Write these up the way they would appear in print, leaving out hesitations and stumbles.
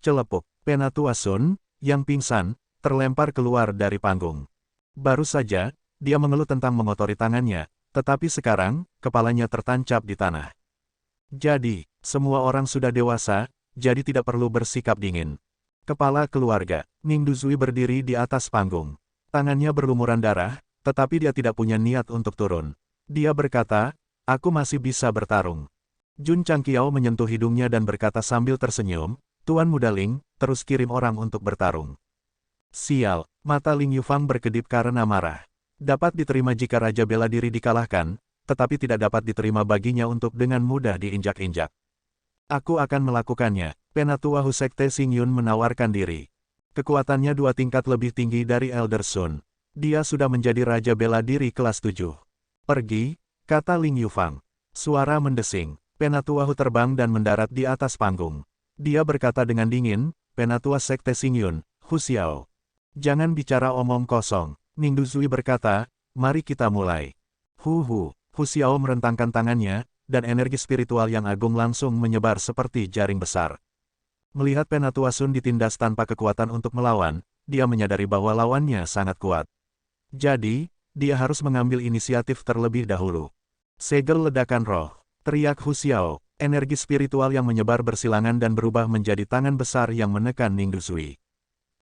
Celepuk, Penatua Sun, yang pingsan, terlempar keluar dari panggung. Baru saja, dia mengeluh tentang mengotori tangannya, tetapi sekarang, kepalanya tertancap di tanah. Jadi, semua orang sudah dewasa, jadi tidak perlu bersikap dingin. Kepala keluarga, Ning Duzui berdiri di atas panggung. Tangannya berlumuran darah, tetapi dia tidak punya niat untuk turun. Dia berkata, aku masih bisa bertarung. Jun Changqiao menyentuh hidungnya dan berkata sambil tersenyum, Tuan Muda Ling, terus kirim orang untuk bertarung. Sial, mata Ling Yufang berkedip karena marah. Dapat diterima jika Raja Bela Diri dikalahkan, tetapi tidak dapat diterima baginya untuk dengan mudah diinjak-injak. Aku akan melakukannya, Penatua Hu Sekte Xingyun menawarkan diri. Kekuatannya 2 tingkat lebih tinggi dari Elder Sun. Dia sudah menjadi Raja Bela Diri kelas 7. Pergi, kata Ling Yufang. Suara mendesing, Penatua Hu terbang dan mendarat di atas panggung. Dia berkata dengan dingin, Penatua Sekte Xingyun, Hu Xiao. Jangan bicara omong kosong. Ning Duzui berkata, mari kita mulai. Hu Xiao merentangkan tangannya, dan energi spiritual yang agung langsung menyebar seperti jaring besar. Melihat Penatua Sun ditindas tanpa kekuatan untuk melawan, dia menyadari bahwa lawannya sangat kuat. Jadi, dia harus mengambil inisiatif terlebih dahulu. Segel ledakan roh, teriak Hu Xiao, energi spiritual yang menyebar bersilangan dan berubah menjadi tangan besar yang menekan Ning Duzui.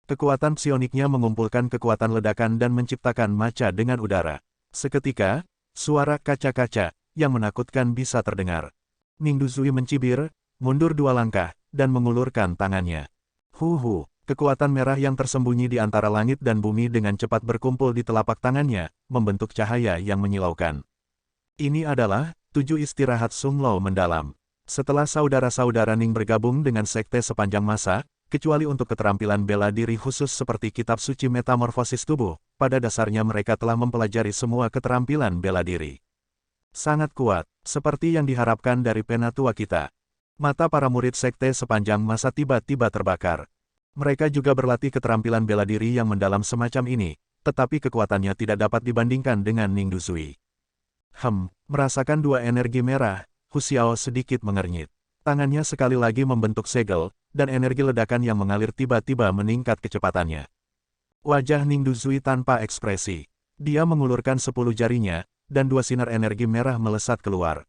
Kekuatan psioniknya mengumpulkan kekuatan ledakan dan menciptakan maca dengan udara. Seketika, suara kaca-kaca yang menakutkan bisa terdengar. Ning Duzui mencibir, mundur 2 langkah, dan mengulurkan tangannya. Kekuatan merah yang tersembunyi di antara langit dan bumi dengan cepat berkumpul di telapak tangannya, membentuk cahaya yang menyilaukan. Ini adalah 7 istirahat Sung Lao mendalam. Setelah saudara-saudara Ning bergabung dengan sekte sepanjang masa, kecuali untuk keterampilan bela diri khusus seperti kitab suci metamorfosis tubuh, pada dasarnya mereka telah mempelajari semua keterampilan bela diri. Sangat kuat, seperti yang diharapkan dari penatua kita. Mata para murid sekte sepanjang masa tiba-tiba terbakar. Mereka juga berlatih keterampilan bela diri yang mendalam semacam ini, tetapi kekuatannya tidak dapat dibandingkan dengan Ning Duzui. Merasakan 2 energi merah, Hu Xiao sedikit mengernyit. Tangannya sekali lagi membentuk segel, dan energi ledakan yang mengalir tiba-tiba meningkat kecepatannya. Wajah Ning Duzui tanpa ekspresi. Dia mengulurkan 10 jarinya, dan 2 sinar energi merah melesat keluar.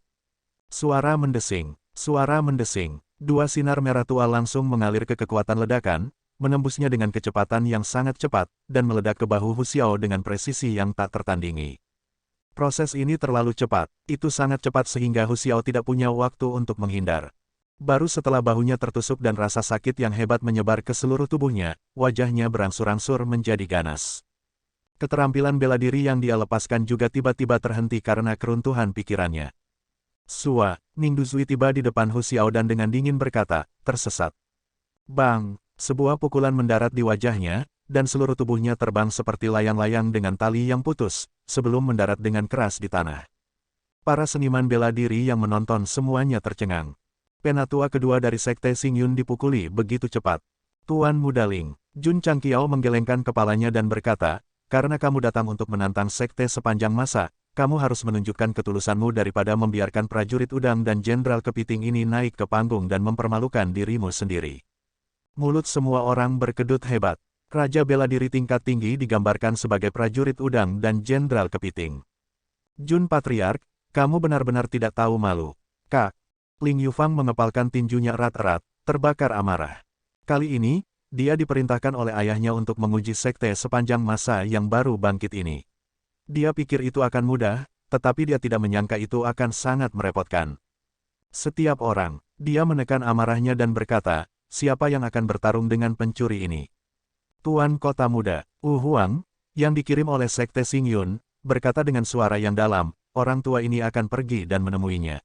Suara mendesing, 2 sinar merah tua langsung mengalir ke kekuatan ledakan, menembusnya dengan kecepatan yang sangat cepat, dan meledak ke bahu Hu Xiao dengan presisi yang tak tertandingi. Proses ini terlalu cepat, itu sangat cepat sehingga Hu Xiao tidak punya waktu untuk menghindar. Baru setelah bahunya tertusuk dan rasa sakit yang hebat menyebar ke seluruh tubuhnya, wajahnya berangsur-angsur menjadi ganas. Keterampilan bela diri yang dia lepaskan juga tiba-tiba terhenti karena keruntuhan pikirannya. Ning Duzui tiba di depan Hu Xiao dan dengan dingin berkata, tersesat. Bang! Sebuah pukulan mendarat di wajahnya, dan seluruh tubuhnya terbang seperti layang-layang dengan tali yang putus, sebelum mendarat dengan keras di tanah. Para seniman bela diri yang menonton semuanya tercengang. Penatua kedua dari Sekte Xingyun dipukuli begitu cepat. Tuan Muda Ling, Jun Changqiao menggelengkan kepalanya dan berkata, karena kamu datang untuk menantang Sekte sepanjang masa, kamu harus menunjukkan ketulusanmu daripada membiarkan prajurit udang dan jenderal kepiting ini naik ke panggung dan mempermalukan dirimu sendiri. Mulut semua orang berkedut hebat. Raja bela diri tingkat tinggi digambarkan sebagai prajurit udang dan jenderal kepiting. Jun Patriark, kamu benar-benar tidak tahu malu. Kak! Ling Yufang mengepalkan tinjunya erat-erat, terbakar amarah. Kali ini, dia diperintahkan oleh ayahnya untuk menguji sekte sepanjang masa yang baru bangkit ini. Dia pikir itu akan mudah, tetapi dia tidak menyangka itu akan sangat merepotkan. Setiap orang, dia menekan amarahnya dan berkata, siapa yang akan bertarung dengan pencuri ini? Tuan Kota Muda, Huang, yang dikirim oleh Sekte Xingyun, berkata dengan suara yang dalam, orang tua ini akan pergi dan menemuinya.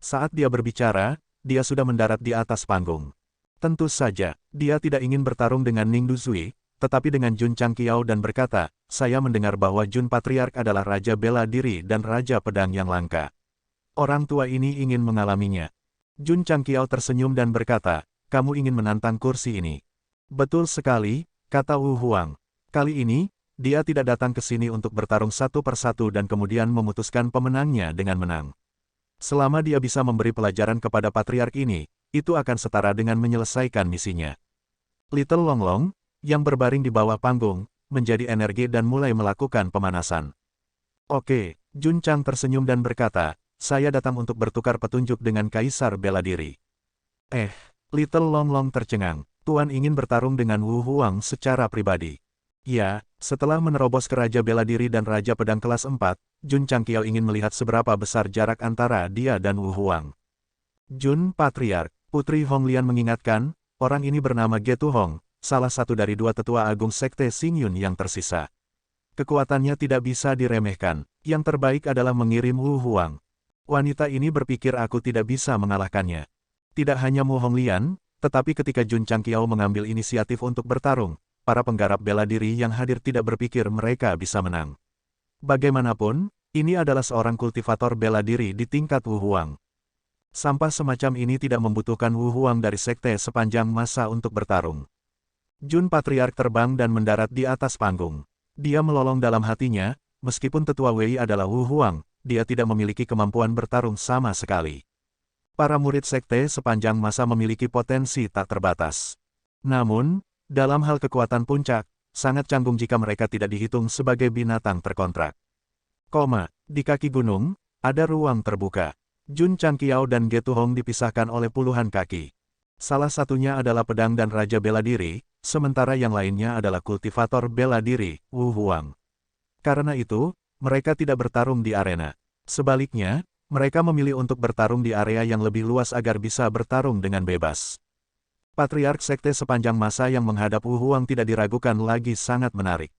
Saat dia berbicara, dia sudah mendarat di atas panggung. Tentu saja, dia tidak ingin bertarung dengan Ning Duzui, tetapi dengan Jun Changqiao dan berkata, saya mendengar bahwa Jun Patriark adalah Raja Bela Diri dan Raja Pedang yang langka. Orang tua ini ingin mengalaminya. Jun Changqiao tersenyum dan berkata, kamu ingin menantang kursi ini. Betul sekali, kata Huang. Kali ini, dia tidak datang ke sini untuk bertarung satu persatu dan kemudian memutuskan pemenangnya dengan menang. Selama dia bisa memberi pelajaran kepada Patriark ini, itu akan setara dengan menyelesaikan misinya. Little Longlong, yang berbaring di bawah panggung, menjadi energi dan mulai melakukan pemanasan. Oke, Jun Chang tersenyum dan berkata, saya datang untuk bertukar petunjuk dengan Kaisar Bela Diri. Little Longlong tercengang. Tuan ingin bertarung dengan Wu Huang secara pribadi. Ya, setelah menerobos ke Raja Bela Diri dan Raja Pedang kelas 4, Jun Changqiao ingin melihat seberapa besar jarak antara dia dan Wu Huang. Jun Patriark, Putri Hong Lian mengingatkan, orang ini bernama Ge Tu Hong, salah satu dari dua tetua agung Sekte Xingyun yang tersisa. Kekuatannya tidak bisa diremehkan, yang terbaik adalah mengirim Wu Huang. Wanita ini berpikir aku tidak bisa mengalahkannya. Tidak hanya Mu Hong Lian, tetapi ketika Jun Changqiao mengambil inisiatif untuk bertarung, para penggarap bela diri yang hadir tidak berpikir mereka bisa menang. Bagaimanapun, ini adalah seorang kultivator bela diri di tingkat Wu Huang. Sampah semacam ini tidak membutuhkan Wu Huang dari sekte sepanjang masa untuk bertarung. Jun Patriark terbang dan mendarat di atas panggung. Dia melolong dalam hatinya, meskipun tetua Wei adalah Wu Huang, dia tidak memiliki kemampuan bertarung sama sekali. Para murid sekte sepanjang masa memiliki potensi tak terbatas. Namun, dalam hal kekuatan puncak, sangat canggung jika mereka tidak dihitung sebagai binatang terkontrak. Di kaki gunung, ada ruang terbuka. Jun Changqiao dan Ge Tu Hong dipisahkan oleh puluhan kaki. Salah satunya adalah pedang dan Raja Bela Diri, sementara yang lainnya adalah kultivator bela diri, Wu Huang. Karena itu, mereka tidak bertarung di arena. Sebaliknya, mereka memilih untuk bertarung di area yang lebih luas agar bisa bertarung dengan bebas. Patriark Sekte sepanjang masa yang menghadap Wu Huang tidak diragukan lagi sangat menarik.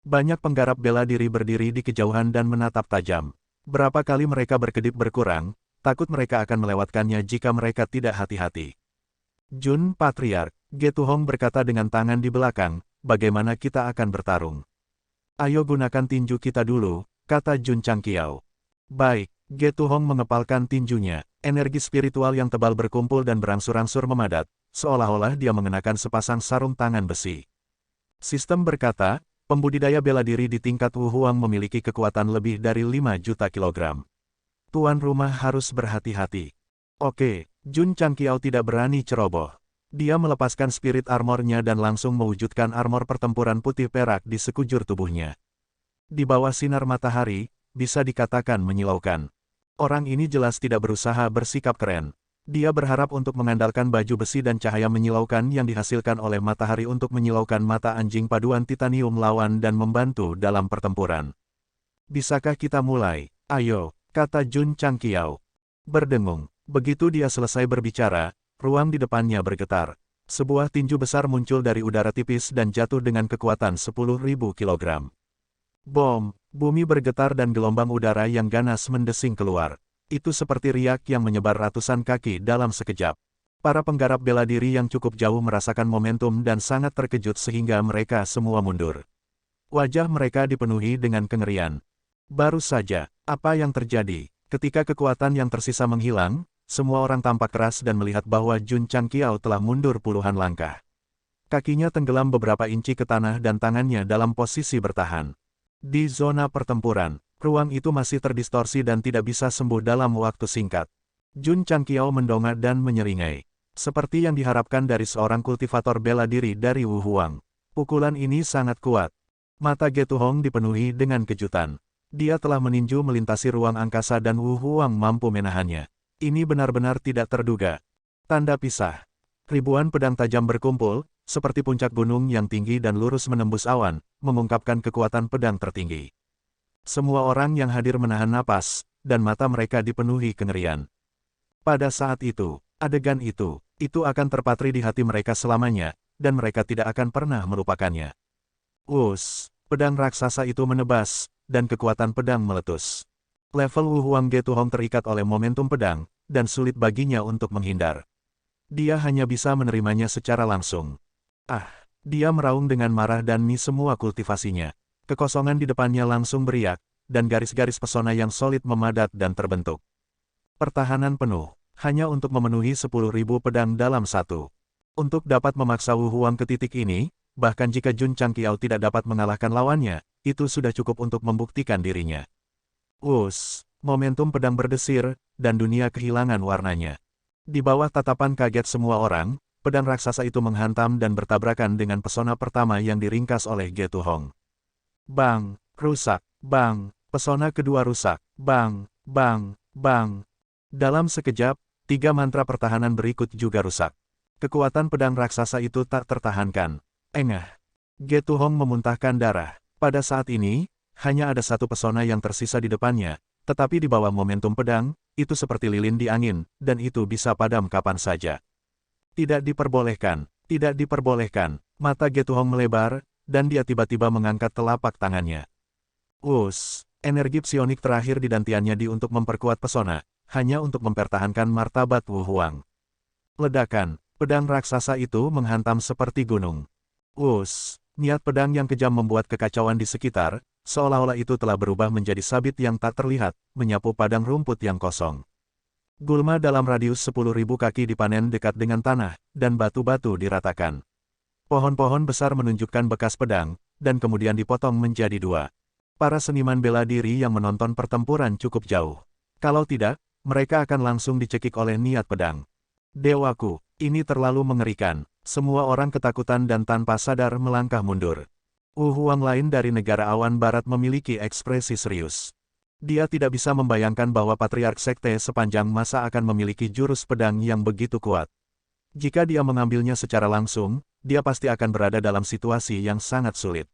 Banyak penggarap bela diri berdiri di kejauhan dan menatap tajam. Berapa kali mereka berkedip berkurang, takut mereka akan melewatkannya jika mereka tidak hati-hati. Jun Patriark, Ge Tu Hong berkata dengan tangan di belakang, bagaimana kita akan bertarung? Ayo gunakan tinju kita dulu, kata Jun Changqiao. Baik. Ge Tu Hong mengepalkan tinjunya, energi spiritual yang tebal berkumpul dan berangsur-angsur memadat, seolah-olah dia mengenakan sepasang sarung tangan besi. Sistem berkata, pembudidaya bela diri di tingkat Wu Huang memiliki kekuatan lebih dari 5 juta kilogram. Tuan rumah harus berhati-hati. Oke, Jun Changqiao tidak berani ceroboh. Dia melepaskan spirit armornya dan langsung mewujudkan armor pertempuran putih perak di sekujur tubuhnya. Di bawah sinar matahari, bisa dikatakan menyilaukan. Orang ini jelas tidak berusaha bersikap keren. Dia berharap untuk mengandalkan baju besi dan cahaya menyilaukan yang dihasilkan oleh matahari untuk menyilaukan mata anjing paduan titanium lawan dan membantu dalam pertempuran. Bisakah kita mulai? Ayo, kata Jun Changqiao. Berdengung. Begitu dia selesai berbicara, ruang di depannya bergetar. Sebuah tinju besar muncul dari udara tipis dan jatuh dengan kekuatan 10.000 kilogram. Bom! Bumi bergetar dan gelombang udara yang ganas mendesing keluar. Itu seperti riak yang menyebar ratusan kaki dalam sekejap. Para penggarap bela diri yang cukup jauh merasakan momentum dan sangat terkejut sehingga mereka semua mundur. Wajah mereka dipenuhi dengan kengerian. Baru saja, apa yang terjadi? Ketika kekuatan yang tersisa menghilang, semua orang tampak keras dan melihat bahwa Jun Changqiao telah mundur puluhan langkah. Kakinya tenggelam beberapa inci ke tanah dan tangannya dalam posisi bertahan. Di zona pertempuran, ruang itu masih terdistorsi dan tidak bisa sembuh dalam waktu singkat. Jun Changqiao mendongak dan menyeringai. Seperti yang diharapkan dari seorang kultivator bela diri dari Wu Huang. Pukulan ini sangat kuat. Mata Ge Tu Hong dipenuhi dengan kejutan. Dia telah meninju melintasi ruang angkasa dan Wu Huang mampu menahannya. Ini benar-benar tidak terduga. Tanda pisah. Ribuan pedang tajam berkumpul, seperti puncak gunung yang tinggi dan lurus menembus awan, mengungkapkan kekuatan pedang tertinggi. Semua orang yang hadir menahan napas, dan mata mereka dipenuhi kengerian. Pada saat itu, adegan itu akan terpatri di hati mereka selamanya, dan mereka tidak akan pernah melupakannya. Pedang raksasa itu menebas, dan kekuatan pedang meletus. Level Wu Huang Ge Tu Hong terikat oleh momentum pedang, dan sulit baginya untuk menghindar. Dia hanya bisa menerimanya secara langsung. Dia meraung dengan marah dan semua kultivasinya. Kekosongan di depannya langsung beriak, dan garis-garis pesona yang solid memadat dan terbentuk. Pertahanan penuh, hanya untuk memenuhi 10.000 pedang dalam satu. Untuk dapat memaksa Wu Huang ke titik ini, bahkan jika Jun Changqiao tidak dapat mengalahkan lawannya, itu sudah cukup untuk membuktikan dirinya. Momentum pedang berdesir, dan dunia kehilangan warnanya. Di bawah tatapan kaget semua orang, pedang raksasa itu menghantam dan bertabrakan dengan pesona pertama yang diringkas oleh Ge Tuhong. Bang! Rusak! Bang! Pesona kedua rusak! Bang! Bang! Bang! Dalam sekejap, 3 mantra pertahanan berikut juga rusak. Kekuatan pedang raksasa itu tak tertahankan. Engah! Ge Tuhong memuntahkan darah. Pada saat ini, hanya ada satu pesona yang tersisa di depannya, tetapi di bawah momentum pedang, itu seperti lilin di angin, dan itu bisa padam kapan saja. Tidak diperbolehkan, tidak diperbolehkan. Mata Ge Tuhong melebar, dan dia tiba-tiba mengangkat telapak tangannya. Energi psionik terakhir di dantiannya untuk memperkuat pesona, hanya untuk mempertahankan martabat Wu Huang. Ledakan, pedang raksasa itu menghantam seperti gunung. Niat pedang yang kejam membuat kekacauan di sekitar, seolah-olah itu telah berubah menjadi sabit yang tak terlihat, menyapu padang rumput yang kosong. Gulma dalam radius 10.000 kaki dipanen dekat dengan tanah, dan batu-batu diratakan. Pohon-pohon besar menunjukkan bekas pedang, dan kemudian dipotong menjadi 2. Para seniman bela diri yang menonton pertempuran cukup jauh. Kalau tidak, mereka akan langsung dicekik oleh niat pedang. Dewaku, ini terlalu mengerikan. Semua orang ketakutan dan tanpa sadar melangkah mundur. Wu Huang lain dari negara awan barat memiliki ekspresi serius. Dia tidak bisa membayangkan bahwa Patriark Sekte sepanjang masa akan memiliki jurus pedang yang begitu kuat. Jika dia mengambilnya secara langsung, dia pasti akan berada dalam situasi yang sangat sulit.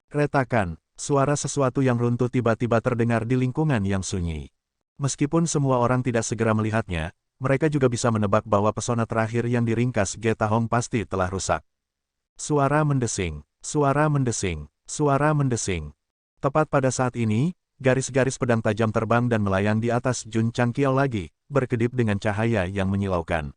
Retakan, suara sesuatu yang runtuh tiba-tiba terdengar di lingkungan yang sunyi. Meskipun semua orang tidak segera melihatnya, mereka juga bisa menebak bahwa pesona terakhir yang diringkas Ge Tahong pasti telah rusak. Suara mendesing, suara mendesing, suara mendesing. Tepat pada saat ini, garis-garis pedang tajam terbang dan melayang di atas Jun Changqiao lagi, berkedip dengan cahaya yang menyilaukan.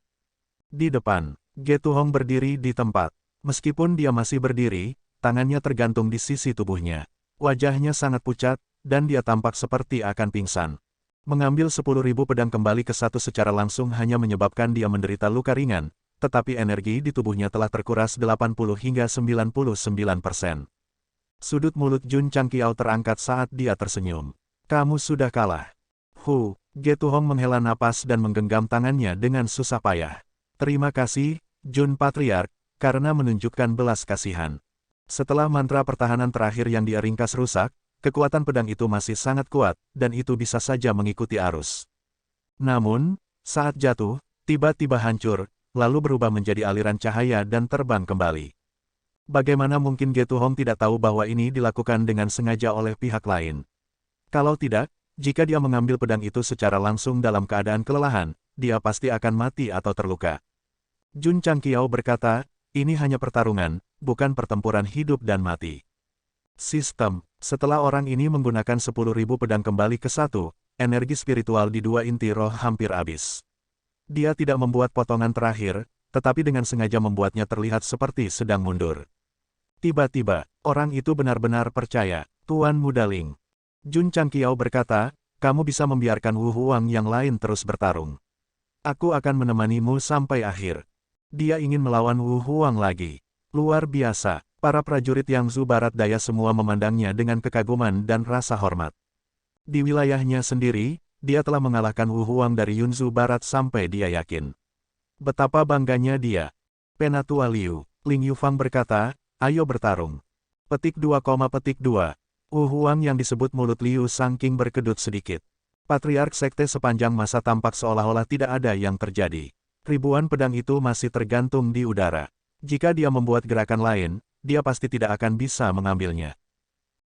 Di depan, Ge Tuhong berdiri di tempat. Meskipun dia masih berdiri, tangannya tergantung di sisi tubuhnya. Wajahnya sangat pucat, dan dia tampak seperti akan pingsan. Mengambil 10.000 pedang kembali ke satu secara langsung hanya menyebabkan dia menderita luka ringan, tetapi energi di tubuhnya telah terkuras 80 hingga 99%. Sudut mulut Jun Changqiao terangkat saat dia tersenyum. Kamu sudah kalah. Ge Tuhong menghela napas dan menggenggam tangannya dengan susah payah. Terima kasih, Jun Patriark, karena menunjukkan belas kasihan. Setelah mantra pertahanan terakhir yang dia ringkas rusak, kekuatan pedang itu masih sangat kuat, dan itu bisa saja mengikuti arus. Namun, saat jatuh, tiba-tiba hancur, lalu berubah menjadi aliran cahaya dan terbang kembali. Bagaimana mungkin Ge Tuhong tidak tahu bahwa ini dilakukan dengan sengaja oleh pihak lain? Kalau tidak, jika dia mengambil pedang itu secara langsung dalam keadaan kelelahan, dia pasti akan mati atau terluka. Jun Changqiao berkata, ini hanya pertarungan, bukan pertempuran hidup dan mati. Sistem. Setelah orang ini menggunakan 10.000 pedang kembali ke satu, energi spiritual di 2 inti roh hampir habis. Dia tidak membuat potongan terakhir, tetapi dengan sengaja membuatnya terlihat seperti sedang mundur. Tiba-tiba, orang itu benar-benar percaya, Tuan Muda Ling. Jun Changqiao berkata, kamu bisa membiarkan Wu Huang yang lain terus bertarung. Aku akan menemanimu sampai akhir. Dia ingin melawan Wu Huang lagi. Luar biasa. Para prajurit Yangzhou Barat Daya semua memandangnya dengan kekaguman dan rasa hormat. Di wilayahnya sendiri, dia telah mengalahkan Wu Huang dari Yunzhou Barat sampai dia yakin. Betapa bangganya dia. Penatua Liu, Ling Yufang berkata, ayo bertarung. Petik 2, Wu Huang yang disebut mulut Liu saking berkedut sedikit. Patriark Sekte sepanjang masa tampak seolah-olah tidak ada yang terjadi. Ribuan pedang itu masih tergantung di udara. Jika dia membuat gerakan lain, dia pasti tidak akan bisa mengambilnya.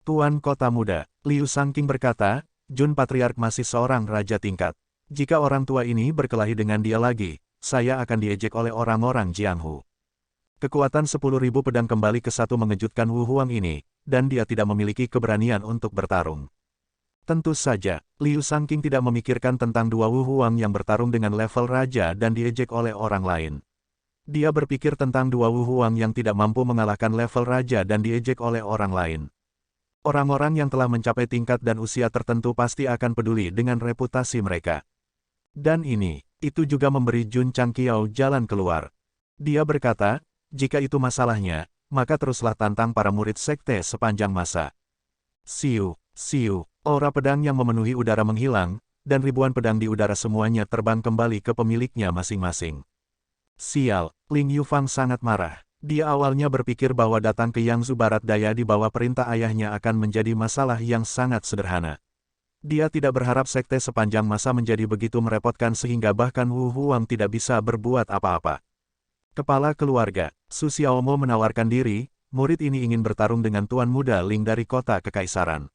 Tuan Kota Muda, Liu Sangking berkata, Jun Patriark masih seorang raja tingkat. Jika orang tua ini berkelahi dengan dia lagi, saya akan diejek oleh orang-orang Jianghu. Kekuatan 10.000 pedang kembali ke satu mengejutkan Wu Huang ini, dan dia tidak memiliki keberanian untuk bertarung. Tentu saja, Liu Sangking tidak memikirkan tentang 2 Wu Huang yang bertarung dengan level raja dan diejek oleh orang lain. Dia berpikir tentang 2 Wu Huang yang tidak mampu mengalahkan level raja dan diejek oleh orang lain. Orang-orang yang telah mencapai tingkat dan usia tertentu pasti akan peduli dengan reputasi mereka. Dan itu juga memberi Jun Changqiao jalan keluar. Dia berkata, jika itu masalahnya, maka teruslah tantang para murid sekte sepanjang masa. Siu, aura pedang yang memenuhi udara menghilang, dan ribuan pedang di udara semuanya terbang kembali ke pemiliknya masing-masing. Sial, Ling Yufang sangat marah. Dia awalnya berpikir bahwa datang ke Yangzhou Barat Daya di bawah perintah ayahnya akan menjadi masalah yang sangat sederhana. Dia tidak berharap sekte sepanjang masa menjadi begitu merepotkan sehingga bahkan Wu Huang tidak bisa berbuat apa-apa. Kepala keluarga, Su Xiaomo menawarkan diri, murid ini ingin bertarung dengan Tuan Muda Ling dari kota kekaisaran.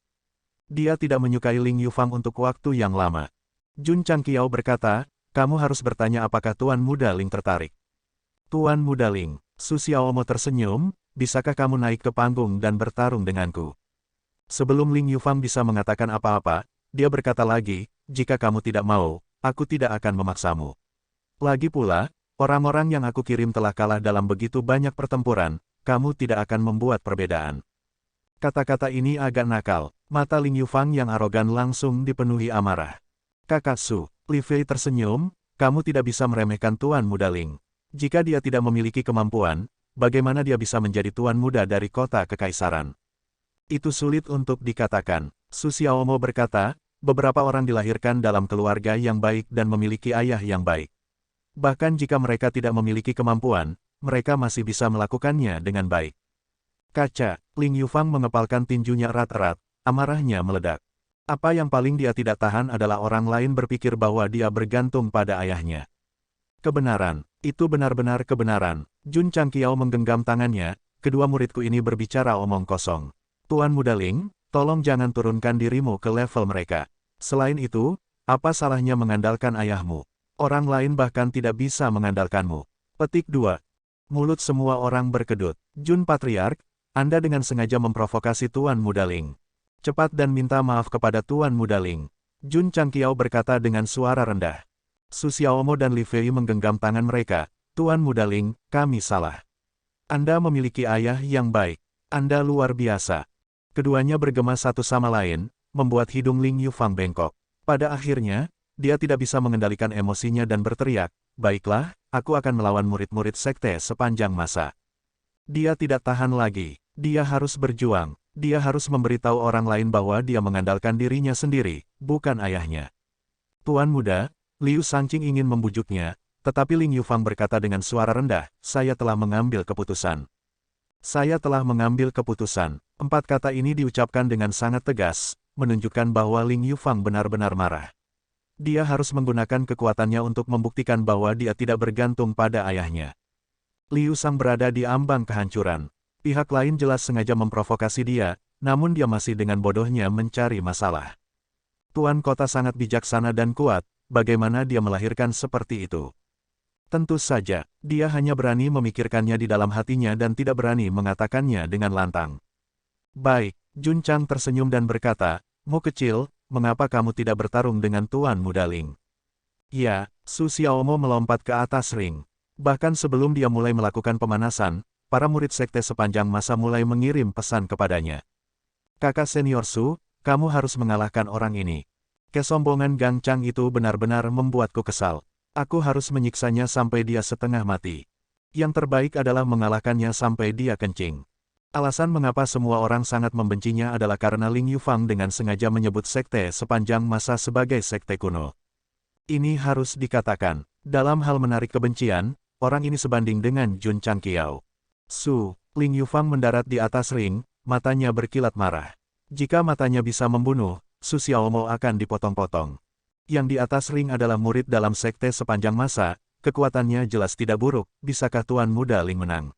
Dia tidak menyukai Ling Yufang untuk waktu yang lama. Jun Changqiao berkata, kamu harus bertanya apakah Tuan Muda Ling tertarik. Tuan Muda Ling, Su Xiaomo tersenyum, bisakah kamu naik ke panggung dan bertarung denganku? Sebelum Ling Yufang bisa mengatakan apa-apa, dia berkata lagi, jika kamu tidak mau, aku tidak akan memaksamu. Lagi pula, orang-orang yang aku kirim telah kalah dalam begitu banyak pertempuran, kamu tidak akan membuat perbedaan. Kata-kata ini agak nakal, mata Ling Yufang yang arogan langsung dipenuhi amarah. Kakak Su, Li Fei tersenyum, kamu tidak bisa meremehkan Tuan Muda Ling. Jika dia tidak memiliki kemampuan, bagaimana dia bisa menjadi Tuan Muda dari kota kekaisaran? Itu sulit untuk dikatakan. Su Xiaomo berkata, beberapa orang dilahirkan dalam keluarga yang baik dan memiliki ayah yang baik. Bahkan jika mereka tidak memiliki kemampuan, mereka masih bisa melakukannya dengan baik. Kaca, Ling Yufang mengepalkan tinjunya erat-erat, amarahnya meledak. Apa yang paling dia tidak tahan adalah orang lain berpikir bahwa dia bergantung pada ayahnya. Kebenaran, itu benar-benar kebenaran. Jun Changqiao menggenggam tangannya, kedua muridku ini berbicara omong kosong. Tuan Muda Ling, tolong jangan turunkan dirimu ke level mereka. Selain itu, apa salahnya mengandalkan ayahmu? Orang lain bahkan tidak bisa mengandalkanmu. Petik 2. Mulut semua orang berkedut. Jun Patriark, Anda dengan sengaja memprovokasi Tuan Muda Ling. Cepat dan minta maaf kepada Tuan Muda Ling. Jun Changqiao berkata dengan suara rendah. Su Xiaomo dan Li Fei menggenggam tangan mereka. Tuan Muda Ling, kami salah. Anda memiliki ayah yang baik. Anda luar biasa. Keduanya bergema satu sama lain, membuat hidung Ling Yufang bengkok. Pada akhirnya, dia tidak bisa mengendalikan emosinya dan berteriak, baiklah, aku akan melawan murid-murid sekte sepanjang masa. Dia tidak tahan lagi. Dia harus berjuang. Dia harus memberitahu orang lain bahwa dia mengandalkan dirinya sendiri, bukan ayahnya. Tuan Muda, Liu Sanqing ingin membujuknya, tetapi Ling Yufang berkata dengan suara rendah, saya telah mengambil keputusan. Saya telah mengambil keputusan. 4 kata ini diucapkan dengan sangat tegas, menunjukkan bahwa Ling Yufang benar-benar marah. Dia harus menggunakan kekuatannya untuk membuktikan bahwa dia tidak bergantung pada ayahnya. Liu Sang berada di ambang kehancuran. Pihak lain jelas sengaja memprovokasi dia, namun dia masih dengan bodohnya mencari masalah. Tuan kota sangat bijaksana dan kuat, bagaimana dia melahirkan seperti itu? Tentu saja, dia hanya berani memikirkannya di dalam hatinya dan tidak berani mengatakannya dengan lantang. Baik, Jun Chang tersenyum dan berkata, Mu kecil, mengapa kamu tidak bertarung dengan Tuan Muda Ling? Ya, Su Xiaomo melompat ke atas ring. Bahkan sebelum dia mulai melakukan pemanasan, para murid sekte sepanjang masa mulai mengirim pesan kepadanya. Kakak senior Su, kamu harus mengalahkan orang ini. Kesombongan Gang Chang itu benar-benar membuatku kesal. Aku harus menyiksanya sampai dia setengah mati. Yang terbaik adalah mengalahkannya sampai dia kencing. Alasan mengapa semua orang sangat membencinya adalah karena Ling Yufang dengan sengaja menyebut sekte sepanjang masa sebagai sekte kuno. Ini harus dikatakan, dalam hal menarik kebencian, orang ini sebanding dengan Jun Changqiao. Su, Ling Yufang mendarat di atas ring, matanya berkilat marah. Jika matanya bisa membunuh, Su Xiaomo akan dipotong-potong. Yang di atas ring adalah murid dalam sekte sepanjang masa, kekuatannya jelas tidak buruk, bisakah Tuan Muda Ling menang?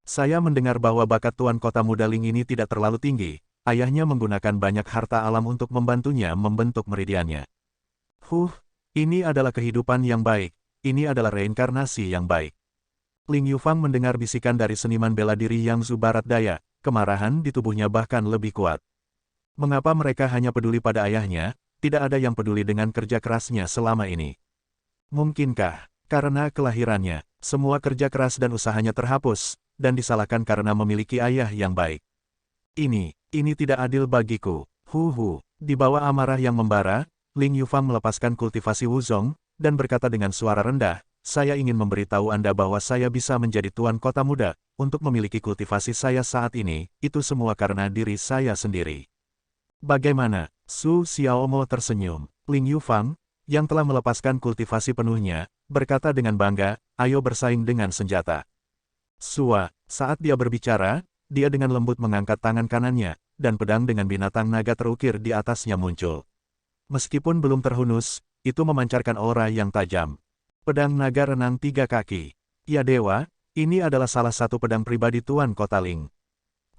Saya mendengar bahwa bakat Tuan Kota Muda Ling ini tidak terlalu tinggi, ayahnya menggunakan banyak harta alam untuk membantunya membentuk meridiannya. Ini adalah kehidupan yang baik, ini adalah reinkarnasi yang baik. Ling Yufang mendengar bisikan dari seniman bela diri Yangzhou Barat Daya, kemarahan di tubuhnya bahkan lebih kuat. Mengapa mereka hanya peduli pada ayahnya, tidak ada yang peduli dengan kerja kerasnya selama ini? Mungkinkah, karena kelahirannya, semua kerja keras dan usahanya terhapus, dan disalahkan karena memiliki ayah yang baik? Ini tidak adil bagiku. Di bawah amarah yang membara, Ling Yufang melepaskan kultivasi Wuzong, dan berkata dengan suara rendah, saya ingin memberitahu Anda bahwa saya bisa menjadi Tuan Kota Muda, untuk memiliki kultivasi saya saat ini, itu semua karena diri saya sendiri. Bagaimana? Su Xiaomo tersenyum. Ling Yufang, yang telah melepaskan kultivasi penuhnya, berkata dengan bangga, ayo bersaing dengan senjata. Saat dia berbicara, dia dengan lembut mengangkat tangan kanannya, dan pedang dengan binatang naga terukir di atasnya muncul. Meskipun belum terhunus, itu memancarkan aura yang tajam. Pedang naga renang 3 kaki. Ya dewa, ini adalah salah satu pedang pribadi Tuan Kota Ling.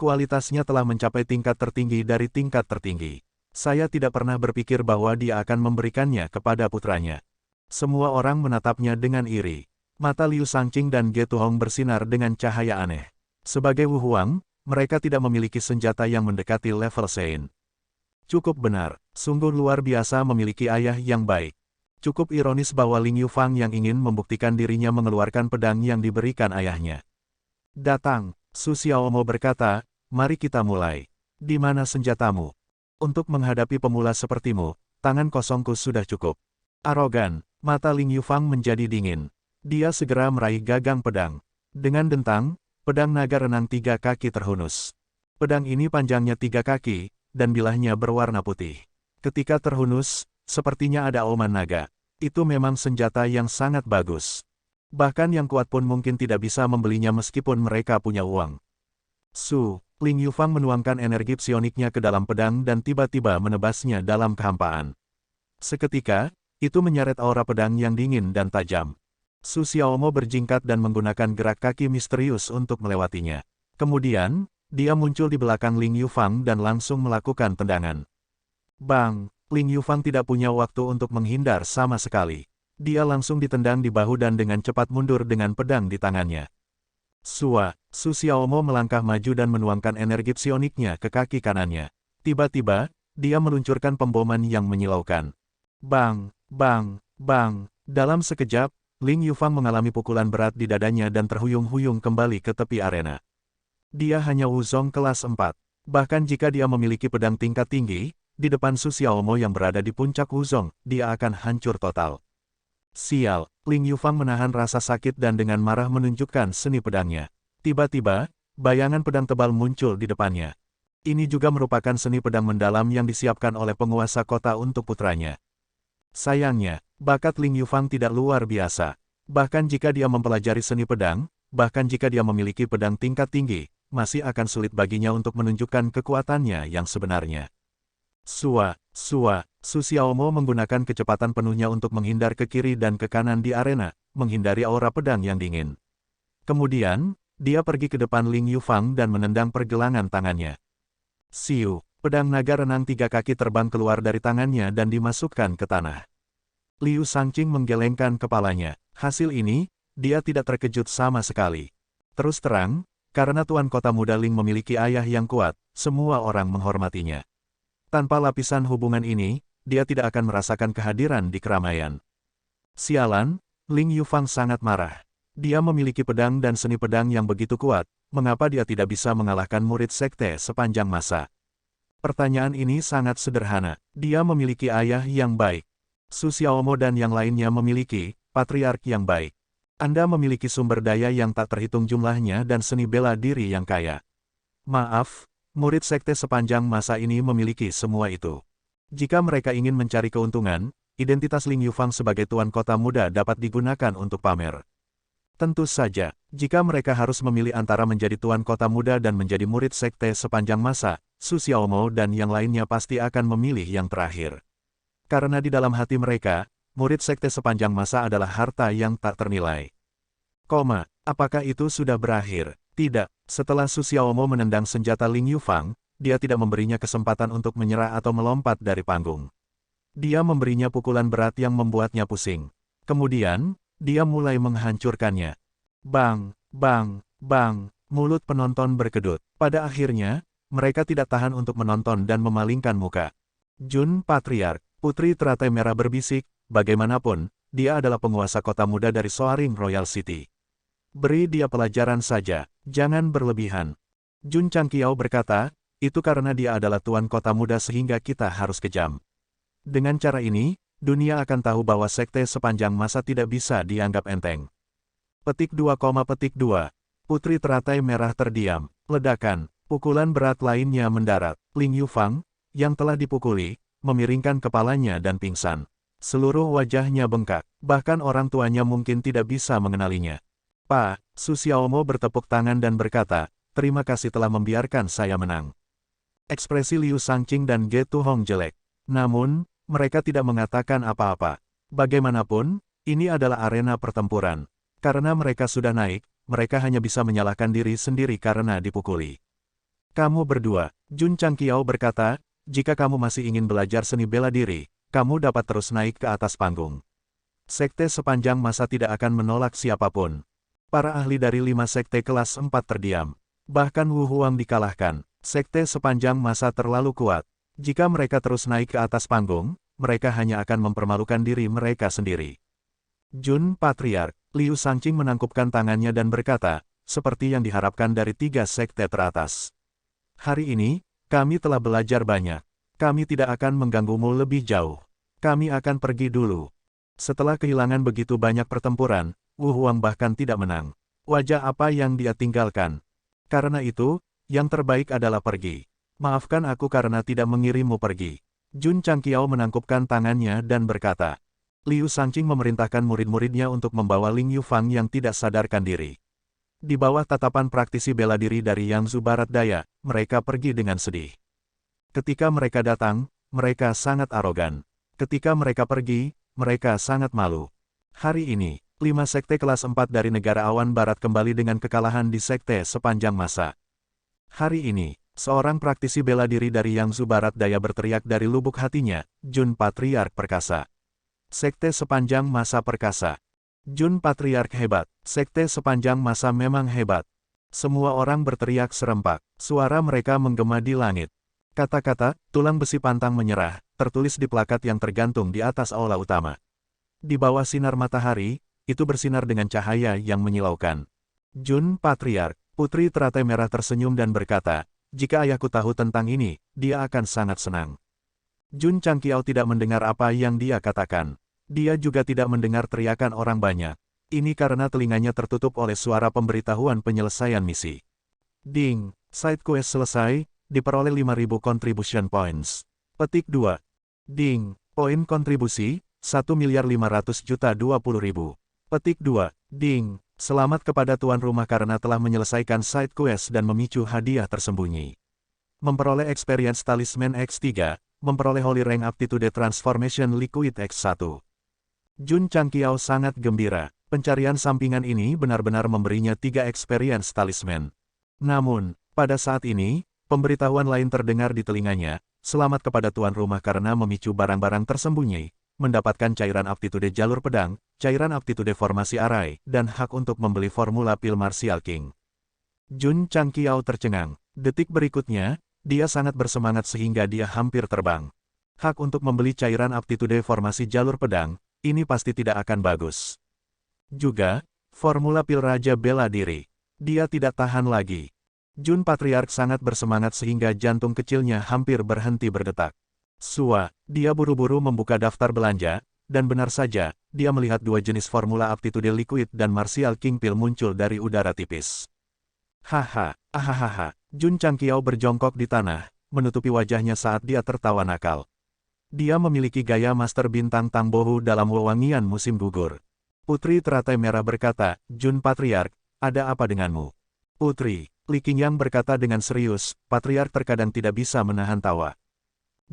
Kualitasnya telah mencapai tingkat tertinggi dari tingkat tertinggi. Saya tidak pernah berpikir bahwa dia akan memberikannya kepada putranya. Semua orang menatapnya dengan iri. Mata Liu Shangqing dan Ge Tuhong bersinar dengan cahaya aneh. Sebagai Wu Huang, mereka tidak memiliki senjata yang mendekati level Sein. Cukup benar, sungguh luar biasa memiliki ayah yang baik. Cukup ironis bahwa Ling Yufang yang ingin membuktikan dirinya mengeluarkan pedang yang diberikan ayahnya. Datang, Su Xiaomo berkata, mari kita mulai. Di mana senjatamu? Untuk menghadapi pemula sepertimu, tangan kosongku sudah cukup. Arogan, mata Ling Yufang menjadi dingin. Dia segera meraih gagang pedang. Dengan dentang, pedang naga renang 3 kaki terhunus. Pedang ini panjangnya 3 kaki, dan bilahnya berwarna putih. Ketika terhunus, sepertinya ada auman naga. Itu memang senjata yang sangat bagus. Bahkan yang kuat pun mungkin tidak bisa membelinya meskipun mereka punya uang. Ling Yufang menuangkan energi psioniknya ke dalam pedang dan tiba-tiba menebasnya dalam kehampaan. Seketika, itu menyeret aura pedang yang dingin dan tajam. Su Xiaomo berjingkat dan menggunakan gerak kaki misterius untuk melewatinya. Kemudian, dia muncul di belakang Ling Yufang dan langsung melakukan tendangan. Bang! Ling Yufang tidak punya waktu untuk menghindar sama sekali. Dia langsung ditendang di bahu dan dengan cepat mundur dengan pedang di tangannya. Su Xiaomo melangkah maju dan menuangkan energi psioniknya ke kaki kanannya. Tiba-tiba, dia meluncurkan pemboman yang menyilaukan. Bang! Bang! Bang! Dalam sekejap, Ling Yufang mengalami pukulan berat di dadanya dan terhuyung-huyung kembali ke tepi arena. Dia hanya Wuzong kelas 4. Bahkan jika dia memiliki pedang tingkat tinggi, di depan Su Xiaomo yang berada di puncak Wuzong, dia akan hancur total. Sial, Ling Yufang menahan rasa sakit dan dengan marah menunjukkan seni pedangnya. Tiba-tiba, bayangan pedang tebal muncul di depannya. Ini juga merupakan seni pedang mendalam yang disiapkan oleh penguasa kota untuk putranya. Sayangnya, bakat Ling Yufang tidak luar biasa. Bahkan jika dia mempelajari seni pedang, bahkan jika dia memiliki pedang tingkat tinggi, masih akan sulit baginya untuk menunjukkan kekuatannya yang sebenarnya. Su Xiaomo menggunakan kecepatan penuhnya untuk menghindar ke kiri dan ke kanan di arena, menghindari aura pedang yang dingin. Kemudian, dia pergi ke depan Ling Yufang dan menendang pergelangan tangannya. Siu, pedang naga renang 3 kaki terbang keluar dari tangannya dan dimasukkan ke tanah. Liu Shangqing menggelengkan kepalanya. Hasil ini, dia tidak terkejut sama sekali. Terus terang, karena Tuan Kota Muda Ling memiliki ayah yang kuat, semua orang menghormatinya. Tanpa lapisan hubungan ini, dia tidak akan merasakan kehadiran di keramaian. Sialan, Ling Yufang sangat marah. Dia memiliki pedang dan seni pedang yang begitu kuat, mengapa dia tidak bisa mengalahkan murid sekte sepanjang masa? Pertanyaan ini sangat sederhana. Dia memiliki ayah yang baik. Su Xiaomo dan yang lainnya memiliki patriark yang baik. Anda memiliki sumber daya yang tak terhitung jumlahnya dan seni bela diri yang kaya. Maaf, murid sekte sepanjang masa ini memiliki semua itu. Jika mereka ingin mencari keuntungan, identitas Ling Yufang sebagai Tuan Kota Muda dapat digunakan untuk pamer. Tentu saja, jika mereka harus memilih antara menjadi Tuan Kota Muda dan menjadi murid sekte sepanjang masa, Su Xiaomo dan yang lainnya pasti akan memilih yang terakhir. Karena di dalam hati mereka, murid sekte sepanjang masa adalah harta yang tak ternilai. Apakah itu sudah berakhir? Tidak, setelah Su Xiaomo menendang senjata Ling Yufang, dia tidak memberinya kesempatan untuk menyerah atau melompat dari panggung. Dia memberinya pukulan berat yang membuatnya pusing. Kemudian, dia mulai menghancurkannya. Bang, bang, bang, mulut penonton berkedut. Pada akhirnya, mereka tidak tahan untuk menonton dan memalingkan muka. Jun Patriark, putri teratai merah berbisik, bagaimanapun, dia adalah penguasa kota muda dari Soaring Royal City. Beri dia pelajaran saja, jangan berlebihan. Jun Changqiao berkata, itu karena dia adalah tuan kota muda sehingga kita harus kejam. Dengan cara ini, dunia akan tahu bahwa sekte sepanjang masa tidak bisa dianggap enteng. Petik 2, Putri teratai merah terdiam. Ledakan, pukulan berat lainnya mendarat. Ling Yufang, yang telah dipukuli, memiringkan kepalanya dan pingsan. Seluruh wajahnya bengkak, bahkan orang tuanya mungkin tidak bisa mengenalinya. Pak, Su Xiaomo bertepuk tangan dan berkata, terima kasih telah membiarkan saya menang. Ekspresi Liu Shangqing dan Ge Tuhong jelek. Namun, mereka tidak mengatakan apa-apa. Bagaimanapun, ini adalah arena pertempuran. Karena mereka sudah naik, mereka hanya bisa menyalahkan diri sendiri karena dipukuli. Kamu berdua, Jun Changqiao berkata, jika kamu masih ingin belajar seni bela diri, kamu dapat terus naik ke atas panggung. Sekte sepanjang masa tidak akan menolak siapapun. Para ahli dari 5 sekte kelas 4 terdiam. Bahkan Wu Huang dikalahkan. Sekte sepanjang masa terlalu kuat. Jika mereka terus naik ke atas panggung, mereka hanya akan mempermalukan diri mereka sendiri. Jun Patriark, Liu Shangqing menangkupkan tangannya dan berkata, seperti yang diharapkan dari 3 sekte teratas. Hari ini, kami telah belajar banyak. Kami tidak akan mengganggumu lebih jauh. Kami akan pergi dulu. Setelah kehilangan begitu banyak pertempuran, Wu Huang bahkan tidak menang. Wajah apa yang dia tinggalkan? Karena itu, yang terbaik adalah pergi. Maafkan aku karena tidak mengirimmu pergi. Jun Changqiao menangkupkan tangannya dan berkata. Liu Shangqing memerintahkan murid-muridnya untuk membawa Ling Yufang yang tidak sadarkan diri. Di bawah tatapan praktisi bela diri dari Yangzhou Barat Daya, mereka pergi dengan sedih. Ketika mereka datang, mereka sangat arogan. Ketika mereka pergi, mereka sangat malu. Hari ini, 5 sekte kelas 4 dari negara awan barat kembali dengan kekalahan di sekte sepanjang masa. Hari ini, seorang praktisi bela diri dari Yangzhou Barat Daya berteriak dari lubuk hatinya, Jun Patriark perkasa. Sekte sepanjang masa perkasa. Jun Patriark hebat. Sekte sepanjang masa memang hebat. Semua orang berteriak serempak. Suara mereka menggema di langit. Kata-kata, tulang besi pantang menyerah, tertulis di plakat yang tergantung di atas aula utama. Di bawah sinar matahari, itu bersinar dengan cahaya yang menyilaukan. Jun Patriark, putri teratai merah tersenyum dan berkata, jika ayahku tahu tentang ini, dia akan sangat senang. Jun Changqiao tidak mendengar apa yang dia katakan. Dia juga tidak mendengar teriakan orang banyak. Ini karena telinganya tertutup oleh suara pemberitahuan penyelesaian misi. Ding, side quest selesai, diperoleh 5.000 contribution points. Petik 2. Ding, poin kontribusi, 1.500.020.000. Petik 2. Ding, selamat kepada tuan rumah karena telah menyelesaikan side quest dan memicu hadiah tersembunyi. Memperoleh experience talisman X3, memperoleh Holy Rank Aptitude Transformation Liquid X1. Jun Changqiao sangat gembira. Pencarian sampingan ini benar-benar memberinya 3 experience talisman. Namun, pada saat ini, pemberitahuan lain terdengar di telinganya, selamat kepada tuan rumah karena memicu barang-barang tersembunyi, mendapatkan cairan aptitude jalur pedang, cairan aptitude formasi arai, dan hak untuk membeli formula pil Martial King. Jun Changqiao tercengang. Detik berikutnya, dia sangat bersemangat sehingga dia hampir terbang. Hak untuk membeli cairan aptitude formasi jalur pedang, ini pasti tidak akan bagus. Juga, formula pil Raja Bela Diri. Dia tidak tahan lagi. Jun Patriark sangat bersemangat sehingga jantung kecilnya hampir berhenti berdetak. Dia buru-buru membuka daftar belanja, dan benar saja, dia melihat 2 jenis formula aptitude liquid dan Martial King pil muncul dari udara tipis. Haha, ahahaha. Jun Changqiao berjongkok di tanah, menutupi wajahnya saat dia tertawa nakal. Dia memiliki gaya master bintang Tang Bohu dalam wewangian musim gugur. Putri teratai merah berkata, Jun Patriark, ada apa denganmu? Putri, Li Qingyang berkata dengan serius, Patriark terkadang tidak bisa menahan tawa.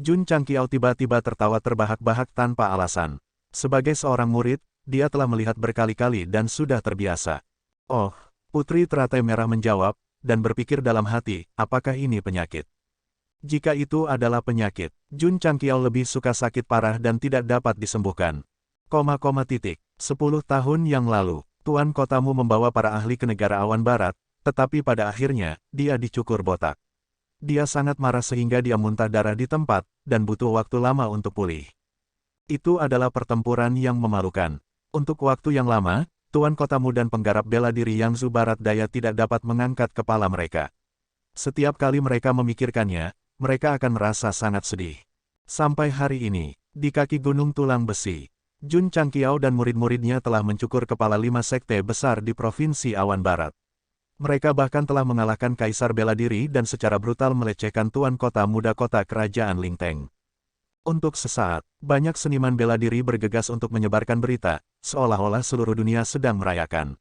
Jun Changqiao tiba-tiba tertawa terbahak-bahak tanpa alasan. Sebagai seorang murid, dia telah melihat berkali-kali dan sudah terbiasa. Oh, Putri teratai merah menjawab, dan berpikir dalam hati, apakah ini penyakit? Jika itu adalah penyakit, Jun Changqiao lebih suka sakit parah dan tidak dapat disembuhkan. 10 tahun yang lalu, tuan kotamu membawa para ahli ke negara awan barat, tetapi pada akhirnya, dia dicukur botak. Dia sangat marah sehingga dia muntah darah di tempat, dan butuh waktu lama untuk pulih. Itu adalah pertempuran yang memalukan. Untuk waktu yang lama, tuan kotamu dan penggarap bela diri Yangzhou Barat Daya tidak dapat mengangkat kepala mereka. Setiap kali mereka memikirkannya, mereka akan merasa sangat sedih. Sampai hari ini, di kaki gunung tulang besi, Jun Changqiao dan murid-muridnya telah mencukur kepala 5 sekte besar di Provinsi Awan Barat. Mereka bahkan telah mengalahkan Kaisar Bela Diri dan secara brutal melecehkan tuan kota muda kota kerajaan Lingteng. Untuk sesaat, banyak seniman bela diri bergegas untuk menyebarkan berita, seolah-olah seluruh dunia sedang merayakan.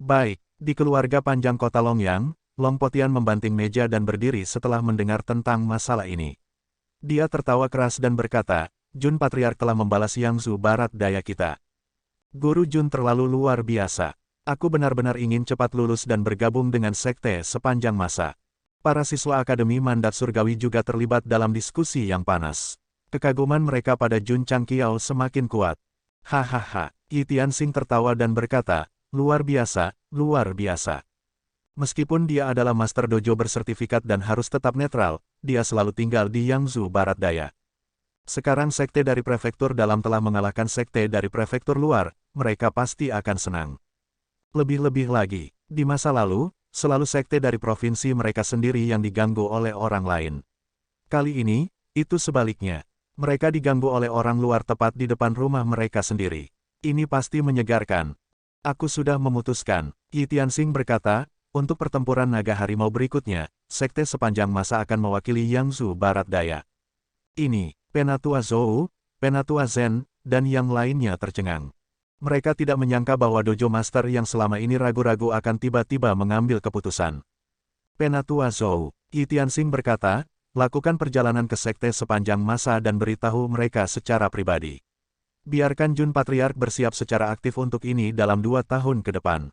Baik, di keluarga panjang kota Longyang, Long Potian membanting meja dan berdiri setelah mendengar tentang masalah ini. Dia tertawa keras dan berkata, Jun Patriark telah membalas Yangzu barat daya kita. Guru Jun terlalu luar biasa. Aku benar-benar ingin cepat lulus dan bergabung dengan sekte sepanjang masa. Para siswa Akademi Mandat Surgawi juga terlibat dalam diskusi yang panas. Kekaguman mereka pada Jun Changqiao semakin kuat. Hahaha, Yi Tianxing tertawa dan berkata, luar biasa, luar biasa. Meskipun dia adalah Master Dojo bersertifikat dan harus tetap netral, dia selalu tinggal di Yangzu Barat Daya. Sekarang sekte dari prefektur dalam telah mengalahkan sekte dari prefektur luar, mereka pasti akan senang. Lebih-lebih lagi, di masa lalu, selalu sekte dari provinsi mereka sendiri yang diganggu oleh orang lain. Kali ini, itu sebaliknya. Mereka diganggu oleh orang luar tepat di depan rumah mereka sendiri. Ini pasti menyegarkan. Aku sudah memutuskan, Yi Tianxing berkata, untuk pertempuran naga harimau berikutnya, sekte sepanjang masa akan mewakili Yangzu Barat Daya. Ini, Penatua Zhou, Penatua Zen, dan yang lainnya tercengang. Mereka tidak menyangka bahwa Dojo Master yang selama ini ragu-ragu akan tiba-tiba mengambil keputusan. Penatua Zhou, Yi Tianxing berkata, lakukan perjalanan ke sekte sepanjang masa dan beritahu mereka secara pribadi. Biarkan Jun Patriark bersiap secara aktif untuk ini dalam 2 tahun ke depan.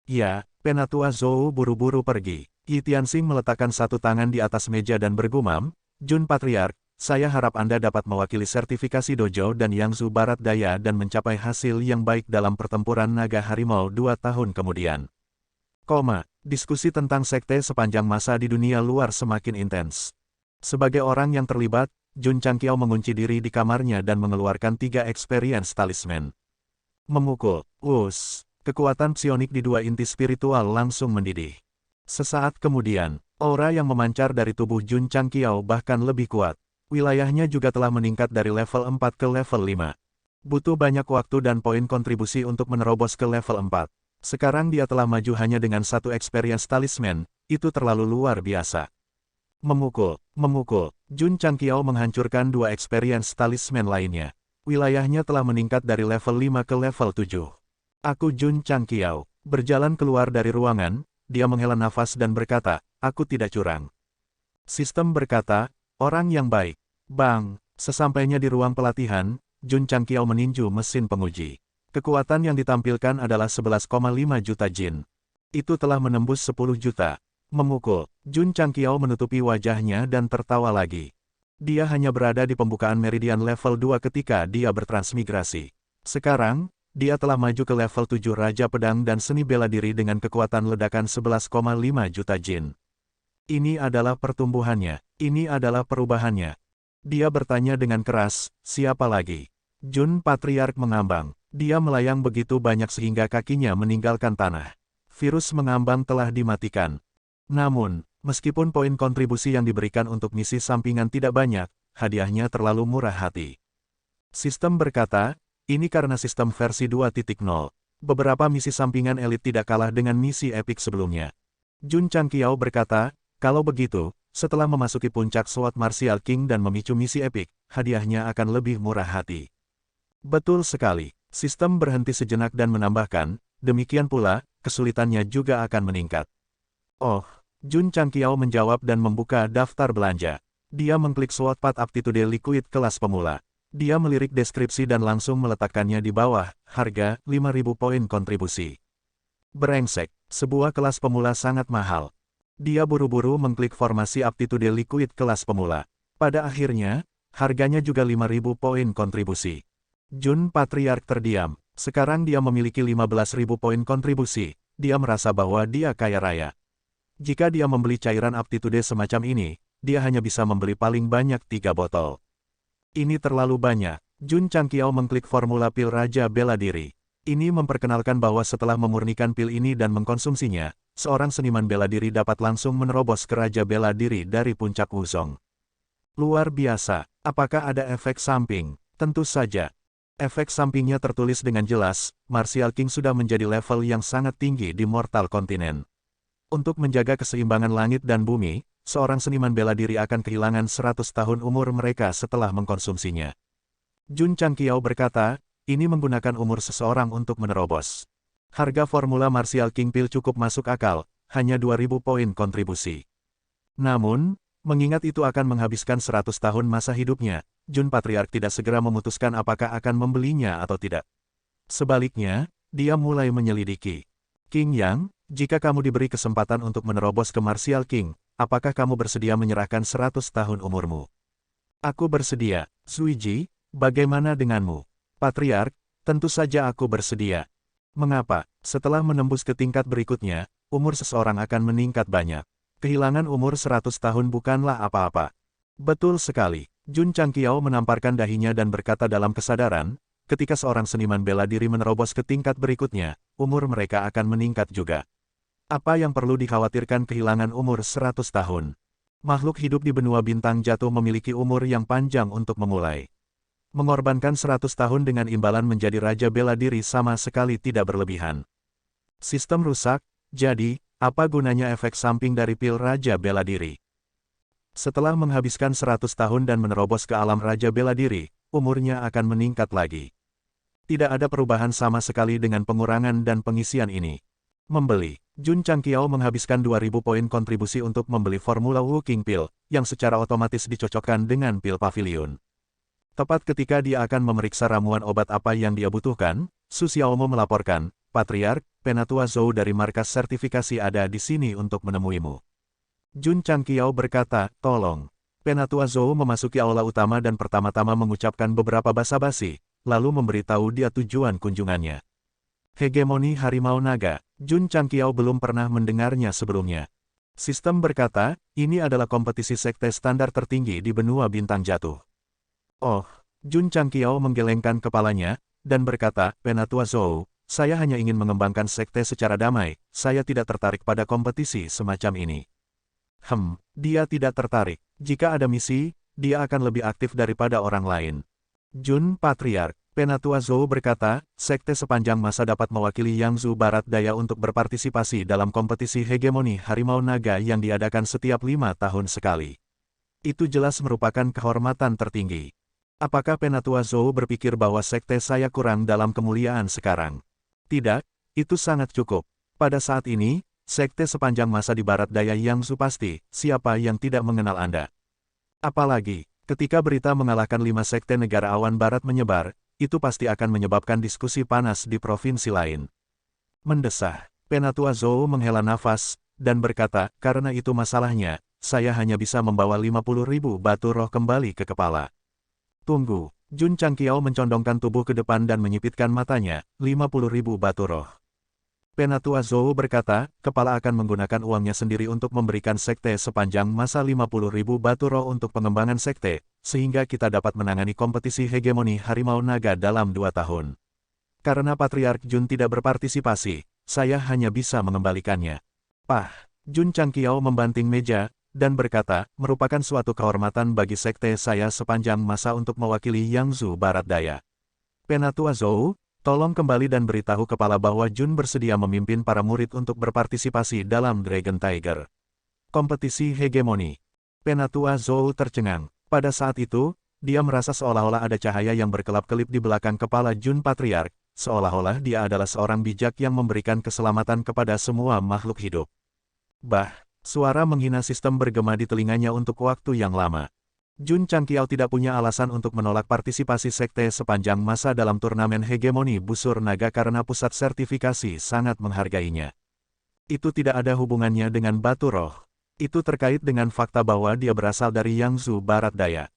Ya, Penatua Zhou buru-buru pergi. Yi Tianxing meletakkan satu tangan di atas meja dan bergumam, Jun Patriark, saya harap Anda dapat mewakili sertifikasi dojo dan Yangzu Barat Daya dan mencapai hasil yang baik dalam pertempuran naga harimau 2 tahun kemudian. Diskusi tentang sekte sepanjang masa di dunia luar semakin intens. Sebagai orang yang terlibat, Jun Changqiao mengunci diri di kamarnya dan mengeluarkan 3 experience talisman. Memukul, kekuatan psionik di 2 inti spiritual langsung mendidih. Sesaat kemudian, aura yang memancar dari tubuh Jun Changqiao bahkan lebih kuat. Wilayahnya juga telah meningkat dari level 4 ke level 5. Butuh banyak waktu dan poin kontribusi untuk menerobos ke level 4. Sekarang dia telah maju hanya dengan 1 experience talisman, itu terlalu luar biasa. Memukul, Jun Changqiao menghancurkan 2 experience talisman lainnya. Wilayahnya telah meningkat dari level 5 ke level 7. Aku Jun Changqiao, berjalan keluar dari ruangan, dia menghela nafas dan berkata, aku tidak curang. Sistem berkata, orang yang baik. Bang, sesampainya di ruang pelatihan, Jun Changqiao meninju mesin penguji. Kekuatan yang ditampilkan adalah 11,5 juta jin. Itu telah menembus 10 juta. Memukul, Jun Changqiao menutupi wajahnya dan tertawa lagi. Dia hanya berada di pembukaan meridian level 2 ketika dia bertransmigrasi. Sekarang, dia telah maju ke level 7 Raja Pedang dan Seni Bela Diri dengan kekuatan ledakan 11,5 juta jin. Ini adalah pertumbuhannya, ini adalah perubahannya. Dia bertanya dengan keras, siapa lagi? Jun Patriark mengambang. Dia melayang begitu banyak sehingga kakinya meninggalkan tanah. Virus mengambang telah dimatikan. Namun, meskipun poin kontribusi yang diberikan untuk misi sampingan tidak banyak, hadiahnya terlalu murah hati. Sistem berkata, ini karena sistem versi 2.0. Beberapa misi sampingan elit tidak kalah dengan misi epik sebelumnya. Jun Changqiao berkata, kalau begitu, setelah memasuki puncak SWOT Martial King dan memicu misi epik, hadiahnya akan lebih murah hati. Betul sekali. Sistem berhenti sejenak dan menambahkan, demikian pula, kesulitannya juga akan meningkat. Oh, Jun Changqiao menjawab dan membuka daftar belanja. Dia mengklik SWOT Path Aptitude Liquid kelas pemula. Dia melirik deskripsi dan langsung meletakkannya di bawah, harga, 5.000 poin kontribusi. Brengsek, sebuah kelas pemula sangat mahal. Dia buru-buru mengklik formasi Aptitude Liquid kelas pemula. Pada akhirnya, harganya juga 5.000 poin kontribusi. Jun Patriark terdiam. Sekarang dia memiliki 15.000 poin kontribusi. Dia merasa bahwa dia kaya raya. Jika dia membeli cairan aptitude semacam ini, dia hanya bisa membeli paling banyak 3 botol. Ini terlalu banyak. Jun Changqiao mengklik formula pil Raja Bela Diri. Ini memperkenalkan bahwa setelah memurnikan pil ini dan mengkonsumsinya, seorang seniman bela diri dapat langsung menerobos ke Raja Bela Diri dari puncak Wuzong. Luar biasa. Apakah ada efek samping? Tentu saja. Efek sampingnya tertulis dengan jelas, Martial King sudah menjadi level yang sangat tinggi di Mortal Continent. Untuk menjaga keseimbangan langit dan bumi, seorang seniman bela diri akan kehilangan 100 tahun umur mereka setelah mengkonsumsinya. Jun Changqiao berkata, ini menggunakan umur seseorang untuk menerobos. Harga formula Martial King Pill cukup masuk akal, hanya 2.000 poin kontribusi. Namun, mengingat itu akan menghabiskan 100 tahun masa hidupnya, Jun Patriark tidak segera memutuskan apakah akan membelinya atau tidak. Sebaliknya, dia mulai menyelidiki. King Yang, jika kamu diberi kesempatan untuk menerobos ke Martial King, apakah kamu bersedia menyerahkan 100 tahun umurmu? Aku bersedia. Zuiji, bagaimana denganmu? Patriark, tentu saja aku bersedia. Mengapa? Setelah menembus ke tingkat berikutnya, umur seseorang akan meningkat banyak. Kehilangan umur 100 tahun bukanlah apa-apa. Betul sekali. Jun Changqiao menamparkan dahinya dan berkata dalam kesadaran, ketika seorang seniman bela diri menerobos ke tingkat berikutnya, umur mereka akan meningkat juga. Apa yang perlu dikhawatirkan kehilangan umur 100 tahun? Makhluk hidup di benua bintang jatuh memiliki umur yang panjang untuk memulai. Mengorbankan 100 tahun dengan imbalan menjadi raja bela diri sama sekali tidak berlebihan. Sistem rusak, jadi, apa gunanya efek samping dari pil raja bela diri? Setelah menghabiskan 100 tahun dan menerobos ke alam raja bela diri, umurnya akan meningkat lagi. Tidak ada perubahan sama sekali dengan pengurangan dan pengisian ini. Membeli. Jun Changqiao menghabiskan 2.000 poin kontribusi untuk membeli formula Wu King Pill, yang secara otomatis dicocokkan dengan pil Pavilion. Tepat ketika dia akan memeriksa ramuan obat apa yang dia butuhkan, Su Xiaomo melaporkan, Patriark, Penatua Zhou dari markas sertifikasi ada di sini untuk menemuimu. Jun Changqiao berkata, tolong. Penatua Zhou memasuki aula utama dan pertama-tama mengucapkan beberapa basa-basi, lalu memberitahu dia tujuan kunjungannya. Hegemoni Harimau Naga. Jun Changqiao belum pernah mendengarnya sebelumnya. Sistem berkata, ini adalah kompetisi sekte standar tertinggi di benua bintang jatuh. Oh, Jun Changqiao menggelengkan kepalanya, dan berkata, Penatua Zhou, saya hanya ingin mengembangkan sekte secara damai, saya tidak tertarik pada kompetisi semacam ini. Dia tidak tertarik. Jika ada misi, dia akan lebih aktif daripada orang lain. Jun Patriark. Penatua Zhou berkata, sekte sepanjang masa dapat mewakili Yangzhou Barat Daya untuk berpartisipasi dalam kompetisi hegemoni Harimau Naga yang diadakan setiap 5 tahun sekali. Itu jelas merupakan kehormatan tertinggi. Apakah Penatua Zhou berpikir bahwa sekte saya kurang dalam kemuliaan sekarang? Tidak, itu sangat cukup. Pada saat ini, sekte sepanjang masa di Barat Daya Yangzhou pasti, siapa yang tidak mengenal Anda? Apalagi, ketika berita mengalahkan 5 sekte negara awan barat menyebar, itu pasti akan menyebabkan diskusi panas di provinsi lain. Mendesah, Penatua Zhou menghela nafas, dan berkata, karena itu masalahnya, saya hanya bisa membawa 50.000 batu roh kembali ke kepala. Tunggu, Jun Changqiao mencondongkan tubuh ke depan dan menyipitkan matanya, 50.000 batu roh. Penatua Zhou berkata, kepala akan menggunakan uangnya sendiri untuk memberikan sekte sepanjang masa 50.000 batu roh untuk pengembangan sekte, sehingga kita dapat menangani kompetisi hegemoni Harimau Naga dalam 2 tahun. Karena Patriark Jun tidak berpartisipasi, saya hanya bisa mengembalikannya. Jun Changqiao membanting meja, dan berkata, merupakan suatu kehormatan bagi sekte saya sepanjang masa untuk mewakili Yangzhou Barat Daya. Penatua Zhou, tolong kembali dan beritahu kepala bahwa Jun bersedia memimpin para murid untuk berpartisipasi dalam Dragon Tiger kompetisi hegemoni. Penatua Zhou tercengang. Pada saat itu, dia merasa seolah-olah ada cahaya yang berkelap-kelip di belakang kepala Jun Patriark, seolah-olah dia adalah seorang bijak yang memberikan keselamatan kepada semua makhluk hidup. Suara menghina sistem bergema di telinganya untuk waktu yang lama. Jun Changqiao tidak punya alasan untuk menolak partisipasi sekte sepanjang masa dalam turnamen hegemoni busur naga karena pusat sertifikasi sangat menghargainya. Itu tidak ada hubungannya dengan batu roh. Itu terkait dengan fakta bahwa dia berasal dari Yangzhou Barat Daya.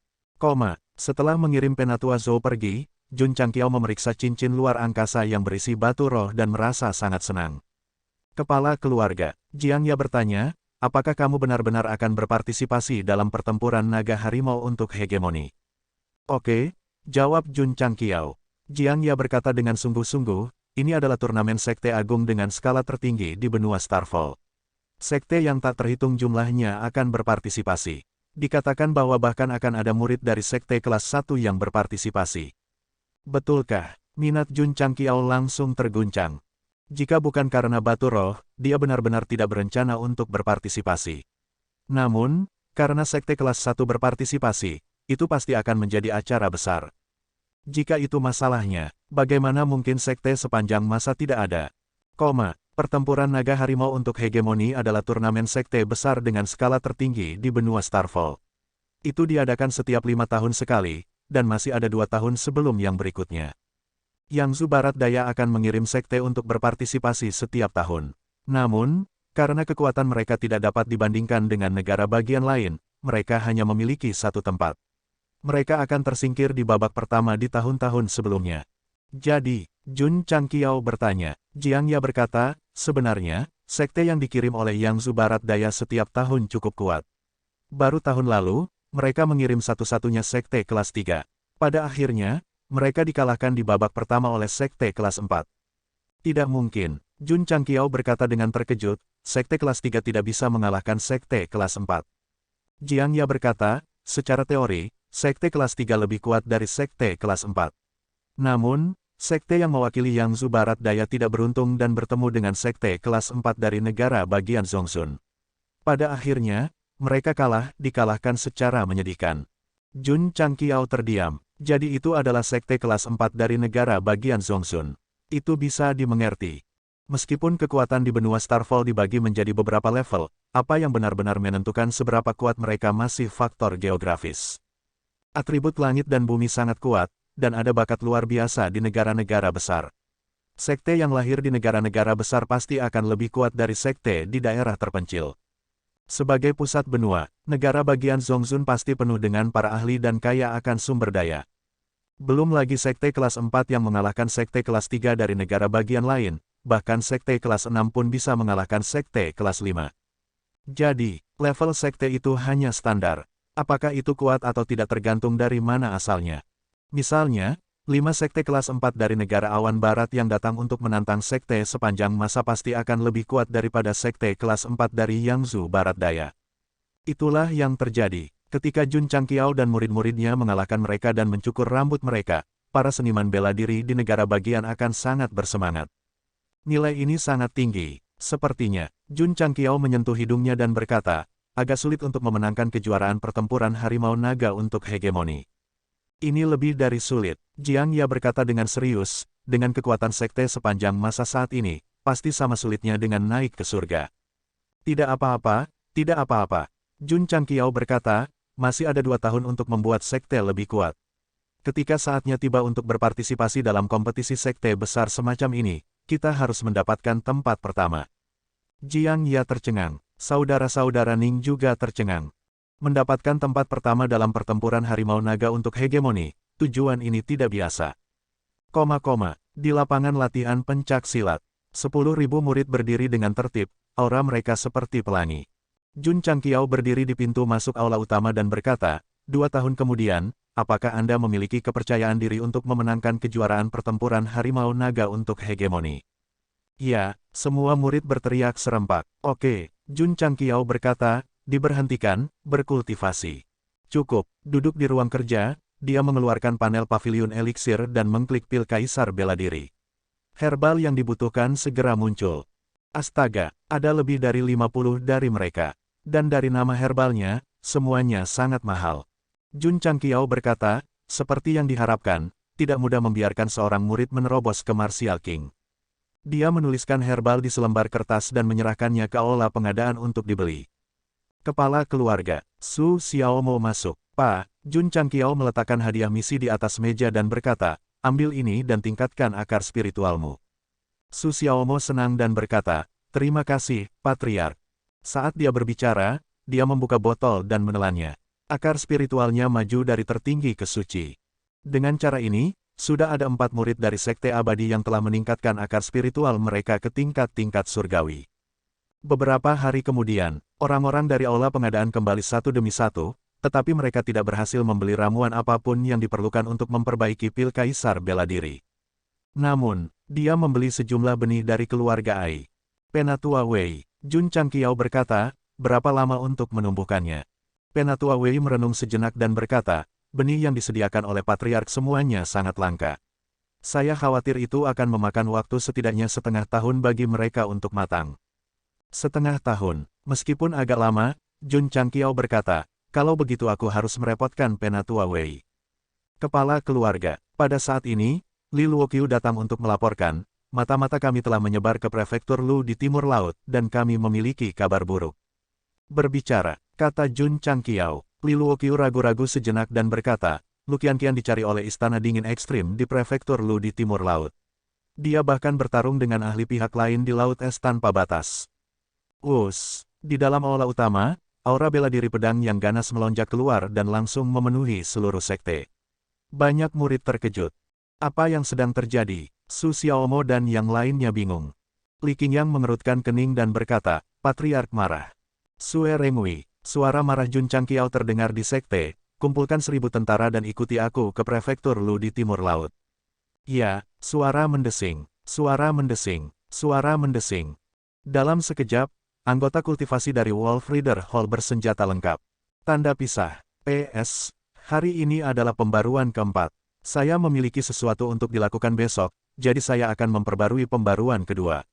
Setelah mengirim Penatua Zhou pergi, Jun Changqiao memeriksa cincin luar angkasa yang berisi batu roh dan merasa sangat senang. Kepala keluarga, Jiang Ya bertanya, apakah kamu benar-benar akan berpartisipasi dalam pertempuran naga harimau untuk hegemoni? Oke, jawab Jun Changqiao. Jiang Ya berkata dengan sungguh-sungguh, ini adalah turnamen sekte agung dengan skala tertinggi di benua Starfall. Sekte yang tak terhitung jumlahnya akan berpartisipasi. Dikatakan bahwa bahkan akan ada murid dari sekte kelas 1 yang berpartisipasi. Betulkah? Minat Jun Changqiao langsung terguncang. Jika bukan karena batu roh, dia benar-benar tidak berencana untuk berpartisipasi. Namun, karena sekte kelas 1 berpartisipasi, itu pasti akan menjadi acara besar. Jika itu masalahnya, bagaimana mungkin sekte sepanjang masa tidak ada? Pertempuran naga harimau untuk hegemoni adalah turnamen sekte besar dengan skala tertinggi di benua Starfall. Itu diadakan setiap 5 tahun sekali, dan masih ada 2 tahun sebelum yang berikutnya. Yangzu Barat Daya akan mengirim sekte untuk berpartisipasi setiap tahun. Namun, karena kekuatan mereka tidak dapat dibandingkan dengan negara bagian lain, mereka hanya memiliki satu tempat. Mereka akan tersingkir di babak pertama di tahun-tahun sebelumnya. Jadi, Jun Changqiao bertanya. Jiang Ya berkata, sebenarnya, sekte yang dikirim oleh Yangzu Barat Daya setiap tahun cukup kuat. Baru tahun lalu, mereka mengirim satu-satunya sekte kelas 3. Pada akhirnya, mereka dikalahkan di babak pertama oleh sekte kelas 4. Tidak mungkin, Jun Changqiao berkata dengan terkejut, sekte kelas 3 tidak bisa mengalahkan sekte kelas 4. Jiang Ya berkata, secara teori, sekte kelas 3 lebih kuat dari sekte kelas 4. Namun, sekte yang mewakili Yangzu Barat Daya tidak beruntung dan bertemu dengan sekte kelas 4 dari negara bagian Zhongxun. Pada akhirnya, mereka dikalahkan secara menyedihkan. Jun Changqiao terdiam. Jadi itu adalah sekte kelas 4 dari negara bagian Zhongxun. Itu bisa dimengerti. Meskipun kekuatan di benua Starfall dibagi menjadi beberapa level, apa yang benar-benar menentukan seberapa kuat mereka masih faktor geografis. Atribut langit dan bumi sangat kuat, dan ada bakat luar biasa di negara-negara besar. Sekte yang lahir di negara-negara besar pasti akan lebih kuat dari sekte di daerah terpencil. Sebagai pusat benua, negara bagian Zhongxun pasti penuh dengan para ahli dan kaya akan sumber daya. Belum lagi sekte kelas 4 yang mengalahkan sekte kelas 3 dari negara bagian lain, bahkan sekte kelas 6 pun bisa mengalahkan sekte kelas 5. Jadi, level sekte itu hanya standar. Apakah itu kuat atau tidak tergantung dari mana asalnya. Misalnya, 5 sekte kelas 4 dari negara awan barat yang datang untuk menantang sekte sepanjang masa pasti akan lebih kuat daripada sekte kelas 4 dari Yangzu Barat Daya. Itulah yang terjadi. Ketika Jun Changqiao dan murid-muridnya mengalahkan mereka dan mencukur rambut mereka, para seniman bela diri di negara bagian akan sangat bersemangat. Nilai ini sangat tinggi. Sepertinya, Jun Changqiao menyentuh hidungnya dan berkata, agak sulit untuk memenangkan kejuaraan pertempuran harimau naga untuk hegemoni. Ini lebih dari sulit, Jiang Ya berkata dengan serius, dengan kekuatan sekte sepanjang masa saat ini, pasti sama sulitnya dengan naik ke surga. Tidak apa-apa, tidak apa-apa. Jun Changqiao berkata, masih ada 2 tahun untuk membuat sekte lebih kuat. Ketika saatnya tiba untuk berpartisipasi dalam kompetisi sekte besar semacam ini, kita harus mendapatkan tempat pertama. Jiang Ya tercengang, saudara-saudara Ning juga tercengang. Mendapatkan tempat pertama dalam pertempuran harimau naga untuk hegemoni, tujuan ini tidak biasa. Di lapangan latihan pencak silat, 10.000 murid berdiri dengan tertib, aura mereka seperti pelangi. Jun Changqiao berdiri di pintu masuk aula utama dan berkata, 2 tahun kemudian, apakah Anda memiliki kepercayaan diri untuk memenangkan kejuaraan pertempuran harimau naga untuk hegemoni? Ya, semua murid berteriak serempak. Oke, Jun Changqiao berkata, diberhentikan, berkultivasi. Cukup, duduk di ruang kerja, dia mengeluarkan panel pavilion eliksir dan mengklik pil kaisar bela diri. Herbal yang dibutuhkan segera muncul. Astaga, ada lebih dari 50 dari mereka. Dan dari nama herbalnya, semuanya sangat mahal. Jun Changqiao berkata, seperti yang diharapkan, tidak mudah membiarkan seorang murid menerobos ke Martial King. Dia menuliskan herbal di selembar kertas dan menyerahkannya ke aula pengadaan untuk dibeli. Kepala keluarga, Su Xiaomo masuk. Pak, Jun Changqiao meletakkan hadiah misi di atas meja dan berkata, ambil ini dan tingkatkan akar spiritualmu. Su Xiaomo senang dan berkata, terima kasih, Patriark. Saat dia berbicara, dia membuka botol dan menelannya. Akar spiritualnya maju dari tertinggi ke suci. Dengan cara ini, sudah ada 4 murid dari Sekte Abadi yang telah meningkatkan akar spiritual mereka ke tingkat-tingkat surgawi. Beberapa hari kemudian, orang-orang dari aula pengadaan kembali satu demi satu, tetapi mereka tidak berhasil membeli ramuan apapun yang diperlukan untuk memperbaiki pil kaisar bela diri. Namun, dia membeli sejumlah benih dari keluarga Ai. Penatua Wei, Jun Changqiao berkata, berapa lama untuk menumbuhkannya? Penatua Wei merenung sejenak dan berkata, benih yang disediakan oleh Patriark semuanya sangat langka. Saya khawatir itu akan memakan waktu setidaknya setengah tahun bagi mereka untuk matang. Setengah tahun, meskipun agak lama, Jun Changqiao berkata, kalau begitu aku harus merepotkan Penatua Wei. Kepala keluarga, pada saat ini, Li Luoqiu datang untuk melaporkan, mata-mata kami telah menyebar ke prefektur Lu di timur laut, dan kami memiliki kabar buruk. Berbicara, kata Jun Changqiao, Li Luoqiu ragu-ragu sejenak dan berkata, Lu Qianqian dicari oleh Istana Dingin Ekstrim di prefektur Lu di timur laut. Dia bahkan bertarung dengan ahli pihak lain di Laut Es Tanpa Batas. Di dalam aula utama, aura bela diri pedang yang ganas melonjak keluar dan langsung memenuhi seluruh sekte. Banyak murid terkejut. Apa yang sedang terjadi? Su Xiaomo dan yang lainnya bingung. Li Qingyang mengerutkan kening dan berkata, Patriark marah. Sue Rengui, suara marah Jun Changqiao terdengar di sekte, kumpulkan 1000 tentara dan ikuti aku ke prefektur Lu di timur laut. Ya, suara mendesing, suara mendesing, suara mendesing. Dalam sekejap, anggota kultivasi dari Wolf Reader Hall bersenjata lengkap. Tanda pisah. PS, hari ini adalah pembaruan keempat. Saya memiliki sesuatu untuk dilakukan besok, jadi saya akan memperbarui pembaruan kedua.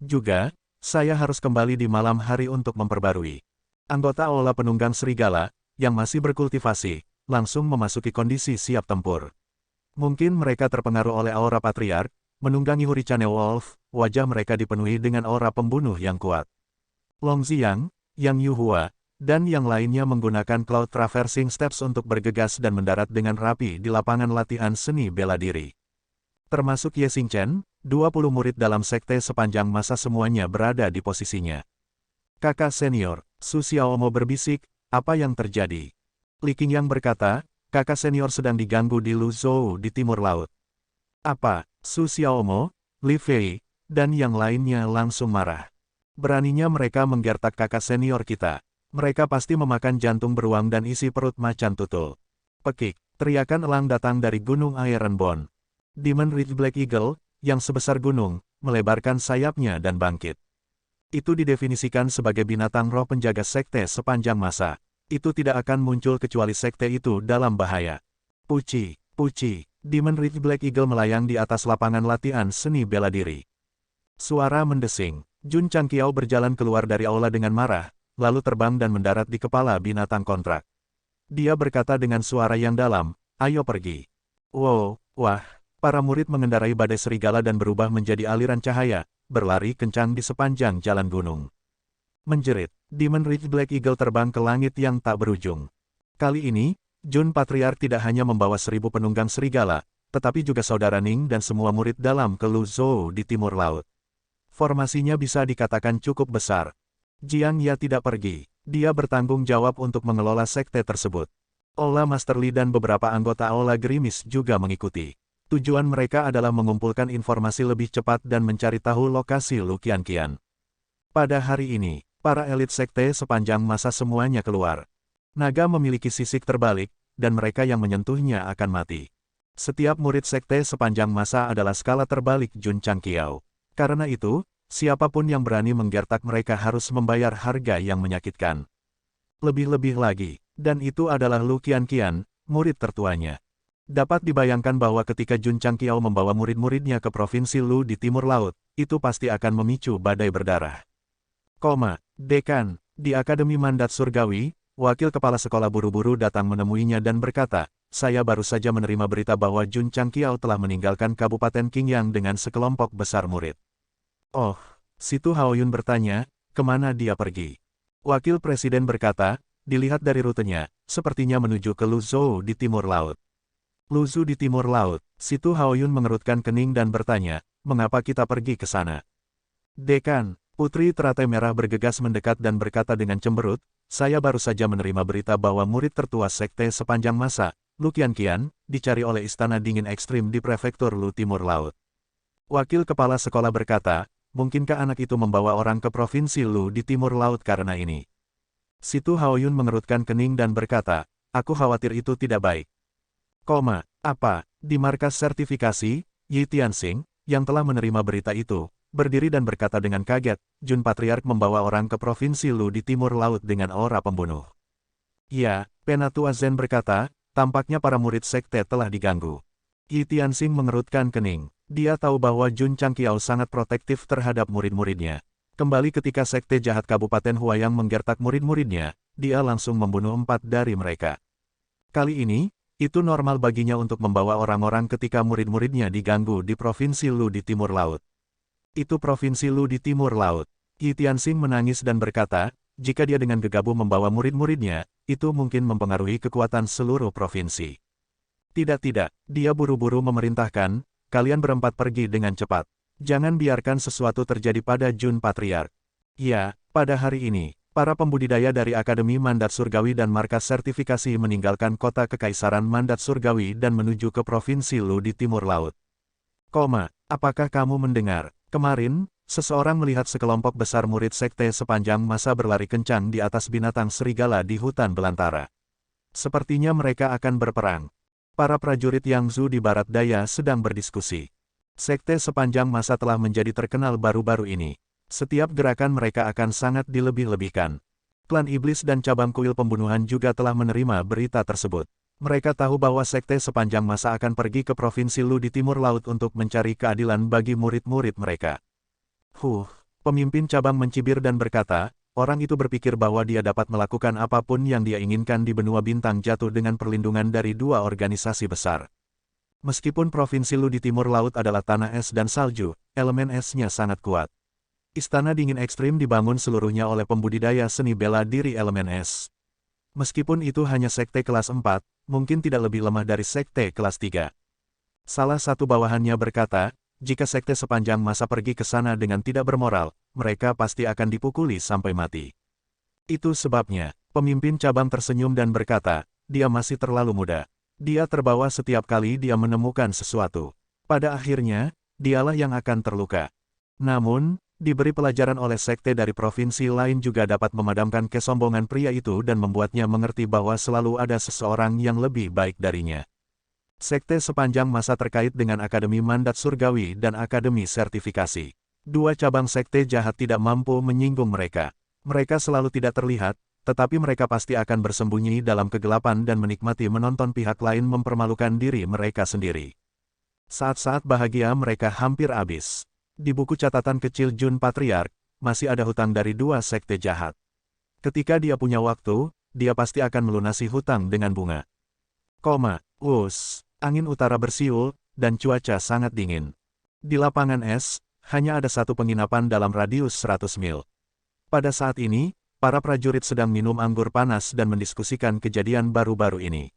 Juga, saya harus kembali di malam hari untuk memperbarui. Anggota Aula Penunggang Serigala, yang masih berkultivasi, langsung memasuki kondisi siap tempur. Mungkin mereka terpengaruh oleh aura patriark, menunggangi Hurricane Wolf, wajah mereka dipenuhi dengan aura pembunuh yang kuat. Long Ziyang, Yang Yuhua, dan yang lainnya menggunakan Cloud Traversing Steps untuk bergegas dan mendarat dengan rapi di lapangan latihan seni bela diri. Termasuk Ye Xingchen, 20 murid dalam sekte sepanjang masa semuanya berada di posisinya. Kakak senior, Su Xiaomo berbisik, apa yang terjadi? Li Qingyang berkata, kakak senior sedang diganggu di Luzhou di timur laut. Apa? Su Xiaomo, Li Fei, dan yang lainnya langsung marah. Beraninya mereka menggertak kakak senior kita. Mereka pasti memakan jantung beruang dan isi perut macan tutul. Pekik, teriakan elang datang dari gunung Ironbone. Demon Ridge Black Eagle, yang sebesar gunung, melebarkan sayapnya dan bangkit. Itu didefinisikan sebagai binatang roh penjaga sekte sepanjang masa. Itu tidak akan muncul kecuali sekte itu dalam bahaya. Puci, Demon Ridge Black Eagle melayang di atas lapangan latihan seni bela diri. Suara mendesing, Jun Changqiao berjalan keluar dari aula dengan marah, lalu terbang dan mendarat di kepala binatang kontrak. Dia berkata dengan suara yang dalam, ayo pergi. Wah, para murid mengendarai badai serigala dan berubah menjadi aliran cahaya, berlari kencang di sepanjang jalan gunung. Menjerit, Demon Ridge Black Eagle terbang ke langit yang tak berujung. Kali ini, Jun Patriark tidak hanya membawa 1000 penunggang serigala, tetapi juga saudara Ning dan semua murid dalam ke Luzhou di timur laut. Formasinya bisa dikatakan cukup besar. Jiang Ya tidak pergi, dia bertanggung jawab untuk mengelola sekte tersebut. Aula Master Li dan beberapa anggota Aula Gerimis juga mengikuti. Tujuan mereka adalah mengumpulkan informasi lebih cepat dan mencari tahu lokasi Lu Qianqian. Pada hari ini, para elit sekte sepanjang masa semuanya keluar. Naga memiliki sisik terbalik, dan mereka yang menyentuhnya akan mati. Setiap murid sekte sepanjang masa adalah skala terbalik Jun Changqiao. Karena itu, siapapun yang berani menggertak mereka harus membayar harga yang menyakitkan. Lebih-lebih lagi, dan itu adalah Lu Qianqian, murid tertuanya. Dapat dibayangkan bahwa ketika Jun Changqiao membawa murid-muridnya ke provinsi Lu di timur laut, itu pasti akan memicu badai berdarah. Dekan, di Akademi Mandat Surgawi, wakil kepala sekolah buru-buru datang menemuinya dan berkata, saya baru saja menerima berita bahwa Jun Changqiao telah meninggalkan Kabupaten Qingyang dengan sekelompok besar murid. Oh, Situ Haoyun bertanya, kemana dia pergi? Wakil Presiden berkata, dilihat dari rutenya, sepertinya menuju ke Luzhou di timur laut. Luzhou di timur laut, Situ Haoyun mengerutkan kening dan bertanya, mengapa kita pergi ke sana? Dekan, Putri Teratai Merah bergegas mendekat dan berkata dengan cemberut, saya baru saja menerima berita bahwa murid tertua sekte sepanjang masa, Lu Qianqian, dicari oleh Istana Dingin Ekstrim di prefektur Lu Timur Laut. Wakil kepala sekolah berkata, mungkinkah anak itu membawa orang ke provinsi Lu di timur laut karena ini? Situ Haoyun mengerutkan kening dan berkata, aku khawatir itu tidak baik. Apa? Di markas sertifikasi, Yi Tianxing, yang telah menerima berita itu, berdiri dan berkata dengan kaget, Jun Patriark membawa orang ke provinsi Lu di timur laut dengan aura pembunuh. Ya, Penatua Zen berkata, tampaknya para murid sekte telah diganggu. Yi Tianxing mengerutkan kening. Dia tahu bahwa Jun Changqiao sangat protektif terhadap murid-muridnya. Kembali ketika Sekte Jahat Kabupaten Huayang menggertak murid-muridnya, dia langsung membunuh 4 dari mereka. Kali ini, itu normal baginya untuk membawa orang-orang ketika murid-muridnya diganggu di Provinsi Lu di Timur Laut. Itu Provinsi Lu di Timur Laut. Yi Tianxing menangis dan berkata, jika dia dengan gegabah membawa murid-muridnya, itu mungkin mempengaruhi kekuatan seluruh provinsi. Tidak, dia buru-buru memerintahkan, kalian berempat pergi dengan cepat. Jangan biarkan sesuatu terjadi pada Jun Patriark. Ya, pada hari ini, para pembudidaya dari Akademi Mandat Surgawi dan Markas Sertifikasi meninggalkan kota Kekaisaran Mandat Surgawi dan menuju ke Provinsi Lu di Timur Laut. Apakah kamu mendengar? Kemarin, seseorang melihat sekelompok besar murid sekte sepanjang masa berlari kencang di atas binatang serigala di hutan belantara. Sepertinya mereka akan berperang. Para prajurit Yangzhou di barat daya sedang berdiskusi. Sekte sepanjang masa telah menjadi terkenal baru-baru ini. Setiap gerakan mereka akan sangat dilebih-lebihkan. Klan Iblis dan cabang kuil pembunuhan juga telah menerima berita tersebut. Mereka tahu bahwa sekte sepanjang masa akan pergi ke Provinsi Lu di Timur Laut untuk mencari keadilan bagi murid-murid mereka. Pemimpin cabang mencibir dan berkata, orang itu berpikir bahwa dia dapat melakukan apapun yang dia inginkan di benua bintang jatuh dengan perlindungan dari 2 organisasi besar. Meskipun Provinsi Lu di Timur Laut adalah tanah es dan salju, elemen esnya sangat kuat. Istana dingin ekstrim dibangun seluruhnya oleh pembudidaya seni bela diri elemen es. Meskipun itu hanya sekte kelas 4, mungkin tidak lebih lemah dari sekte kelas 3. Salah satu bawahannya berkata, jika sekte sepanjang masa pergi ke sana dengan tidak bermoral, mereka pasti akan dipukuli sampai mati. Itu sebabnya, pemimpin cabang tersenyum dan berkata, dia masih terlalu muda. Dia terbawa setiap kali dia menemukan sesuatu. Pada akhirnya, dialah yang akan terluka. Namun, diberi pelajaran oleh sekte dari provinsi lain juga dapat memadamkan kesombongan pria itu dan membuatnya mengerti bahwa selalu ada seseorang yang lebih baik darinya. Sekte sepanjang masa terkait dengan Akademi Mandat Surgawi dan Akademi Sertifikasi. 2 cabang sekte jahat tidak mampu menyinggung mereka. Mereka selalu tidak terlihat, tetapi mereka pasti akan bersembunyi dalam kegelapan dan menikmati menonton pihak lain mempermalukan diri mereka sendiri. Saat-saat bahagia mereka hampir habis. Di buku catatan kecil Jun Patriark, masih ada hutang dari 2 sekte jahat. Ketika dia punya waktu, dia pasti akan melunasi hutang dengan bunga. Angin utara bersiul, dan cuaca sangat dingin. Di lapangan es, hanya ada satu penginapan dalam radius 100 mil. Pada saat ini, para prajurit sedang minum anggur panas dan mendiskusikan kejadian baru-baru ini.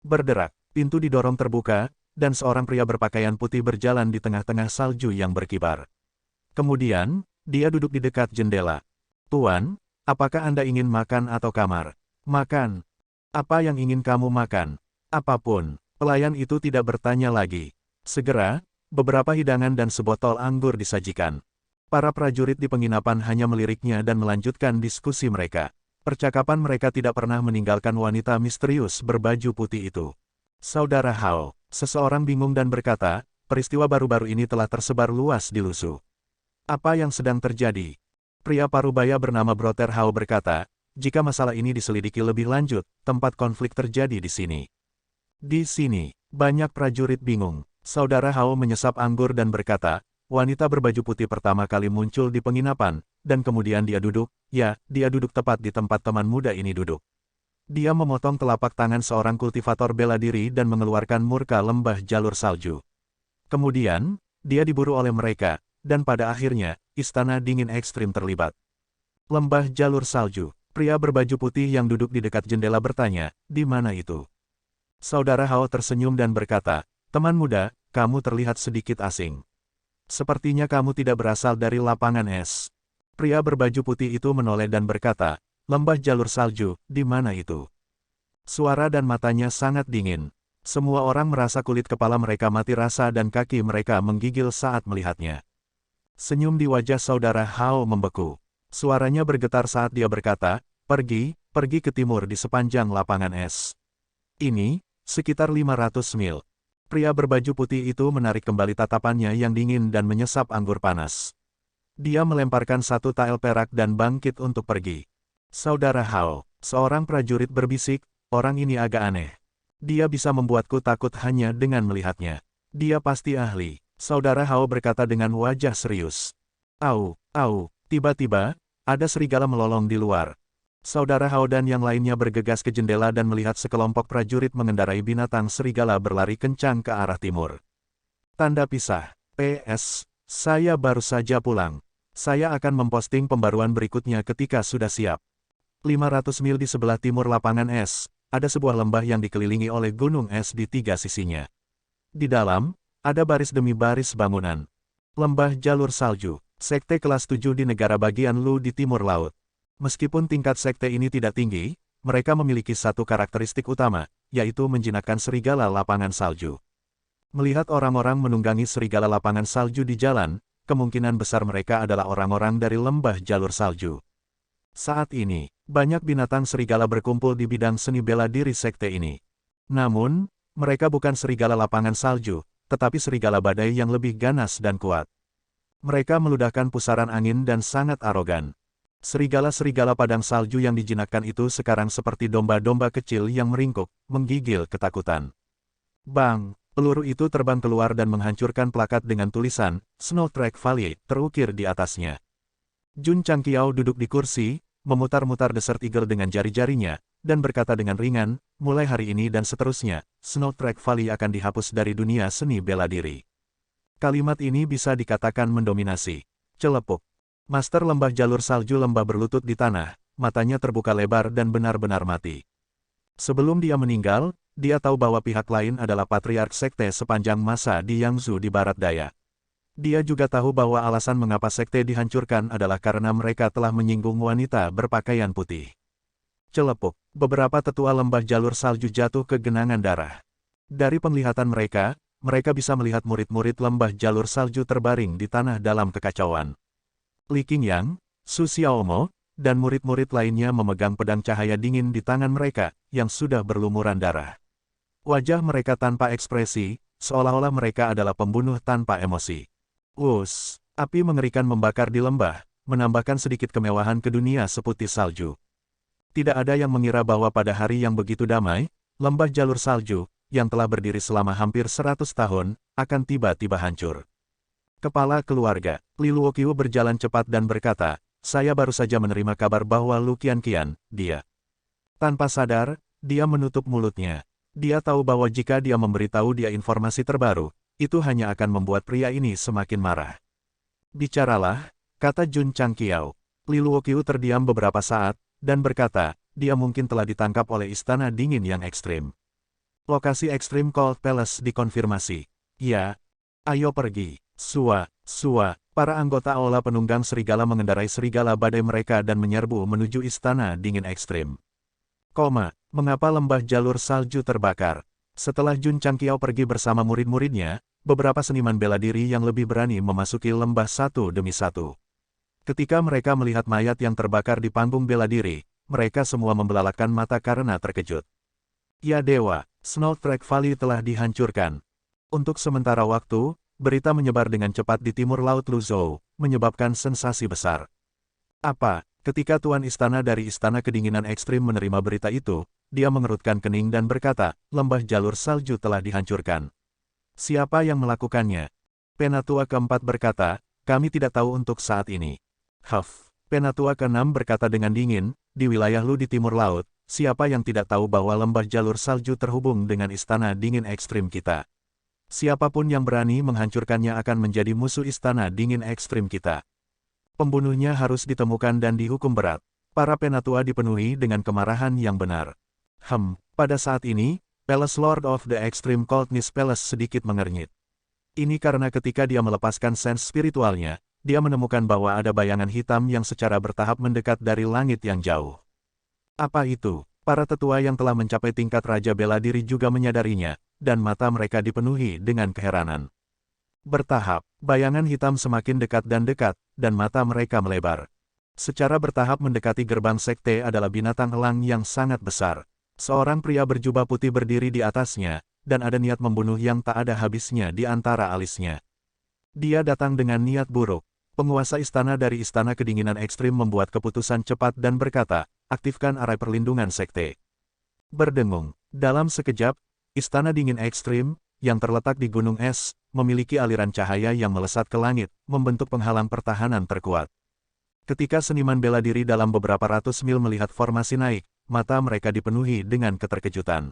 Berderak, pintu didorong terbuka, dan seorang pria berpakaian putih berjalan di tengah-tengah salju yang berkibar. Kemudian, dia duduk di dekat jendela. Tuan, apakah Anda ingin makan atau kamar? Makan. Apa yang ingin kamu makan? Apapun. Pelayan itu tidak bertanya lagi. Segera, beberapa hidangan dan sebotol anggur disajikan. Para prajurit di penginapan hanya meliriknya dan melanjutkan diskusi mereka. Percakapan mereka tidak pernah meninggalkan wanita misterius berbaju putih itu. Saudara Hao, seseorang bingung dan berkata, peristiwa baru-baru ini telah tersebar luas di Lusu. Apa yang sedang terjadi? Pria parubaya bernama Brother Hao berkata, jika masalah ini diselidiki lebih lanjut, tempat konflik terjadi di sini. Di sini, banyak prajurit bingung. Saudara Hao menyesap anggur dan berkata, wanita berbaju putih pertama kali muncul di penginapan, dan kemudian dia duduk, dia duduk tepat di tempat teman muda ini duduk. Dia memotong telapak tangan seorang kultivator bela diri dan mengeluarkan murka lembah jalur salju. Kemudian, dia diburu oleh mereka, dan pada akhirnya, istana dingin ekstrim terlibat. Lembah jalur salju, pria berbaju putih yang duduk di dekat jendela bertanya, di mana itu? Saudara Hao tersenyum dan berkata, teman muda, kamu terlihat sedikit asing. Sepertinya kamu tidak berasal dari lapangan es. Pria berbaju putih itu menoleh dan berkata, lembah jalur salju, di mana itu? Suara dan matanya sangat dingin. Semua orang merasa kulit kepala mereka mati rasa dan kaki mereka menggigil saat melihatnya. Senyum di wajah saudara Hao membeku. Suaranya bergetar saat dia berkata, pergi ke timur di sepanjang lapangan es. Ini, sekitar 500 mil. Pria berbaju putih itu menarik kembali tatapannya yang dingin dan menyesap anggur panas. Dia melemparkan satu tael perak dan bangkit untuk pergi. Saudara Hao, seorang prajurit berbisik, orang ini agak aneh. Dia bisa membuatku takut hanya dengan melihatnya. Dia pasti ahli. Saudara Hao berkata dengan wajah serius. Tiba-tiba, ada serigala melolong di luar. Saudara Hao dan yang lainnya bergegas ke jendela dan melihat sekelompok prajurit mengendarai binatang serigala berlari kencang ke arah timur. Tanda pisah. PS, saya baru saja pulang. Saya akan memposting pembaruan berikutnya ketika sudah siap. 500 mil di sebelah timur lapangan es, ada sebuah lembah yang dikelilingi oleh gunung es di tiga sisinya. Di dalam, ada baris demi baris bangunan. Lembah jalur salju, sekte kelas 7 di negara bagian Lu di timur laut. Meskipun tingkat sekte ini tidak tinggi, mereka memiliki satu karakteristik utama, yaitu menjinakkan serigala lapangan salju. Melihat orang-orang menunggangi serigala lapangan salju di jalan, kemungkinan besar mereka adalah orang-orang dari lembah jalur salju. Saat ini, banyak binatang serigala berkumpul di bidang seni bela diri sekte ini. Namun, mereka bukan serigala lapangan salju, tetapi serigala badai yang lebih ganas dan kuat. Mereka meludahkan pusaran angin dan sangat arogan. Serigala-serigala padang salju yang dijinakkan itu sekarang seperti domba-domba kecil yang meringkuk, menggigil ketakutan. Bang! Peluru itu terbang keluar dan menghancurkan plakat dengan tulisan, Snow Track Valley, terukir di atasnya. Jun Changqiao duduk di kursi, memutar-mutar Desert Eagle dengan jari-jarinya, dan berkata dengan ringan, mulai hari ini dan seterusnya, Snow Track Valley akan dihapus dari dunia seni bela diri. Kalimat ini bisa dikatakan mendominasi. Celepuk. Master lembah jalur salju lembah berlutut di tanah, matanya terbuka lebar dan benar-benar mati. Sebelum dia meninggal, dia tahu bahwa pihak lain adalah patriark sekte sepanjang masa di Yangzhou di barat daya. Dia juga tahu bahwa alasan mengapa sekte dihancurkan adalah karena mereka telah menyinggung wanita berpakaian putih. Celepuk, beberapa tetua lembah jalur salju jatuh ke genangan darah. Dari penglihatan mereka, mereka bisa melihat murid-murid lembah jalur salju terbaring di tanah dalam kekacauan. Li Qingyang, Su Xiaomo, dan murid-murid lainnya memegang pedang cahaya dingin di tangan mereka, yang sudah berlumuran darah. Wajah mereka tanpa ekspresi, seolah-olah mereka adalah pembunuh tanpa emosi. Api mengerikan membakar di lembah, menambahkan sedikit kemewahan ke dunia seputih salju. Tidak ada yang mengira bahwa pada hari yang begitu damai, lembah jalur salju, yang telah berdiri selama hampir 100 tahun, akan tiba-tiba hancur. Kepala keluarga, Li Luoqiu berjalan cepat dan berkata, saya baru saja menerima kabar bahwa Lu Qianqian, dia. Tanpa sadar, dia menutup mulutnya. Dia tahu bahwa jika dia memberitahu dia informasi terbaru, itu hanya akan membuat pria ini semakin marah. Bicaralah, kata Jun Changqiao. Li Luoqiu terdiam beberapa saat, dan berkata, dia mungkin telah ditangkap oleh istana dingin yang ekstrim. Lokasi ekstrim Cold Palace dikonfirmasi. Ya. Ayo pergi. Sua, para anggota Aula penunggang serigala mengendarai serigala badai mereka dan menyerbu menuju istana dingin ekstrim. Mengapa lembah jalur salju terbakar? Setelah Jun Changqiao pergi bersama murid-muridnya, beberapa seniman bela diri yang lebih berani memasuki lembah satu demi satu. Ketika mereka melihat mayat yang terbakar di panggung bela diri, mereka semua membelalakan mata karena terkejut. Ya dewa, Snow Track Valley telah dihancurkan. Untuk sementara waktu, berita menyebar dengan cepat di timur laut Luzhou, menyebabkan sensasi besar. Ketika Tuan Istana dari Istana Kedinginan Ekstrim menerima berita itu, dia mengerutkan kening dan berkata, lembah jalur salju telah dihancurkan. Siapa yang melakukannya? Penatua keempat berkata, kami tidak tahu untuk saat ini. Penatua keenam berkata dengan dingin, di wilayah Lu di timur laut, siapa yang tidak tahu bahwa lembah jalur salju terhubung dengan Istana Dingin Ekstrim kita? Siapapun yang berani menghancurkannya akan menjadi musuh istana dingin ekstrim kita. Pembunuhnya harus ditemukan dan dihukum berat. Para penatua dipenuhi dengan kemarahan yang benar. Pada saat ini, Palace Lord of the Extreme Coldness Palace sedikit mengernyit. Ini karena ketika dia melepaskan sense spiritualnya, dia menemukan bahwa ada bayangan hitam yang secara bertahap mendekat dari langit yang jauh. Apa itu? Para tetua yang telah mencapai tingkat Raja Bela Diri juga menyadarinya, dan mata mereka dipenuhi dengan keheranan. Bertahap, bayangan hitam semakin dekat, dan mata mereka melebar. Secara bertahap mendekati gerbang sekte adalah binatang elang yang sangat besar. Seorang pria berjubah putih berdiri di atasnya, dan ada niat membunuh yang tak ada habisnya di antara alisnya. Dia datang dengan niat buruk. Penguasa istana dari Istana Kedinginan Ekstrim membuat keputusan cepat dan berkata, aktifkan arai perlindungan sekte. Berdengung. Dalam sekejap, Istana Dingin Ekstrim, yang terletak di gunung es, memiliki aliran cahaya yang melesat ke langit, membentuk penghalang pertahanan terkuat. Ketika seniman bela diri dalam beberapa ratus mil melihat formasi naik, mata mereka dipenuhi dengan keterkejutan.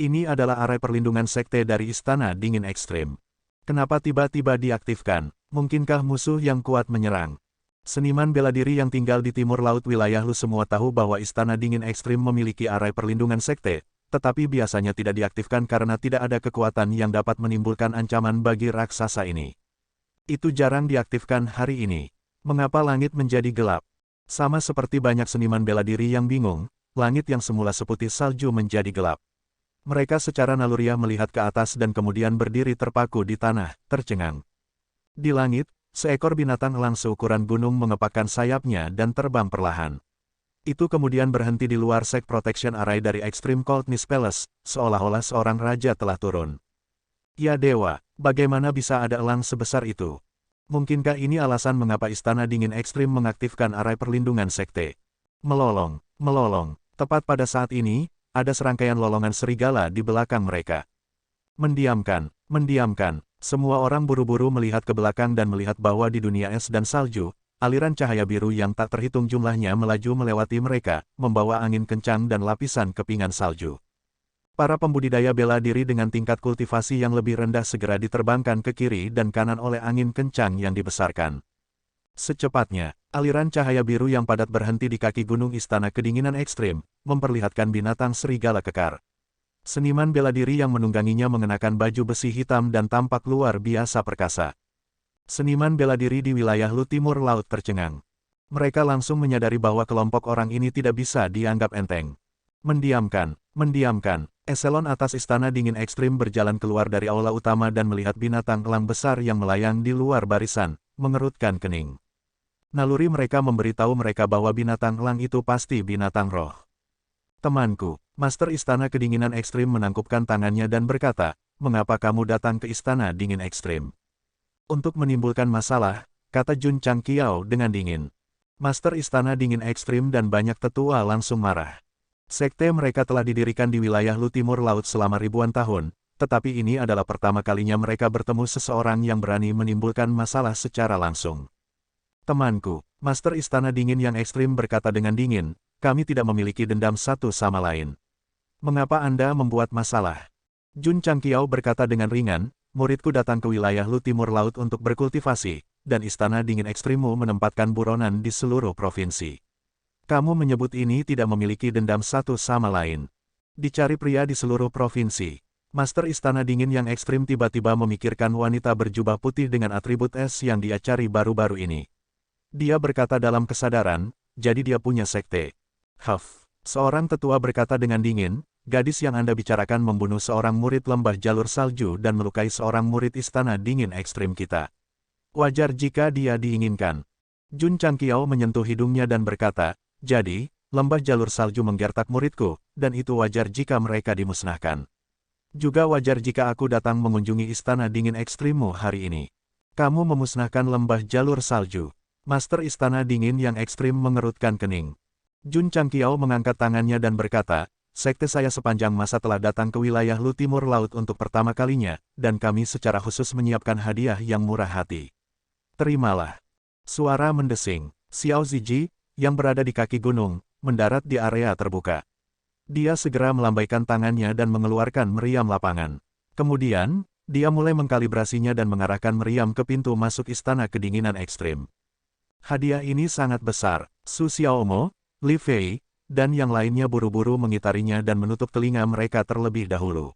Ini adalah area perlindungan sekte dari Istana Dingin Ekstrim. Kenapa tiba-tiba diaktifkan? Mungkinkah musuh yang kuat menyerang? Seniman bela diri yang tinggal di timur laut wilayah Lu semua tahu bahwa Istana Dingin Ekstrim memiliki area perlindungan sekte, tetapi biasanya tidak diaktifkan karena tidak ada kekuatan yang dapat menimbulkan ancaman bagi raksasa ini. Itu jarang diaktifkan hari ini. Mengapa langit menjadi gelap? Sama seperti banyak seniman bela diri yang bingung, langit yang semula seputih salju menjadi gelap. Mereka secara naluriah melihat ke atas dan kemudian berdiri terpaku di tanah, tercengang. Di langit, seekor binatang elang seukuran gunung mengepakkan sayapnya dan terbang perlahan. Itu kemudian berhenti di luar Sect Protection Area dari Extreme Coldness Palace, seolah-olah seorang raja telah turun. Ya dewa, bagaimana bisa ada elang sebesar itu? Mungkinkah ini alasan mengapa Istana Dingin Ekstrim mengaktifkan area perlindungan sekte? Melolong, melolong. Tepat pada saat ini, ada serangkaian lolongan serigala di belakang mereka. Mendiamkan, mendiamkan. Semua orang buru-buru melihat ke belakang dan melihat bahwa di dunia es dan salju, aliran cahaya biru yang tak terhitung jumlahnya melaju melewati mereka, membawa angin kencang dan lapisan kepingan salju. Para pembudidaya bela diri dengan tingkat kultivasi yang lebih rendah segera diterbangkan ke kiri dan kanan oleh angin kencang yang dibesarkan. Secepatnya, aliran cahaya biru yang padat berhenti di kaki gunung Istana Kedinginan Ekstrim, memperlihatkan binatang serigala kekar. Seniman bela diri yang menungganginya mengenakan baju besi hitam dan tampak luar biasa perkasa. Seniman bela diri di wilayah Lu Timur Laut tercengang. Mereka langsung menyadari bahwa kelompok orang ini tidak bisa dianggap enteng. Mendiamkan, mendiamkan. Eselon atas Istana Dingin Ekstrim berjalan keluar dari aula utama dan melihat binatang elang besar yang melayang di luar barisan, mengerutkan kening. Naluri mereka memberitahu mereka bahwa binatang elang itu pasti binatang roh. Temanku, Master Istana Kedinginan Ekstrim menangkupkan tangannya dan berkata, "Mengapa kamu datang ke Istana Dingin Ekstrim?" "Untuk menimbulkan masalah," kata Jun Chang Qiao dengan dingin. Master Istana Dingin Ekstrim dan banyak tetua langsung marah. Sekte mereka telah didirikan di wilayah Lu Timur Laut selama ribuan tahun, tetapi ini adalah pertama kalinya mereka bertemu seseorang yang berani menimbulkan masalah secara langsung. "Temanku," Master Istana Dingin yang Ekstrim berkata dengan dingin, "kami tidak memiliki dendam satu sama lain. Mengapa Anda membuat masalah?" Jun Chang Qiao berkata dengan ringan, "Muridku datang ke wilayah Lu Timur Laut untuk berkultivasi, dan Istana Dingin Ekstrimmu menempatkan buronan di seluruh provinsi. Kamu menyebut ini tidak memiliki dendam satu sama lain. Dicari pria di seluruh provinsi." Master Istana Dingin yang Ekstrim tiba-tiba memikirkan wanita berjubah putih dengan atribut es yang dia cari baru-baru ini. Dia berkata dalam kesadaran, jadi dia punya sekte. "Huff." Seorang tetua berkata dengan dingin, "Gadis yang Anda bicarakan membunuh seorang murid lembah jalur salju dan melukai seorang murid Istana Dingin Ekstrim kita. Wajar jika dia diinginkan." Jun Chang Qiao menyentuh hidungnya dan berkata, "Jadi, lembah jalur salju menggertak muridku, dan itu wajar jika mereka dimusnahkan. Juga wajar jika aku datang mengunjungi Istana Dingin Ekstrimmu hari ini. Kamu memusnahkan lembah jalur salju." Master Istana Dingin yang Ekstrim mengerutkan kening. Jun Chang Qiao mengangkat tangannya dan berkata, "Sekte saya sepanjang masa telah datang ke wilayah Lu Timur Laut untuk pertama kalinya, dan kami secara khusus menyiapkan hadiah yang murah hati. Terimalah." Suara mendesing. Xiao Ziji, yang berada di kaki gunung, mendarat di area terbuka. Dia segera melambaikan tangannya dan mengeluarkan meriam lapangan. Kemudian, dia mulai mengkalibrasinya dan mengarahkan meriam ke pintu masuk Istana Kedinginan Ekstrim. Hadiah ini sangat besar. Su Xiaomo, Li Fei, dan yang lainnya buru-buru mengitarinya dan menutup telinga mereka terlebih dahulu.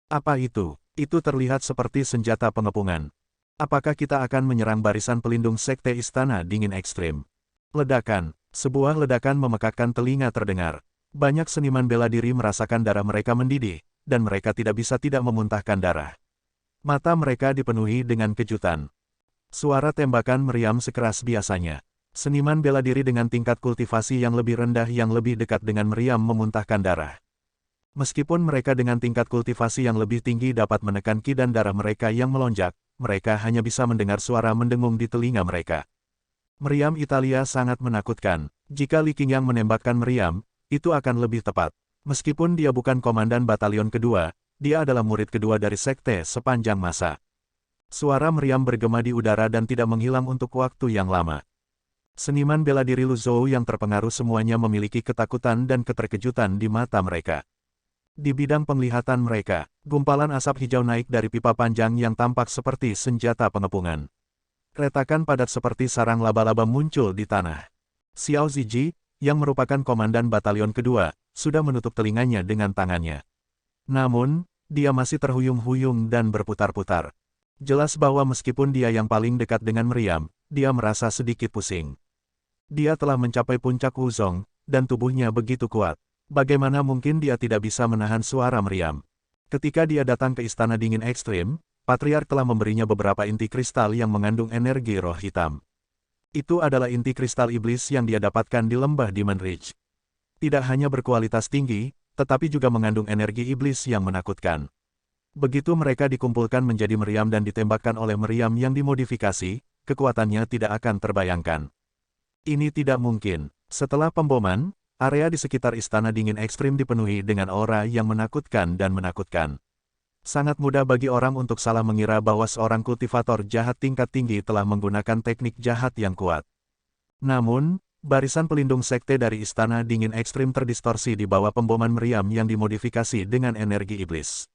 "Apa itu?" "Itu terlihat seperti senjata pengepungan. Apakah kita akan menyerang barisan pelindung Sekte Istana Dingin Ekstrim?" Ledakan. Sebuah ledakan memekakkan telinga terdengar. Banyak seniman bela diri merasakan darah mereka mendidih, dan mereka tidak bisa tidak memuntahkan darah. Mata mereka dipenuhi dengan kejutan. Suara tembakan meriam sekeras biasanya. Seniman bela diri dengan tingkat kultivasi yang lebih rendah yang lebih dekat dengan meriam memuntahkan darah. Meskipun mereka dengan tingkat kultivasi yang lebih tinggi dapat menekan ki dan darah mereka yang melonjak, mereka hanya bisa mendengar suara mendengung di telinga mereka. Meriam Italia sangat menakutkan. Jika Li Qingyang menembakkan meriam, itu akan lebih tepat. Meskipun dia bukan komandan batalion kedua, dia adalah murid kedua dari sekte sepanjang masa. Suara meriam bergema di udara dan tidak menghilang untuk waktu yang lama. Seniman bela diri Lu Zhou yang terpengaruh semuanya memiliki ketakutan dan keterkejutan di mata mereka. Di bidang penglihatan mereka, gumpalan asap hijau naik dari pipa panjang yang tampak seperti senjata pengepungan. Retakan padat seperti sarang laba-laba muncul di tanah. Xiao Ziji, yang merupakan komandan batalion kedua, sudah menutup telinganya dengan tangannya. Namun, dia masih terhuyung-huyung dan berputar-putar. Jelas bahwa meskipun dia yang paling dekat dengan meriam, dia merasa sedikit pusing. Dia telah mencapai puncak Wuzong, dan tubuhnya begitu kuat. Bagaimana mungkin dia tidak bisa menahan suara meriam? Ketika dia datang ke Istana Dingin Ekstrim, Patriark telah memberinya beberapa inti kristal yang mengandung energi roh hitam. Itu adalah inti kristal iblis yang dia dapatkan di lembah Demon Ridge. Tidak hanya berkualitas tinggi, tetapi juga mengandung energi iblis yang menakutkan. Begitu mereka dikumpulkan menjadi meriam dan ditembakkan oleh meriam yang dimodifikasi, kekuatannya tidak akan terbayangkan. Ini tidak mungkin. Setelah pemboman, area di sekitar Istana Dingin Ekstrim dipenuhi dengan aura yang menakutkan dan menakutkan. Sangat mudah bagi orang untuk salah mengira bahwa seorang kultivator jahat tingkat tinggi telah menggunakan teknik jahat yang kuat. Namun, barisan pelindung sekte dari Istana Dingin Ekstrim terdistorsi di bawah pemboman meriam yang dimodifikasi dengan energi iblis.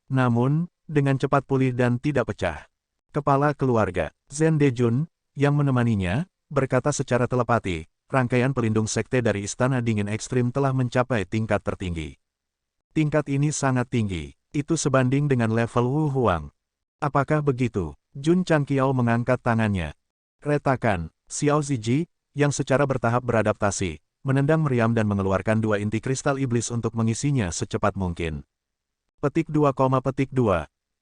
Namun, dengan cepat pulih dan tidak pecah. Kepala keluarga, Zhen Dejun, yang menemaninya, berkata secara telepati, rangkaian pelindung sekte dari Istana Dingin Ekstrim telah mencapai tingkat tertinggi. Tingkat ini sangat tinggi, itu sebanding dengan level Wu Huang. Apakah begitu? Jun Changqiao mengangkat tangannya. Retakan, Xiao Ziji, yang secara bertahap beradaptasi, menendang meriam dan mengeluarkan dua inti kristal iblis untuk mengisinya secepat mungkin. Petik 2,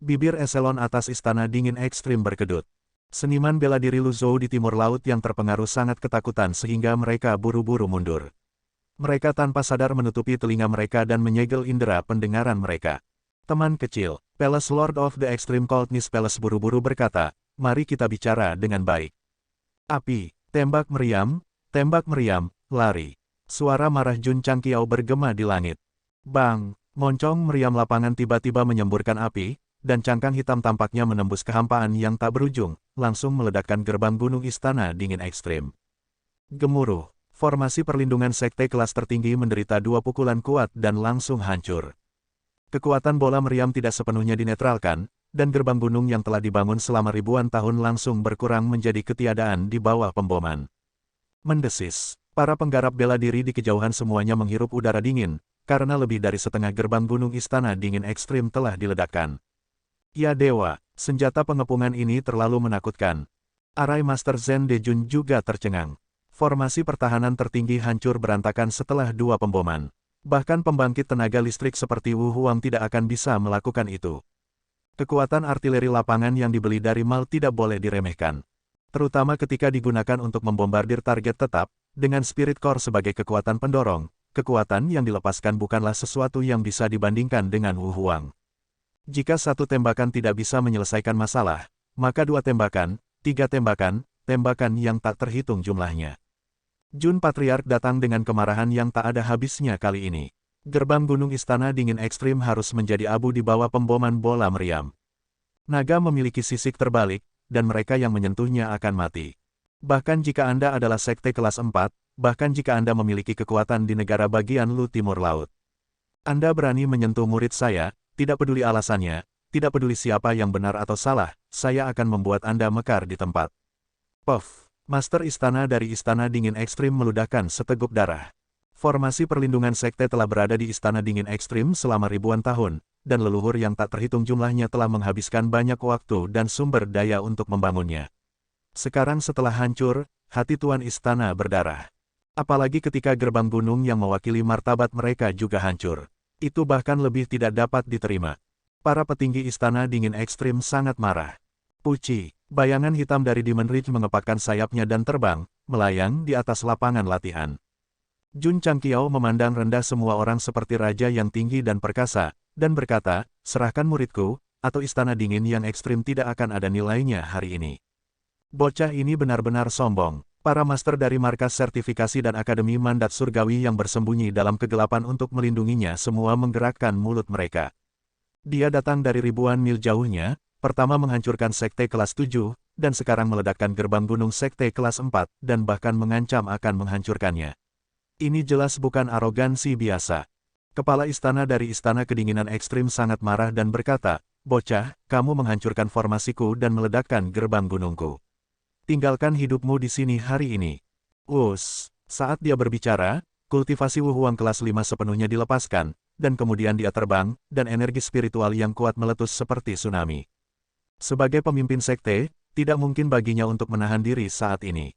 bibir eselon atas Istana Dingin Ekstrim berkedut. Seniman bela diri Lu Zhou di timur laut yang terpengaruh sangat ketakutan sehingga mereka buru-buru mundur. Mereka tanpa sadar menutupi telinga mereka dan menyegel indera pendengaran mereka. Teman kecil, Palace Lord of the Extreme Coldness Palace buru-buru berkata, mari kita bicara dengan baik. Api, tembak meriam, lari. Suara marah Jun Changqiao bergema di langit. Bang, moncong meriam lapangan tiba-tiba menyemburkan api, dan cangkang hitam tampaknya menembus kehampaan yang tak berujung, langsung meledakkan gerbang gunung Istana Dingin Ekstrim. Gemuruh, formasi perlindungan sekte kelas tertinggi menderita dua pukulan kuat dan langsung hancur. Kekuatan bola meriam tidak sepenuhnya dinetralkan, dan gerbang gunung yang telah dibangun selama ribuan tahun langsung berkurang menjadi ketiadaan di bawah pemboman. Mendesis, para penggarap bela diri di kejauhan semuanya menghirup udara dingin, karena lebih dari setengah gerbang gunung Istana Dingin Ekstrim telah diledakkan. Ya dewa, senjata pengepungan ini terlalu menakutkan. Arai Master Zhen Dejun juga tercengang. Formasi pertahanan tertinggi hancur berantakan setelah dua pemboman. Bahkan pembangkit tenaga listrik seperti Wu Huang tidak akan bisa melakukan itu. Kekuatan artileri lapangan yang dibeli dari Mal tidak boleh diremehkan. Terutama ketika digunakan untuk membombardir target tetap, dengan Spirit Core sebagai kekuatan pendorong, kekuatan yang dilepaskan bukanlah sesuatu yang bisa dibandingkan dengan Wu Huang. Jika satu tembakan tidak bisa menyelesaikan masalah, maka dua tembakan, tiga tembakan, tembakan yang tak terhitung jumlahnya. Jun Patriark datang dengan kemarahan yang tak ada habisnya kali ini. Gerbang gunung Istana Dingin Ekstrim harus menjadi abu di bawah pemboman bola meriam. Naga memiliki sisik terbalik, dan mereka yang menyentuhnya akan mati. Bahkan jika Anda adalah sekte kelas 4, bahkan jika Anda memiliki kekuatan di negara bagian Lu Timur Laut. Anda berani menyentuh murid saya, tidak peduli alasannya, tidak peduli siapa yang benar atau salah, saya akan membuat Anda mekar di tempat. Puff, Master Istana dari Istana Dingin Ekstrim meludahkan seteguk darah. Formasi perlindungan sekte telah berada di Istana Dingin Ekstrim selama ribuan tahun, dan leluhur yang tak terhitung jumlahnya telah menghabiskan banyak waktu dan sumber daya untuk membangunnya. Sekarang setelah hancur, hati Tuan Istana berdarah. Apalagi ketika gerbang gunung yang mewakili martabat mereka juga hancur. Itu bahkan lebih tidak dapat diterima. Para petinggi Istana Dingin Ekstrim sangat marah. Puci, bayangan hitam dari Demon Ridge mengepakkan sayapnya dan terbang, melayang di atas lapangan latihan. Jun Changqiao memandang rendah semua orang seperti raja yang tinggi dan perkasa, dan berkata, serahkan muridku, atau Istana Dingin yang ekstrim tidak akan ada nilainya hari ini. Bocah ini benar-benar sombong. Para master dari markas sertifikasi dan akademi mandat surgawi yang bersembunyi dalam kegelapan untuk melindunginya semua menggerakkan mulut mereka. Dia datang dari ribuan mil jauhnya, pertama menghancurkan sekte kelas 7, dan sekarang meledakkan gerbang gunung sekte kelas 4 dan bahkan mengancam akan menghancurkannya. Ini jelas bukan arogansi biasa. Kepala istana dari Istana Kedinginan Ekstrim sangat marah dan berkata, "Bocah, kamu menghancurkan formasiku dan meledakkan gerbang gunungku. Tinggalkan hidupmu di sini hari ini." Saat dia berbicara, kultivasi Wuhuang kelas 5 sepenuhnya dilepaskan, dan kemudian dia terbang, dan energi spiritual yang kuat meletus seperti tsunami. Sebagai pemimpin sekte, tidak mungkin baginya untuk menahan diri saat ini.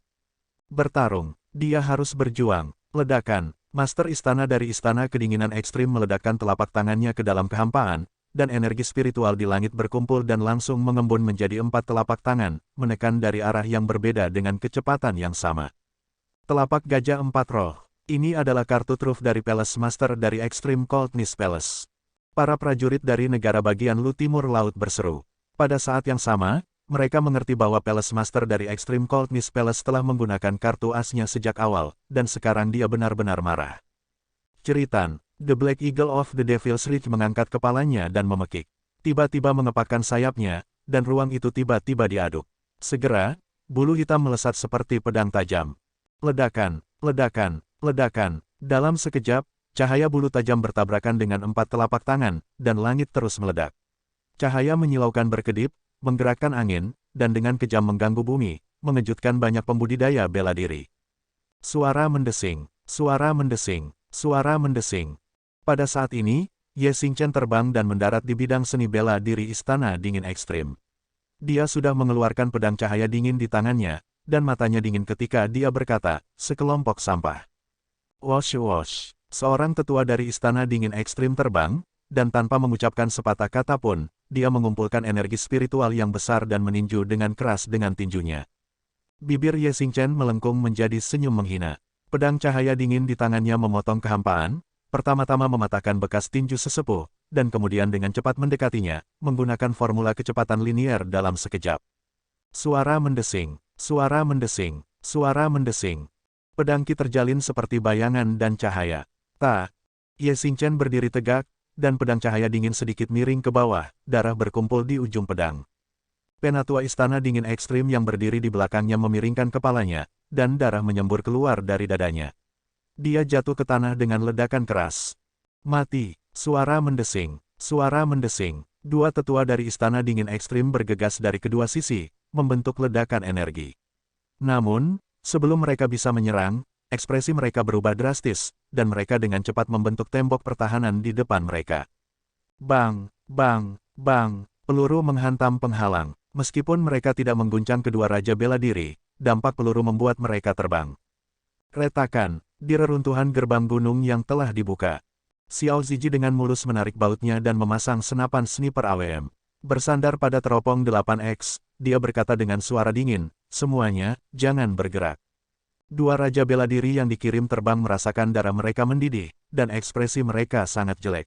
Bertarung, dia harus berjuang. Ledakan, Master Istana dari Istana Kedinginan Ekstrim meledakkan telapak tangannya ke dalam kehampaan, dan energi spiritual di langit berkumpul dan langsung mengembun menjadi 4 telapak tangan, menekan dari arah yang berbeda dengan kecepatan yang sama. Telapak gajah 4 roh. Ini adalah kartu truf dari Palace Master dari Extreme Coldness Palace. Para prajurit dari negara bagian Lu Timur Laut berseru. Pada saat yang sama, mereka mengerti bahwa Palace Master dari Extreme Coldness Palace telah menggunakan kartu asnya sejak awal, dan sekarang dia benar-benar marah. Ceritan, The Black Eagle of the Devil's Reach mengangkat kepalanya dan memekik. Tiba-tiba mengepakkan sayapnya, dan ruang itu tiba-tiba diaduk. Segera, bulu hitam melesat seperti pedang tajam. Ledakan, ledakan, ledakan. Dalam sekejap, cahaya bulu tajam bertabrakan dengan 4 telapak tangan, dan langit terus meledak. Cahaya menyilaukan berkedip, menggerakkan angin, dan dengan kejam mengganggu bumi, mengejutkan banyak pembudidaya bela diri. Suara mendesing, suara mendesing, suara mendesing. Pada saat ini, Ye Xingchen terbang dan mendarat di bidang seni bela diri Istana Dingin Ekstrim. Dia sudah mengeluarkan pedang cahaya dingin di tangannya, dan matanya dingin ketika dia berkata, "Sekelompok sampah." Wosh wosh. Seorang tetua dari Istana Dingin Ekstrim terbang, dan tanpa mengucapkan sepatah kata pun, dia mengumpulkan energi spiritual yang besar dan meninju dengan keras dengan tinjunya. Bibir Ye Xingchen melengkung menjadi senyum menghina. Pedang cahaya dingin di tangannya memotong kehampaan, pertama-tama mematahkan bekas tinju sesepuh, dan kemudian dengan cepat mendekatinya, menggunakan formula kecepatan linier dalam sekejap. Suara mendesing, suara mendesing, suara mendesing. Pedang Qi terjalin seperti bayangan dan cahaya. Ye Xingchen berdiri tegak, dan pedang cahaya dingin sedikit miring ke bawah, darah berkumpul di ujung pedang. Penatua Istana Dingin Ekstrim yang berdiri di belakangnya memiringkan kepalanya, dan darah menyembur keluar dari dadanya. Dia jatuh ke tanah dengan ledakan keras. Mati, suara mendesing, suara mendesing. Dua tetua dari Istana Dingin Ekstrim bergegas dari kedua sisi, membentuk ledakan energi. Namun, sebelum mereka bisa menyerang, ekspresi mereka berubah drastis, dan mereka dengan cepat membentuk tembok pertahanan di depan mereka. Bang, bang, bang, peluru menghantam penghalang. Meskipun mereka tidak mengguncang kedua raja bela diri, dampak peluru membuat mereka terbang. Retakan, di reruntuhan gerbang gunung yang telah dibuka. Xiao Ziji dengan mulus menarik bautnya dan memasang senapan sniper AWM. Bersandar pada teropong 8X, dia berkata dengan suara dingin, "Semuanya, jangan bergerak." Dua raja bela diri yang dikirim terbang merasakan darah mereka mendidih, dan ekspresi mereka sangat jelek.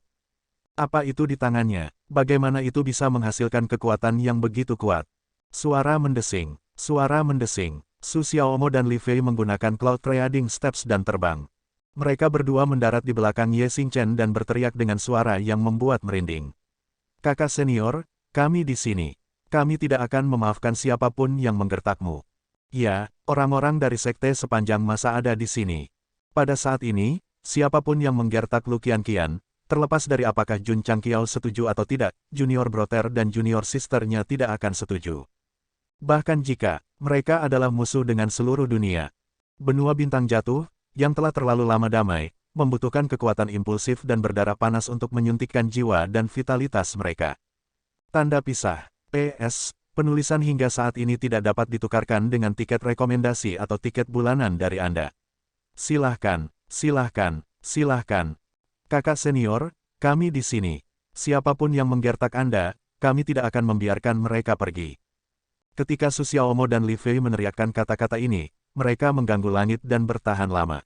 Apa itu di tangannya? Bagaimana itu bisa menghasilkan kekuatan yang begitu kuat? Suara mendesing, suara mendesing. Su Xiaomo dan Li Fei menggunakan Cloud Trading Steps dan terbang. Mereka berdua mendarat di belakang Ye Xingchen dan berteriak dengan suara yang membuat merinding. "Kakak senior, kami di sini. Kami tidak akan memaafkan siapapun yang menggertakmu." Ya, orang-orang dari sekte sepanjang masa ada di sini. Pada saat ini, siapapun yang menggertak Lu Qianqian, terlepas dari apakah Jun Changqiao setuju atau tidak, junior brother dan junior sisternya tidak akan setuju. Bahkan jika mereka adalah musuh dengan seluruh dunia. Benua bintang jatuh, yang telah terlalu lama damai, membutuhkan kekuatan impulsif dan berdarah panas untuk menyuntikkan jiwa dan vitalitas mereka. Tanda pisah. PS, penulisan hingga saat ini tidak dapat ditukarkan dengan tiket rekomendasi atau tiket bulanan dari Anda. Silahkan, silahkan, silahkan. Kakak senior, kami di sini. Siapapun yang menggertak Anda, kami tidak akan membiarkan mereka pergi. Ketika Su Xiaomo dan Li Fei meneriakkan kata-kata ini, mereka mengganggu langit dan bertahan lama.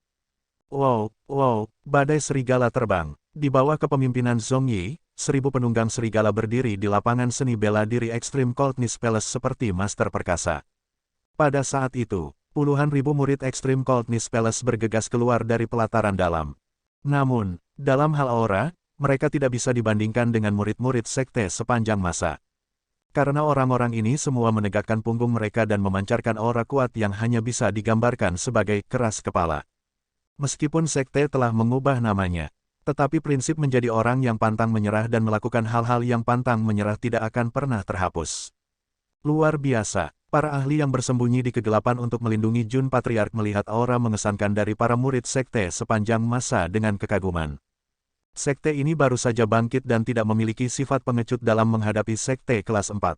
Wow, wow, badai serigala terbang. Di bawah kepemimpinan Zhong Yi, 1000 penunggang serigala berdiri di lapangan seni bela diri Extreme Coldness Palace seperti master perkasa. Pada saat itu, puluhan ribu murid Extreme Coldness Palace bergegas keluar dari pelataran dalam. Namun, dalam hal aura, mereka tidak bisa dibandingkan dengan murid-murid sekte sepanjang masa. Karena orang-orang ini semua menegakkan punggung mereka dan memancarkan aura kuat yang hanya bisa digambarkan sebagai keras kepala. Meskipun sekte telah mengubah namanya, tetapi prinsip menjadi orang yang pantang menyerah dan melakukan hal-hal yang pantang menyerah tidak akan pernah terhapus. Luar biasa, para ahli yang bersembunyi di kegelapan untuk melindungi Jun Patriark melihat aura mengesankan dari para murid sekte sepanjang masa dengan kekaguman. Sekte ini baru saja bangkit dan tidak memiliki sifat pengecut dalam menghadapi sekte kelas 4.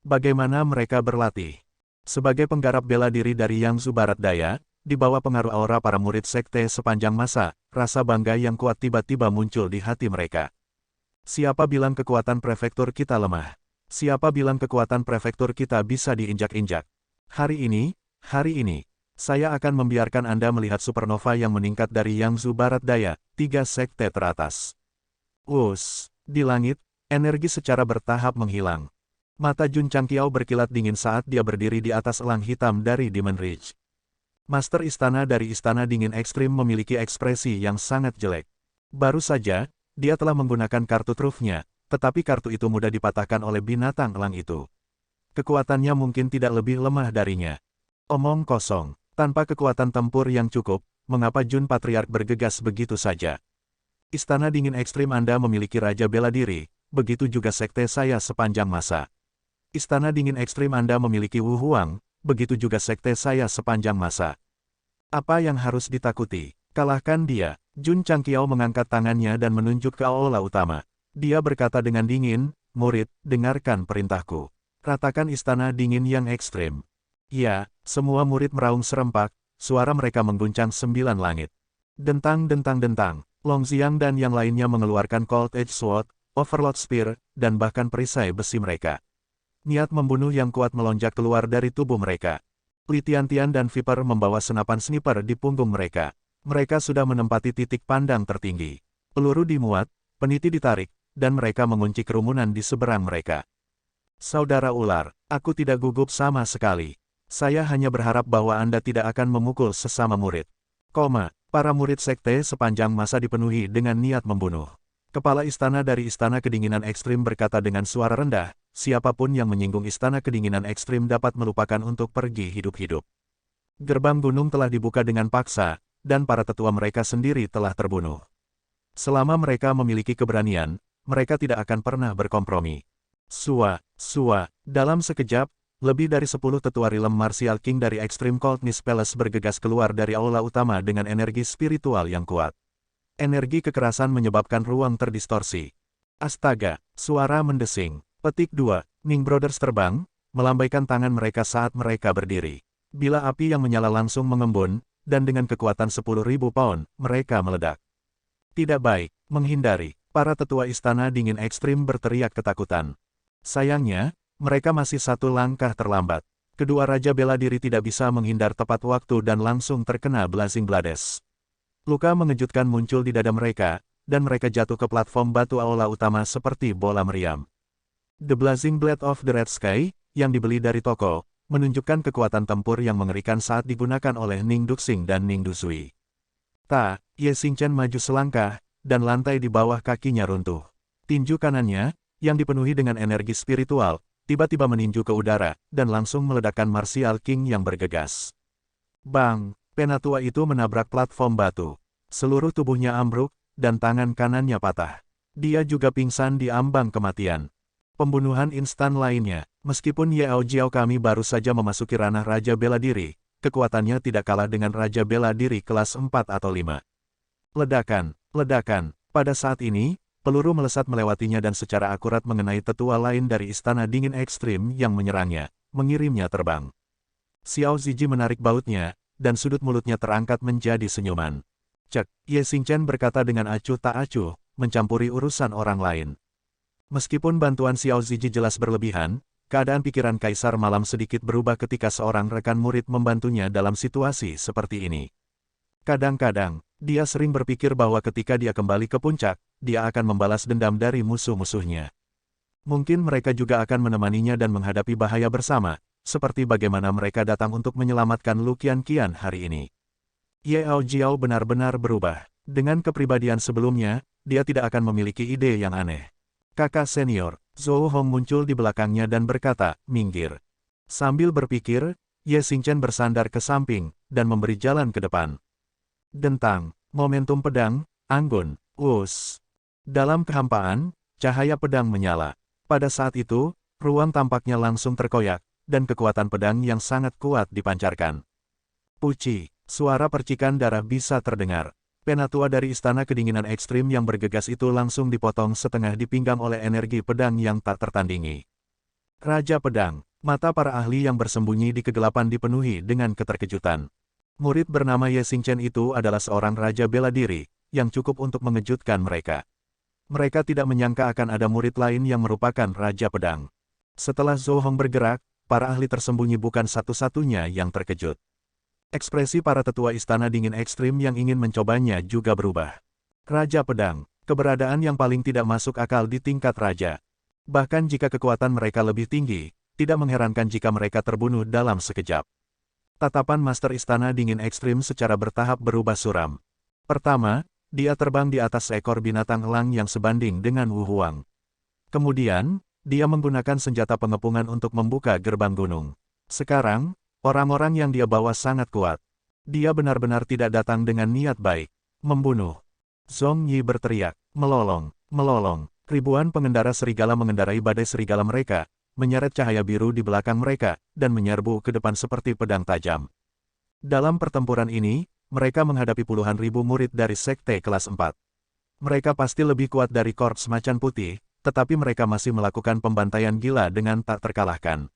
Bagaimana mereka berlatih? Sebagai penggarap bela diri dari Yangzhou Barat Daya, di bawah pengaruh aura para murid sekte sepanjang masa, rasa bangga yang kuat tiba-tiba muncul di hati mereka. Siapa bilang kekuatan prefektur kita lemah? Siapa bilang kekuatan prefektur kita bisa diinjak-injak? Hari ini, saya akan membiarkan Anda melihat supernova yang meningkat dari Yangzhou Barat Daya, 3 sekte teratas. Di langit, energi secara bertahap menghilang. Mata Jun Changqiao berkilat dingin saat dia berdiri di atas elang hitam dari Demon Ridge. Master istana dari Istana Dingin Ekstrim memiliki ekspresi yang sangat jelek. Baru saja, dia telah menggunakan kartu trufnya, tetapi kartu itu mudah dipatahkan oleh binatang elang itu. Kekuatannya mungkin tidak lebih lemah darinya. Omong kosong. Tanpa kekuatan tempur yang cukup, mengapa Jun Patriark bergegas begitu saja? Istana Dingin Ekstrim Anda memiliki Raja Bela Diri, begitu juga sekte saya sepanjang masa. Istana Dingin Ekstrim Anda memiliki Wu Huang, begitu juga sekte saya sepanjang masa. Apa yang harus ditakuti? Kalahkan dia. Jun Changqiao mengangkat tangannya dan menunjuk ke aula utama. Dia berkata dengan dingin, murid, dengarkan perintahku. Ratakan Istana Dingin yang ekstrim. Ya, semua murid meraung serempak, suara mereka mengguncang 9 langit. Dentang-dentang-dentang, Long Xiang dan yang lainnya mengeluarkan Cold Edge Sword, Overlord Spear, dan bahkan perisai besi mereka. Niat membunuh yang kuat melonjak keluar dari tubuh mereka. Li Tiantian dan Viper membawa senapan sniper di punggung mereka. Mereka sudah menempati titik pandang tertinggi. Peluru dimuat, peniti ditarik, dan mereka mengunci kerumunan di seberang mereka. Saudara ular, aku tidak gugup sama sekali. Saya hanya berharap bahwa Anda tidak akan memukul sesama murid. Para murid sekte sepanjang masa dipenuhi dengan niat membunuh. Kepala istana dari Istana Kedinginan Ekstrim berkata dengan suara rendah, siapapun yang menyinggung Istana Kedinginan Ekstrim dapat melupakan untuk pergi hidup-hidup. Gerbang gunung telah dibuka dengan paksa, dan para tetua mereka sendiri telah terbunuh. Selama mereka memiliki keberanian, mereka tidak akan pernah berkompromi. Dalam sekejap, lebih dari 10 tetua Realm Martial King dari Extreme Coldness Palace bergegas keluar dari aula utama dengan energi spiritual yang kuat. Energi kekerasan menyebabkan ruang terdistorsi. Astaga, suara mendesing. Petik 2, Ning Brothers terbang, melambaikan tangan mereka saat mereka berdiri. Bila api yang menyala langsung mengembun, dan dengan kekuatan 10.000 pound, mereka meledak. Tidak baik, menghindari. Para tetua Istana Dingin Ekstrim berteriak ketakutan. Sayangnya, mereka masih satu langkah terlambat. Kedua Raja Bela Diri tidak bisa menghindar tepat waktu dan langsung terkena Blazing Blades. Luka mengejutkan muncul di dada mereka, dan mereka jatuh ke platform batu aula utama seperti bola meriam. The Blazing Blade of the Red Sky, yang dibeli dari toko, menunjukkan kekuatan tempur yang mengerikan saat digunakan oleh Ning Duxing dan Ning Dusui. Ye Xingchen maju selangkah, dan lantai di bawah kakinya runtuh. Tinju kanannya, yang dipenuhi dengan energi spiritual, tiba-tiba meninju ke udara, dan langsung meledakkan Martial King yang bergegas. Bang! Penatua itu menabrak platform batu. Seluruh tubuhnya ambruk, dan tangan kanannya patah. Dia juga pingsan di ambang kematian. Pembunuhan instan lainnya, meskipun Yao Jiao kami baru saja memasuki ranah Raja Bela Diri, kekuatannya tidak kalah dengan Raja Bela Diri kelas 4 atau 5. Ledakan. Pada saat ini, peluru melesat melewatinya dan secara akurat mengenai tetua lain dari Istana Dingin Ekstrim yang menyerangnya, mengirimnya terbang. Xiao Ziji menarik bautnya, dan sudut mulutnya terangkat menjadi senyuman. Cek, Ye Xingchen berkata dengan acuh tak acuh, mencampuri urusan orang lain. Meskipun bantuan Xiao Ziji jelas berlebihan, keadaan pikiran Kaisar Malam sedikit berubah ketika seorang rekan murid membantunya dalam situasi seperti ini. Kadang-kadang, dia sering berpikir bahwa ketika dia kembali ke puncak, dia akan membalas dendam dari musuh-musuhnya. Mungkin mereka juga akan menemaninya dan menghadapi bahaya bersama, seperti bagaimana mereka datang untuk menyelamatkan Lu Qianqian hari ini. Yao Jiao benar-benar berubah. Dengan kepribadian sebelumnya, dia tidak akan memiliki ide yang aneh. Kakak senior, Zhou Hong muncul di belakangnya dan berkata, minggir. Sambil berpikir, Ye Xingchen bersandar ke samping, dan memberi jalan ke depan. Dentang, momentum pedang, anggun, us. Dalam kehampaan, cahaya pedang menyala. Pada saat itu, ruang tampaknya langsung terkoyak, dan kekuatan pedang yang sangat kuat dipancarkan. Puci, suara percikan darah bisa terdengar. Penatua dari Istana Kedinginan Ekstrim yang bergegas itu langsung dipotong setengah dipinggang oleh energi pedang yang tak tertandingi. Raja Pedang, mata para ahli yang bersembunyi di kegelapan dipenuhi dengan keterkejutan. Murid bernama Ye Xingchen itu adalah seorang raja bela diri, yang cukup untuk mengejutkan mereka. Mereka tidak menyangka akan ada murid lain yang merupakan Raja Pedang. Setelah Zhou Hong bergerak, para ahli tersembunyi bukan satu-satunya yang terkejut. Ekspresi para tetua Istana Dingin Ekstrim yang ingin mencobanya juga berubah. Raja Pedang, keberadaan yang paling tidak masuk akal di tingkat raja. Bahkan jika kekuatan mereka lebih tinggi, tidak mengherankan jika mereka terbunuh dalam sekejap. Tatapan Master Istana Dingin Ekstrim secara bertahap berubah suram. Pertama, dia terbang di atas seekor binatang elang yang sebanding dengan Wu Huang. Kemudian, dia menggunakan senjata pengepungan untuk membuka gerbang gunung. Sekarang, orang-orang yang dia bawa sangat kuat. Dia benar-benar tidak datang dengan niat baik. Membunuh. Zhong Yi berteriak, melolong, melolong. Ribuan pengendara serigala mengendarai badai serigala mereka, menyeret cahaya biru di belakang mereka, dan menyerbu ke depan seperti pedang tajam. Dalam pertempuran ini, mereka menghadapi puluhan ribu murid dari Sekte kelas 4. Mereka pasti lebih kuat dari Korps Macan Putih, tetapi mereka masih melakukan pembantaian gila dengan tak terkalahkan.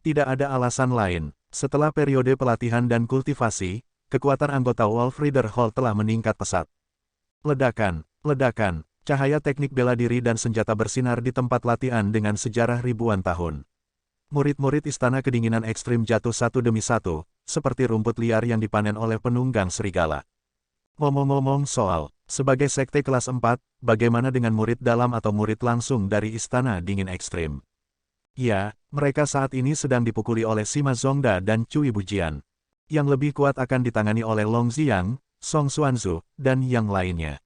Tidak ada alasan lain. Setelah periode pelatihan dan kultivasi, kekuatan anggota Wolf Rider Hall telah meningkat pesat. Ledakan, ledakan, cahaya teknik bela diri dan senjata bersinar di tempat latihan dengan sejarah ribuan tahun. Murid-murid Istana Kedinginan Ekstrim jatuh satu demi satu, seperti rumput liar yang dipanen oleh penunggang serigala. Ngomong-ngomong soal, sebagai sekte kelas 4, bagaimana dengan murid dalam atau murid langsung dari Istana Dingin Ekstrim? Ya, mereka saat ini sedang dipukuli oleh Sima Zongda dan Cui Bujian. Yang lebih kuat akan ditangani oleh Long Ziyang, Song Xuanzu, dan yang lainnya.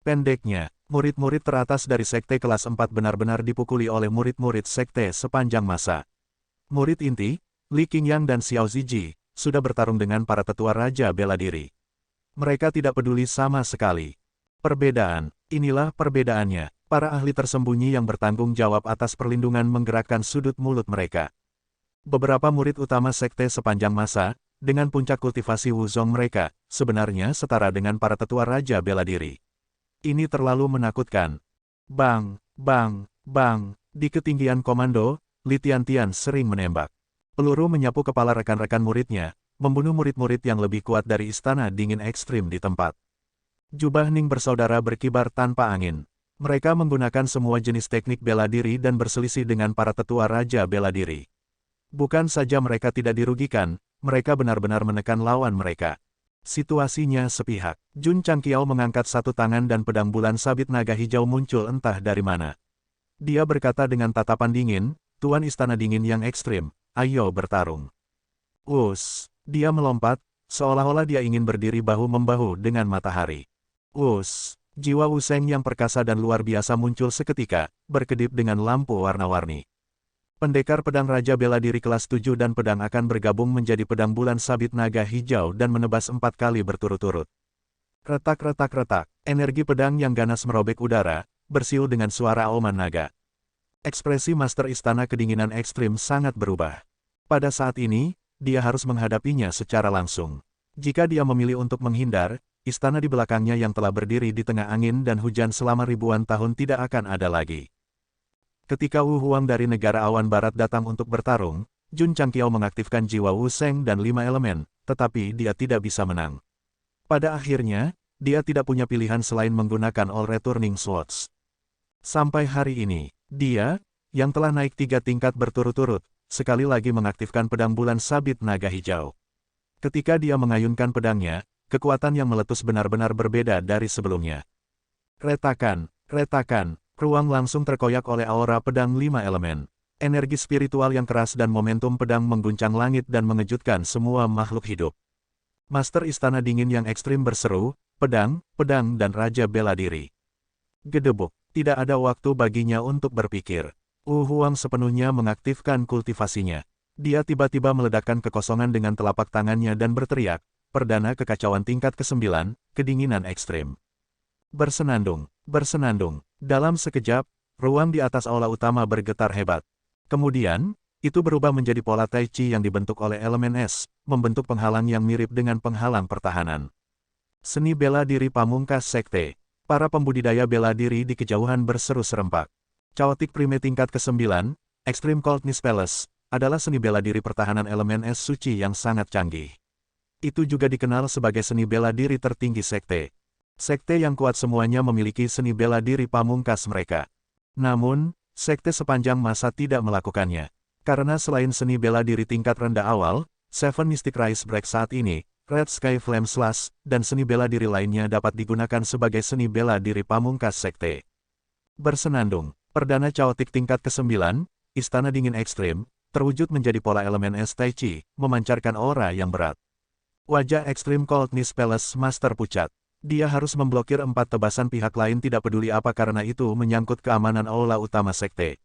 Pendeknya, murid-murid teratas dari Sekte kelas 4 benar-benar dipukuli oleh murid-murid Sekte sepanjang masa. Murid inti, Li Qingyang dan Xiao Ziji, sudah bertarung dengan para tetua Raja Bela Diri. Mereka tidak peduli sama sekali. Perbedaan, inilah perbedaannya. Para ahli tersembunyi yang bertanggung jawab atas perlindungan menggerakkan sudut mulut mereka. Beberapa murid utama sekte sepanjang masa, dengan puncak kultivasi Wuzong mereka, sebenarnya setara dengan para tetua Raja Bela Diri. Ini terlalu menakutkan. Bang, bang, bang, di ketinggian komando, Li Tiantian sering menembak. Peluru menyapu kepala rekan-rekan muridnya, membunuh murid-murid yang lebih kuat dari Istana Dingin Ekstrim di tempat. Jubah Ning bersaudara berkibar tanpa angin. Mereka menggunakan semua jenis teknik bela diri dan berselisih dengan para tetua Raja Bela Diri. Bukan saja mereka tidak dirugikan, mereka benar-benar menekan lawan mereka. Situasinya sepihak. Jun Changqiao mengangkat satu tangan dan pedang bulan sabit naga hijau muncul entah dari mana. Dia berkata dengan tatapan dingin, Tuan Istana Dingin yang ekstrim, ayo bertarung. Dia melompat, seolah-olah dia ingin berdiri bahu-membahu dengan matahari. Jiwa Wu Sheng yang perkasa dan luar biasa muncul seketika, berkedip dengan lampu warna-warni. Pendekar pedang Raja Bela Diri kelas 7 dan pedang akan bergabung menjadi pedang bulan sabit naga hijau dan menebas 4 kali berturut-turut. Retak-retak-retak, energi pedang yang ganas merobek udara, bersiul dengan suara auman naga. Ekspresi Master Istana Kedinginan Ekstrim sangat berubah. Pada saat ini, dia harus menghadapinya secara langsung. Jika dia memilih untuk menghindar, istana di belakangnya yang telah berdiri di tengah angin dan hujan selama ribuan tahun tidak akan ada lagi. Ketika Wu Huang dari negara awan barat datang untuk bertarung, Jun Changqiao mengaktifkan jiwa Wu Sheng dan 5 elemen, tetapi dia tidak bisa menang. Pada akhirnya, dia tidak punya pilihan selain menggunakan All Returning Swords. Sampai hari ini, dia, yang telah naik 3 tingkat berturut-turut, sekali lagi mengaktifkan pedang bulan sabit naga hijau. Ketika dia mengayunkan pedangnya, kekuatan yang meletus benar-benar berbeda dari sebelumnya. Retakan, retakan, ruang langsung terkoyak oleh aura pedang 5 elemen. Energi spiritual yang keras dan momentum pedang mengguncang langit dan mengejutkan semua makhluk hidup. Master Istana Dingin yang ekstrim berseru, pedang, pedang dan Raja Bela Diri. Gedebuk, Tidak ada waktu baginya untuk berpikir. Wu Huang sepenuhnya mengaktifkan kultivasinya. Dia tiba-tiba meledakkan kekosongan dengan telapak tangannya dan berteriak, perdana kekacauan tingkat ke-9, kedinginan ekstrim. Bersenandung, bersenandung. Dalam sekejap, ruang di atas aula utama bergetar hebat. Kemudian, itu berubah menjadi pola Tai Chi yang dibentuk oleh elemen es, membentuk penghalang yang mirip dengan penghalang pertahanan. Seni bela diri pamungkas sekte. Para pembudidaya bela diri di kejauhan berseru serempak. Chaotic Prime tingkat ke-9, Extreme Coldness Palace, adalah seni bela diri pertahanan elemen es suci yang sangat canggih. Itu juga dikenal sebagai seni bela diri tertinggi sekte. Sekte yang kuat semuanya memiliki seni bela diri pamungkas mereka. Namun, sekte sepanjang masa tidak melakukannya. Karena selain seni bela diri tingkat rendah awal, Seven Mystic Rise Break saat ini, Red Sky Flame Slash, dan seni bela diri lainnya dapat digunakan sebagai seni bela diri pamungkas sekte. Bersenandung, perdana Chaotic tingkat ke-9, Istana Dingin Ekstrim, terwujud menjadi pola elemen es Tai Chi, memancarkan aura yang berat. Wajah Extreme Coldness Palace Master pucat. Dia harus memblokir 4 tebasan pihak lain tidak peduli apa karena itu menyangkut keamanan aula utama sekte.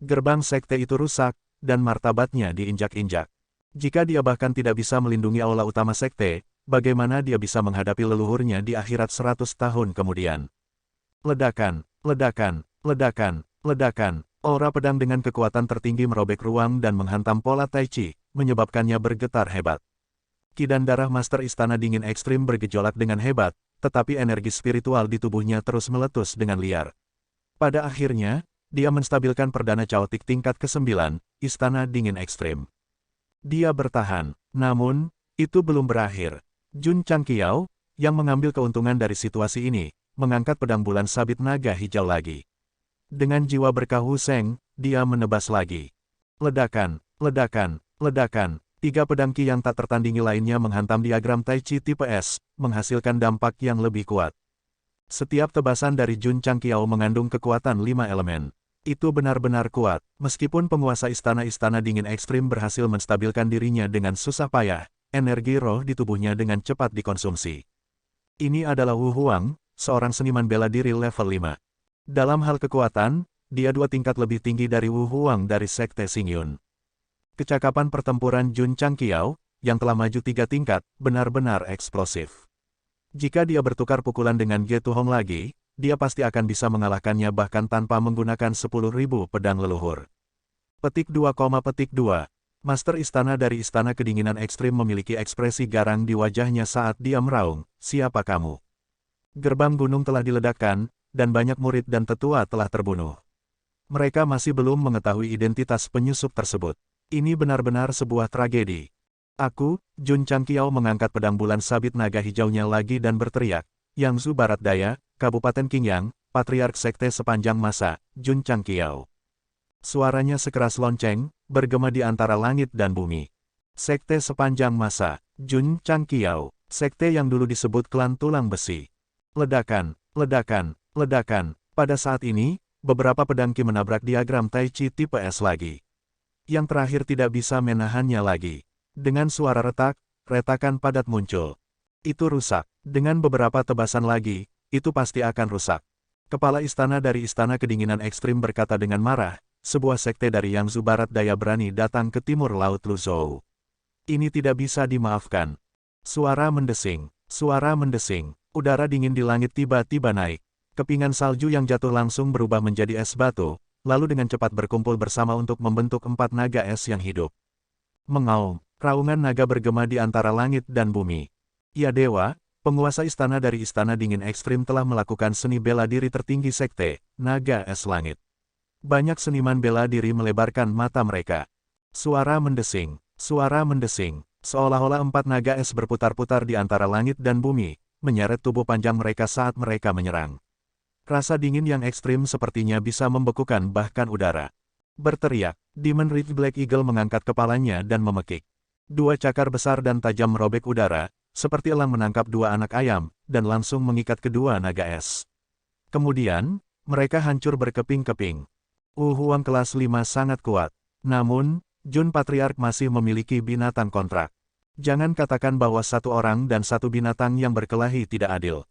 Gerbang sekte itu rusak, dan martabatnya diinjak-injak. Jika dia bahkan tidak bisa melindungi aula utama sekte, bagaimana dia bisa menghadapi leluhurnya di akhirat 100 tahun kemudian? Ledakan, ledakan, ledakan, ledakan. Aura pedang dengan kekuatan tertinggi merobek ruang dan menghantam pola Tai Chi, menyebabkannya bergetar hebat. Ki dan darah Master Istana Dingin Ekstrim bergejolak dengan hebat, tetapi energi spiritual di tubuhnya terus meletus dengan liar. Pada akhirnya, dia menstabilkan perdana Chaotic tingkat ke-9, Istana Dingin Ekstrim. Dia bertahan, namun, itu belum berakhir. Jun Changqiao, yang mengambil keuntungan dari situasi ini, mengangkat pedang bulan sabit naga hijau lagi. Dengan jiwa berkah Wu Sheng, dia menebas lagi. Ledakan, ledakan, ledakan. 3 pedang Ki yang tak tertandingi lainnya menghantam diagram Tai Chi tipe S, menghasilkan dampak yang lebih kuat. Setiap tebasan dari Jun Changqiao mengandung kekuatan 5 elemen. Itu benar-benar kuat, meskipun penguasa istana-istana dingin ekstrim berhasil menstabilkan dirinya dengan susah payah, energi roh di tubuhnya dengan cepat dikonsumsi. Ini adalah Wu Huang, seorang seniman bela diri level 5. Dalam hal kekuatan, dia 2 tingkat lebih tinggi dari Wu Huang dari Sekte Xingyun. Kecakapan pertempuran Jun Changqiao, yang telah maju 3 tingkat, benar-benar eksplosif. Jika dia bertukar pukulan dengan Ge Tuhong lagi, dia pasti akan bisa mengalahkannya bahkan tanpa menggunakan 10.000 pedang leluhur. Petik 2, Master Istana dari Istana Kedinginan Ekstrim memiliki ekspresi garang di wajahnya saat dia meraung, siapa kamu? Gerbang gunung telah diledakkan, dan banyak murid dan tetua telah terbunuh. Mereka masih belum mengetahui identitas penyusup tersebut. Ini benar-benar sebuah tragedi. Aku, Jun Changqiao mengangkat pedang bulan sabit naga hijaunya lagi dan berteriak, Yangzhou Barat Daya, Kabupaten Qingyang, Patriark Sekte sepanjang masa, Jun Changqiao. Suaranya sekeras lonceng, bergema di antara langit dan bumi. Sekte sepanjang masa, Jun Changqiao, sekte yang dulu disebut klan tulang besi. Ledakan, ledakan, ledakan. Pada saat ini, beberapa pedang Ki menabrak diagram Tai Chi tipe S lagi. Yang terakhir tidak bisa menahannya lagi. Dengan suara retak, retakan padat muncul. Itu rusak. Dengan beberapa tebasan lagi, itu pasti akan rusak. Kepala istana dari Istana Kedinginan Ekstrim berkata dengan marah, sebuah sekte dari Yangzhou Barat Daya berani datang ke timur Laut Luzhou. Ini tidak bisa dimaafkan. Suara mendesing, udara dingin di langit tiba-tiba naik. Kepingan salju yang jatuh langsung berubah menjadi es batu, lalu dengan cepat berkumpul bersama untuk membentuk 4 naga es yang hidup. Mengaum, raungan naga bergema di antara langit dan bumi. Ya dewa, penguasa istana dari Istana Dingin Ekstrim telah melakukan seni bela diri tertinggi sekte, naga es langit. Banyak seniman bela diri melebarkan mata mereka. Suara mendesing, seolah-olah 4 naga es berputar-putar di antara langit dan bumi, menyeret tubuh panjang mereka saat mereka menyerang. Rasa dingin yang ekstrim sepertinya bisa membekukan bahkan udara. Berteriak, Demon Ridge Black Eagle mengangkat kepalanya dan memekik. 2 cakar besar dan tajam merobek udara, seperti elang menangkap 2 anak ayam, dan langsung mengikat kedua naga es. Kemudian, mereka hancur berkeping-keping. Wu Huang kelas 5 sangat kuat. Namun, Jun Patriark masih memiliki binatang kontrak. Jangan katakan bahwa 1 orang dan 1 binatang yang berkelahi tidak adil.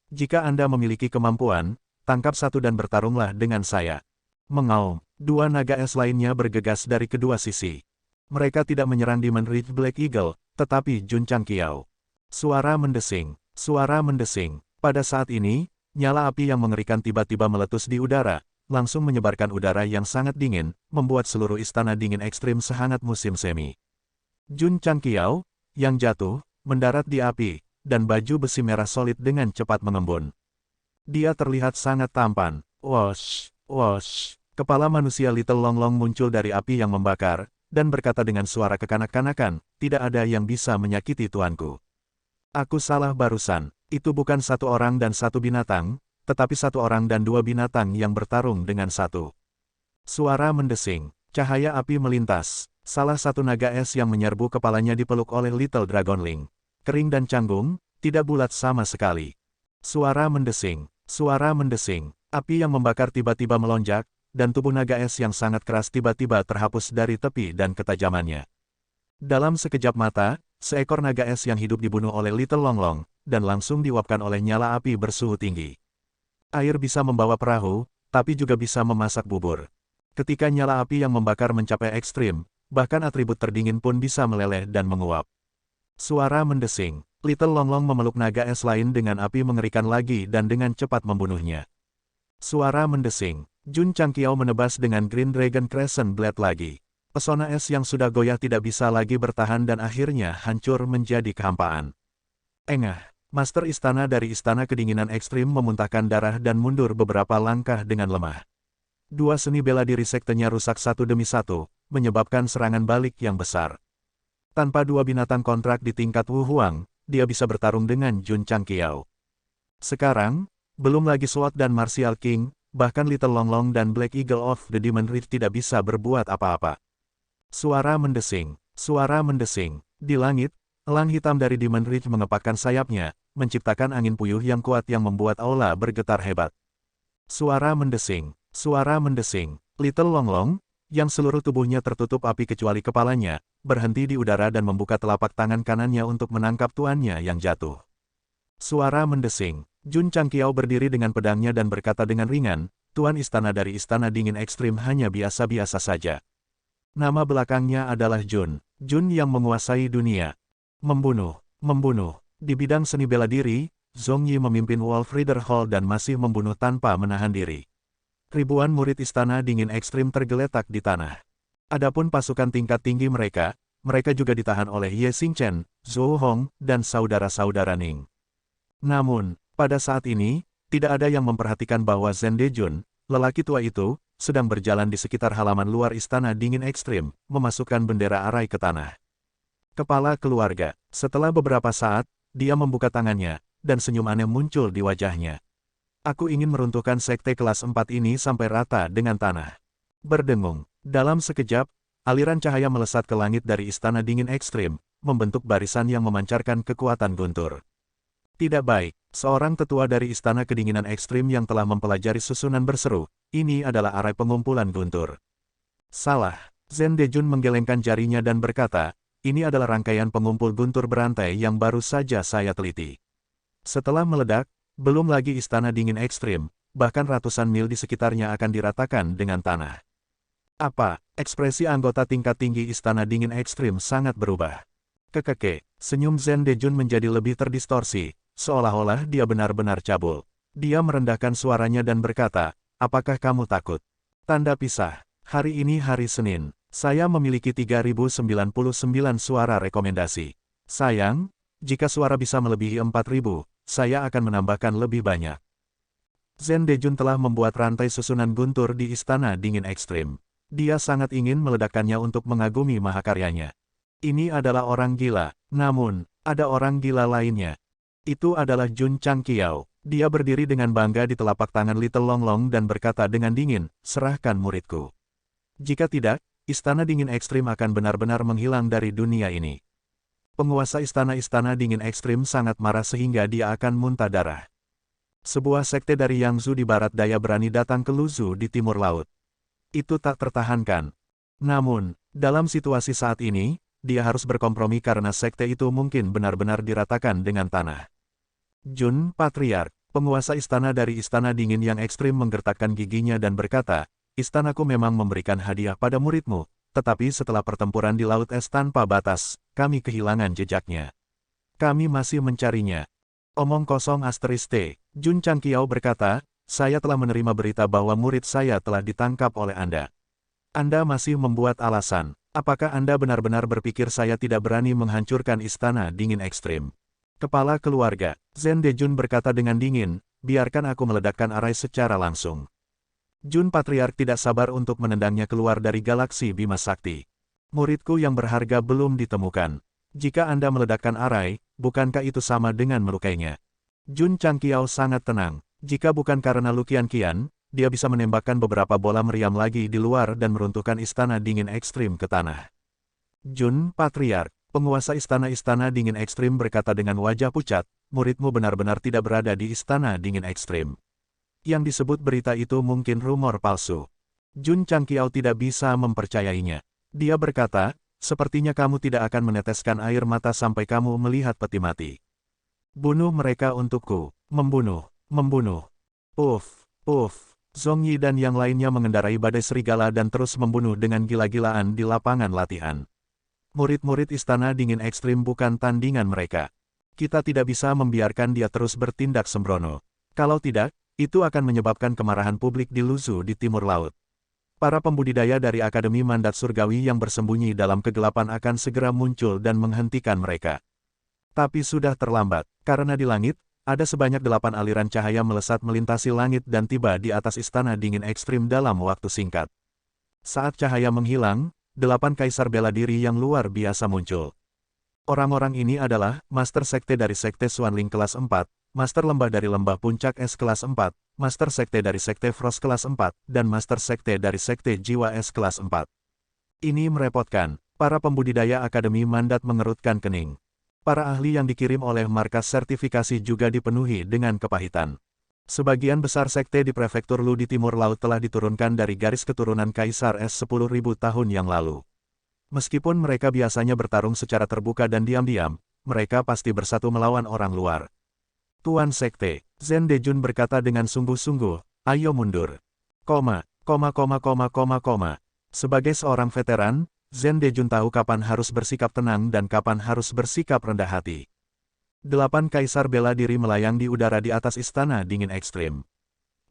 Jika Anda memiliki kemampuan, tangkap satu dan bertarunglah dengan saya. Mengaum, dua naga es lainnya bergegas dari kedua sisi. Mereka tidak menyerang Demon Ridge Black Eagle, tetapi Jun Changqiao. Suara mendesing, suara mendesing. Pada saat ini, nyala api yang mengerikan tiba-tiba meletus di udara, langsung menyebarkan udara yang sangat dingin, membuat seluruh istana dingin ekstrim sehangat musim semi. Jun Changqiao, yang jatuh, mendarat di api, dan baju besi merah solid dengan cepat mengembun. Dia terlihat sangat tampan. Wosh, wosh. Kepala manusia Little Long Long muncul dari api yang membakar, dan berkata dengan suara kekanak-kanakan, tidak ada yang bisa menyakiti tuanku. Aku salah barusan, itu bukan satu orang dan satu binatang, tetapi satu orang dan dua binatang yang bertarung dengan satu. Suara mendesing, cahaya api melintas, salah satu naga es yang menyerbu kepalanya dipeluk oleh Little Dragonling. Kering dan canggung, tidak bulat sama sekali. Suara mendesing, api yang membakar tiba-tiba melonjak, dan tubuh naga es yang sangat keras tiba-tiba terhapus dari tepi dan ketajamannya. Dalam sekejap mata, seekor naga es yang hidup dibunuh oleh Little Long Long, dan langsung diuapkan oleh nyala api bersuhu tinggi. Air bisa membawa perahu, tapi juga bisa memasak bubur. Ketika nyala api yang membakar mencapai ekstrim, bahkan atribut terdingin pun bisa meleleh dan menguap. Suara mendesing, Little Long Long memeluk naga es lain dengan api mengerikan lagi dan dengan cepat membunuhnya. Suara mendesing, Jun Changqiao menebas dengan Green Dragon Crescent Blade lagi. Pesona es yang sudah goyah tidak bisa lagi bertahan dan akhirnya hancur menjadi kehampaan. Engah. Master istana dari istana kedinginan ekstrim memuntahkan darah dan mundur beberapa langkah dengan lemah. Dua seni bela diri sektenya rusak satu demi satu, menyebabkan serangan balik yang besar. Tanpa dua binatang kontrak di tingkat Wu Huang, dia bisa bertarung dengan Jun Changqiao. Sekarang, belum lagi SWAT dan Martial King, bahkan Little Long Long dan Black Eagle of the Demon Ridge tidak bisa berbuat apa-apa. Suara mendesing, di langit, elang hitam dari Demon Ridge mengepakkan sayapnya, menciptakan angin puyuh yang kuat yang membuat aula bergetar hebat. Suara mendesing, Little Long Long, yang seluruh tubuhnya tertutup api kecuali kepalanya, berhenti di udara dan membuka telapak tangan kanannya untuk menangkap tuannya yang jatuh. Suara mendesing, Jun Changqiao berdiri dengan pedangnya dan berkata dengan ringan, Tuan istana dari istana dingin ekstrim hanya biasa-biasa saja. Nama belakangnya adalah Jun yang menguasai dunia. Membunuh. Di bidang seni bela diri, Zhong Yi memimpin Wolf Rider Hall dan masih membunuh tanpa menahan diri. Ribuan murid istana dingin ekstrim tergeletak di tanah. Adapun pasukan tingkat tinggi mereka juga ditahan oleh Ye Xingchen, Zhou Hong, dan saudara-saudara Ning. Namun, pada saat ini, tidak ada yang memperhatikan bahwa Zhen Dejun, lelaki tua itu, sedang berjalan di sekitar halaman luar istana dingin ekstrim, memasukkan bendera arai ke tanah. Kepala keluarga. Setelah beberapa saat, dia membuka tangannya, dan senyum aneh muncul di wajahnya. Aku ingin meruntuhkan sekte kelas 4 ini sampai rata dengan tanah. Berdengung. Dalam sekejap, aliran cahaya melesat ke langit dari istana dingin ekstrim, membentuk barisan yang memancarkan kekuatan guntur. Tidak baik, seorang tetua dari istana kedinginan ekstrim yang telah mempelajari susunan berseru, ini adalah arai pengumpulan guntur. Salah. Zhen Dejun menggelengkan jarinya dan berkata, ini adalah rangkaian pengumpul guntur berantai yang baru saja saya teliti. Setelah meledak, belum lagi istana dingin ekstrim, bahkan ratusan mil di sekitarnya akan diratakan dengan tanah. Apa? Ekspresi anggota tingkat tinggi istana dingin ekstrim sangat berubah. Kekeke, senyum Zhen Dejun menjadi lebih terdistorsi, seolah-olah dia benar-benar cabul. Dia merendahkan suaranya dan berkata, apakah kamu takut? Tanda pisah. Hari ini hari Senin. Saya memiliki 3099 suara rekomendasi. Sayang, jika suara bisa melebihi 4000, saya akan menambahkan lebih banyak. Zhen Dejun telah membuat rantai susunan guntur di istana dingin ekstrim. Dia sangat ingin meledakkannya untuk mengagumi mahakaryanya. Ini adalah orang gila, namun, ada orang gila lainnya. Itu adalah Jun Changqiao. Dia berdiri dengan bangga di telapak tangan Little Long Long dan berkata dengan dingin, serahkan muridku. Jika tidak, istana dingin ekstrim akan benar-benar menghilang dari dunia ini. Penguasa istana-istana dingin ekstrim sangat marah sehingga dia akan muntah darah. Sebuah sekte dari Yangzhou di barat daya berani datang ke Luzhou di timur laut. Itu tak tertahankan. Namun, dalam situasi saat ini, dia harus berkompromi karena sekte itu mungkin benar-benar diratakan dengan tanah. Jun, Patriark, Penguasa istana dari Istana Dingin yang ekstrim menggertakkan giginya dan berkata, "Istanaku memang memberikan hadiah pada muridmu, tetapi setelah pertempuran di Laut Es Tanpa Batas, kami kehilangan jejaknya. Kami masih mencarinya." Omong kosong asterisk T. Jun Changqiao berkata, "Saya telah menerima berita bahwa murid saya telah ditangkap oleh Anda. Anda masih membuat alasan. Apakah Anda benar-benar berpikir saya tidak berani menghancurkan Istana Dingin Ekstrim?" Kepala keluarga, Zhen Dejun berkata dengan dingin, "Biarkan aku meledakkan Arai secara langsung." Jun Patriark tidak sabar untuk menendangnya keluar dari galaksi Bima Sakti. "Muridku yang berharga belum ditemukan. Jika Anda meledakkan Arai, bukankah itu sama dengan melukainya?" Jun Changqiao sangat tenang. Jika bukan karena Lukian Qian, dia bisa menembakkan beberapa bola meriam lagi di luar dan meruntuhkan Istana Dingin Ekstrim ke tanah. Jun Patriark, penguasa Istana Dingin Ekstrim berkata dengan wajah pucat, "Muridmu benar-benar tidak berada di Istana Dingin Ekstrim. Yang disebut berita itu mungkin rumor palsu." Jun Changqiao tidak bisa mempercayainya. Dia berkata, "Sepertinya kamu tidak akan meneteskan air mata sampai kamu melihat peti mati. Bunuh mereka untukku. Membunuh. Membunuh." Uff, uff. Zhong Yi dan yang lainnya mengendarai badai serigala dan terus membunuh dengan gila-gilaan di lapangan latihan. Murid-murid Istana Dingin Ekstrim bukan tandingan mereka. Kita tidak bisa membiarkan dia terus bertindak sembrono. Kalau tidak, itu akan menyebabkan kemarahan publik di Luzu di timur laut. Para pembudidaya dari Akademi Mandat Surgawi yang bersembunyi dalam kegelapan akan segera muncul dan menghentikan mereka. Tapi sudah terlambat, karena di langit, ada sebanyak 8 aliran cahaya melesat melintasi langit dan tiba di atas Istana Dingin Ekstrim dalam waktu singkat. Saat cahaya menghilang, 8 kaisar bela diri yang luar biasa muncul. Orang-orang ini adalah Master Sekte dari Sekte Xuanling kelas 4, Master Lembah dari Lembah Puncak Es kelas 4, Master Sekte dari Sekte Frost kelas 4, dan Master Sekte dari Sekte Jiwa Es kelas 4. Ini merepotkan. Para pembudidaya Akademi Mandat mengerutkan kening. Para ahli yang dikirim oleh markas sertifikasi juga dipenuhi dengan kepahitan. Sebagian besar sekte di prefektur Lu di timur laut telah diturunkan dari garis keturunan Kaisar Es 10.000 tahun yang lalu. Meskipun mereka biasanya bertarung secara terbuka dan diam-diam, mereka pasti bersatu melawan orang luar. "Tuan Sekte," Zhen Dejun berkata dengan sungguh-sungguh, "ayo mundur." Sebagai seorang veteran, Zhen Dejun tahu kapan harus bersikap tenang dan kapan harus bersikap rendah hati. 8 kaisar bela diri melayang di udara di atas Istana Dingin Ekstrim.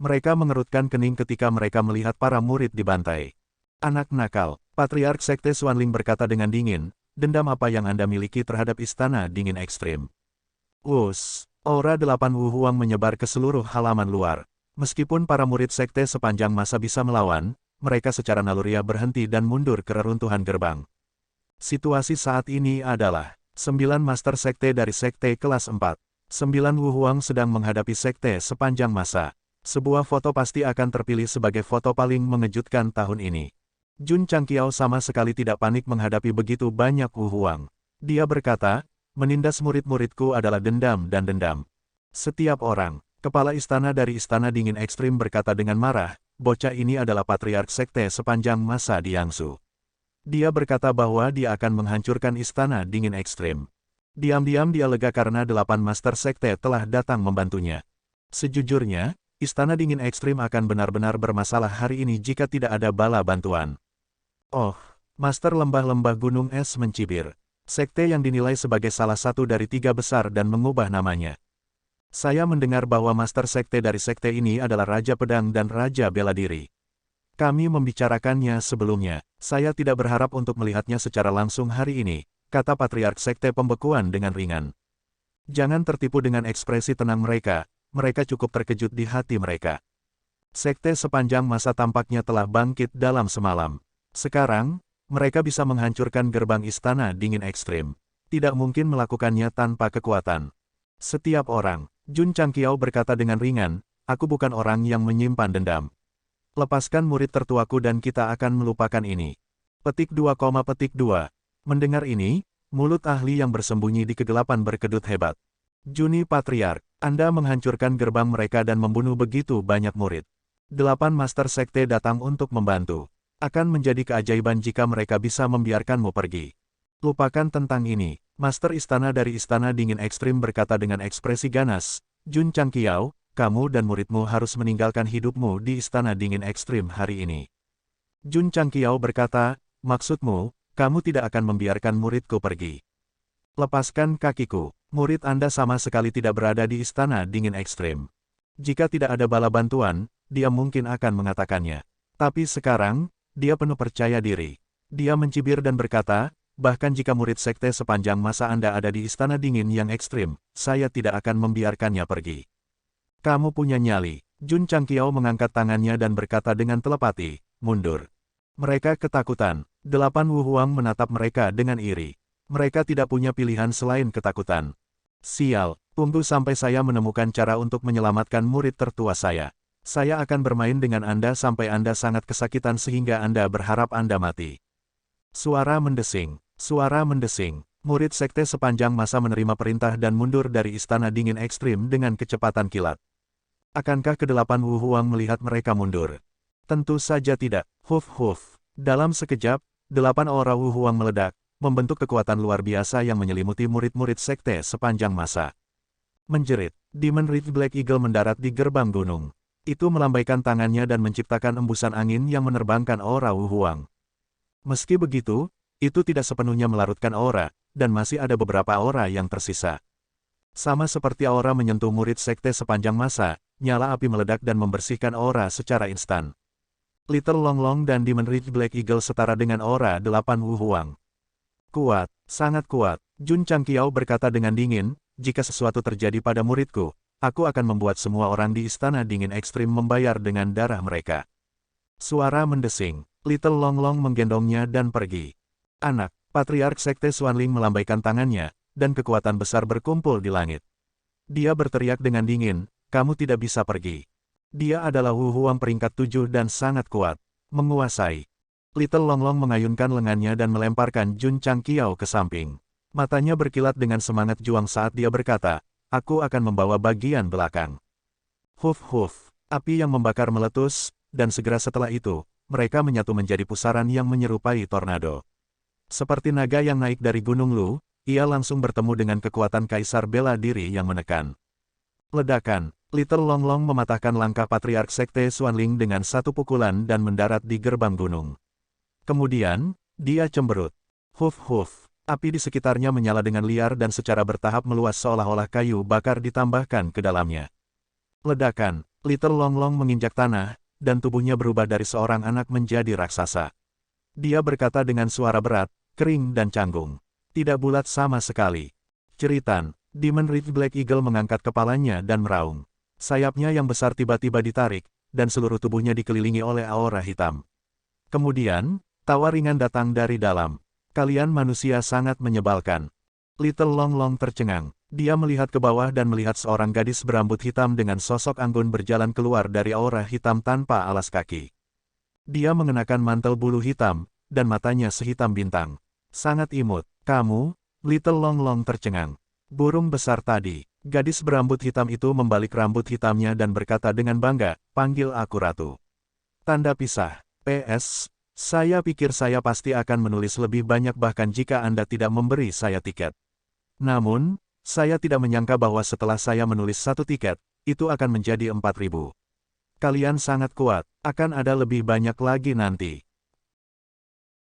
Mereka mengerutkan kening ketika mereka melihat para murid dibantai. "Anak nakal," Patriark Sekte Xuanling berkata dengan dingin, "dendam apa yang Anda miliki terhadap Istana Dingin Ekstrim?" Aura 8 Wu Huang menyebar ke seluruh halaman luar. Meskipun para murid sekte sepanjang masa bisa melawan, mereka secara naluriah berhenti dan mundur ke reruntuhan gerbang. Situasi saat ini adalah 9 Master Sekte dari Sekte kelas 4. 9 Wu Huang sedang menghadapi sekte sepanjang masa. Sebuah foto pasti akan terpilih sebagai foto paling mengejutkan tahun ini. Jun Changqiao sama sekali tidak panik menghadapi begitu banyak Wu Huang. Dia berkata, "Menindas murid-muridku adalah dendam dan dendam." Setiap orang, kepala istana dari Istana Dingin Ekstrim berkata dengan marah, "Bocah ini adalah patriark sekte sepanjang masa di Yangsu. Dia berkata bahwa dia akan menghancurkan Istana Dingin Ekstrim." Diam-diam dia lega karena 8 Master Sekte telah datang membantunya. Sejujurnya, Istana Dingin Ekstrim akan benar-benar bermasalah hari ini jika tidak ada bala bantuan. "Oh, Master Lembah-Lembah Gunung Es mencibir. Sekte yang dinilai sebagai salah satu dari 3 besar dan mengubah namanya. Saya mendengar bahwa Master Sekte dari sekte ini adalah Raja Pedang dan Raja Bela Diri. Kami membicarakannya sebelumnya. Saya tidak berharap untuk melihatnya secara langsung hari ini," kata Patriark Sekte Pembekuan dengan ringan. Jangan tertipu dengan ekspresi tenang mereka, mereka cukup terkejut di hati mereka. Sekte sepanjang masa tampaknya telah bangkit dalam semalam. Sekarang, mereka bisa menghancurkan gerbang Istana Dingin Ekstrim. Tidak mungkin melakukannya tanpa kekuatan. Setiap orang, Jun Changqiao berkata dengan ringan, "Aku bukan orang yang menyimpan dendam. Lepaskan murid tertuaku dan kita akan melupakan ini." Petik 2,2. Mendengar ini, mulut ahli yang bersembunyi di kegelapan berkedut hebat. "Juni Patriark, Anda menghancurkan gerbang mereka dan membunuh begitu banyak murid. 8 Master Sekte datang untuk membantu. Akan menjadi keajaiban jika mereka bisa membiarkanmu pergi. Lupakan tentang ini." Master Istana dari Istana Dingin Ekstrim berkata dengan ekspresi ganas, "Jun Changqiao, kamu dan muridmu harus meninggalkan hidupmu di Istana Dingin Ekstrim hari ini. Jun Changqiao berkata, maksudmu, kamu tidak akan membiarkan muridku pergi. Lepaskan kakiku, murid Anda sama sekali tidak berada di Istana Dingin Ekstrim. Jika tidak ada bala bantuan, dia mungkin akan mengatakannya. Tapi sekarang, dia penuh percaya diri. Dia mencibir dan berkata, bahkan jika murid sekte sepanjang masa Anda ada di Istana Dingin yang ekstrim, saya tidak akan membiarkannya pergi. Kamu punya nyali. Jun Changqiao mengangkat tangannya dan berkata dengan telepati, mundur. Mereka ketakutan. 8 Wu Huang menatap mereka dengan iri. Mereka tidak punya pilihan selain ketakutan. Sial, tunggu sampai saya menemukan cara untuk menyelamatkan murid tertua saya. Saya akan bermain dengan Anda sampai Anda sangat kesakitan sehingga Anda berharap Anda mati. Suara mendesing. Suara mendesing. Murid sekte sepanjang masa menerima perintah dan mundur dari Istana Dingin Ekstrim dengan kecepatan kilat. Akankah ke-8 Wu Huang melihat mereka mundur? Tentu saja tidak. Huf huf. Dalam sekejap, 8 aura Wu Huang meledak, membentuk kekuatan luar biasa yang menyelimuti murid-murid sekte sepanjang masa. Menjerit, Demon Ridge Black Eagle mendarat di gerbang gunung. Itu melambaikan tangannya dan menciptakan embusan angin yang menerbangkan aura Wu Huang. Meski begitu, itu tidak sepenuhnya melarutkan aura, dan masih ada beberapa aura yang tersisa. Sama seperti aura menyentuh murid sekte sepanjang masa, nyala api meledak dan membersihkan aura secara instan. Little Long Long dan Demon Ridge Black Eagle setara dengan aura 8 Wu Huang. Kuat, sangat kuat. Jun Changqiao berkata dengan dingin, jika sesuatu terjadi pada muridku, aku akan membuat semua orang di Istana Dingin Ekstrim membayar dengan darah mereka. Suara mendesing. Little Long Long menggendongnya dan pergi. Anak, Patriark Sekte Xuanling melambaikan tangannya, dan kekuatan besar berkumpul di langit. Dia berteriak dengan dingin, kamu tidak bisa pergi. Dia adalah Wu Huang peringkat 7 dan sangat kuat. Menguasai. Little Long Long mengayunkan lengannya dan melemparkan Jun Changqiao ke samping. Matanya berkilat dengan semangat juang saat dia berkata, aku akan membawa bagian belakang. Huf huf. Api yang membakar meletus, dan segera setelah itu, mereka menyatu menjadi pusaran yang menyerupai tornado. Seperti naga yang naik dari Gunung Lu, ia langsung bertemu dengan kekuatan kaisar bela diri yang menekan. Ledakan, Little Long Long mematahkan langkah Patriark Sekte Xuanling dengan satu pukulan dan mendarat di gerbang gunung. Kemudian, dia cemberut. Huf huf, api di sekitarnya menyala dengan liar dan secara bertahap meluas seolah-olah kayu bakar ditambahkan ke dalamnya. Ledakan, Little Long Long menginjak tanah, dan tubuhnya berubah dari seorang anak menjadi raksasa. Dia berkata dengan suara berat, kering dan canggung. Tidak bulat sama sekali. Jeritan, Demon Ridge Black Eagle mengangkat kepalanya dan meraung. Sayapnya yang besar tiba-tiba ditarik, dan seluruh tubuhnya dikelilingi oleh aura hitam. Kemudian, tawa ringan datang dari dalam. Kalian manusia sangat menyebalkan. Little Long Long tercengang. Dia melihat ke bawah dan melihat seorang gadis berambut hitam dengan sosok anggun berjalan keluar dari aura hitam tanpa alas kaki. Dia mengenakan mantel bulu hitam, dan matanya sehitam bintang. Sangat imut. Kamu, Little Long Long tercengang. Burung besar tadi. Gadis berambut hitam itu membalik rambut hitamnya dan berkata dengan bangga, panggil aku Ratu. Tanda pisah. PS, saya pikir saya pasti akan menulis lebih banyak bahkan jika Anda tidak memberi saya tiket. Namun, saya tidak menyangka bahwa setelah saya menulis satu tiket, itu akan menjadi 4.000. Kalian sangat kuat, akan ada lebih banyak lagi nanti.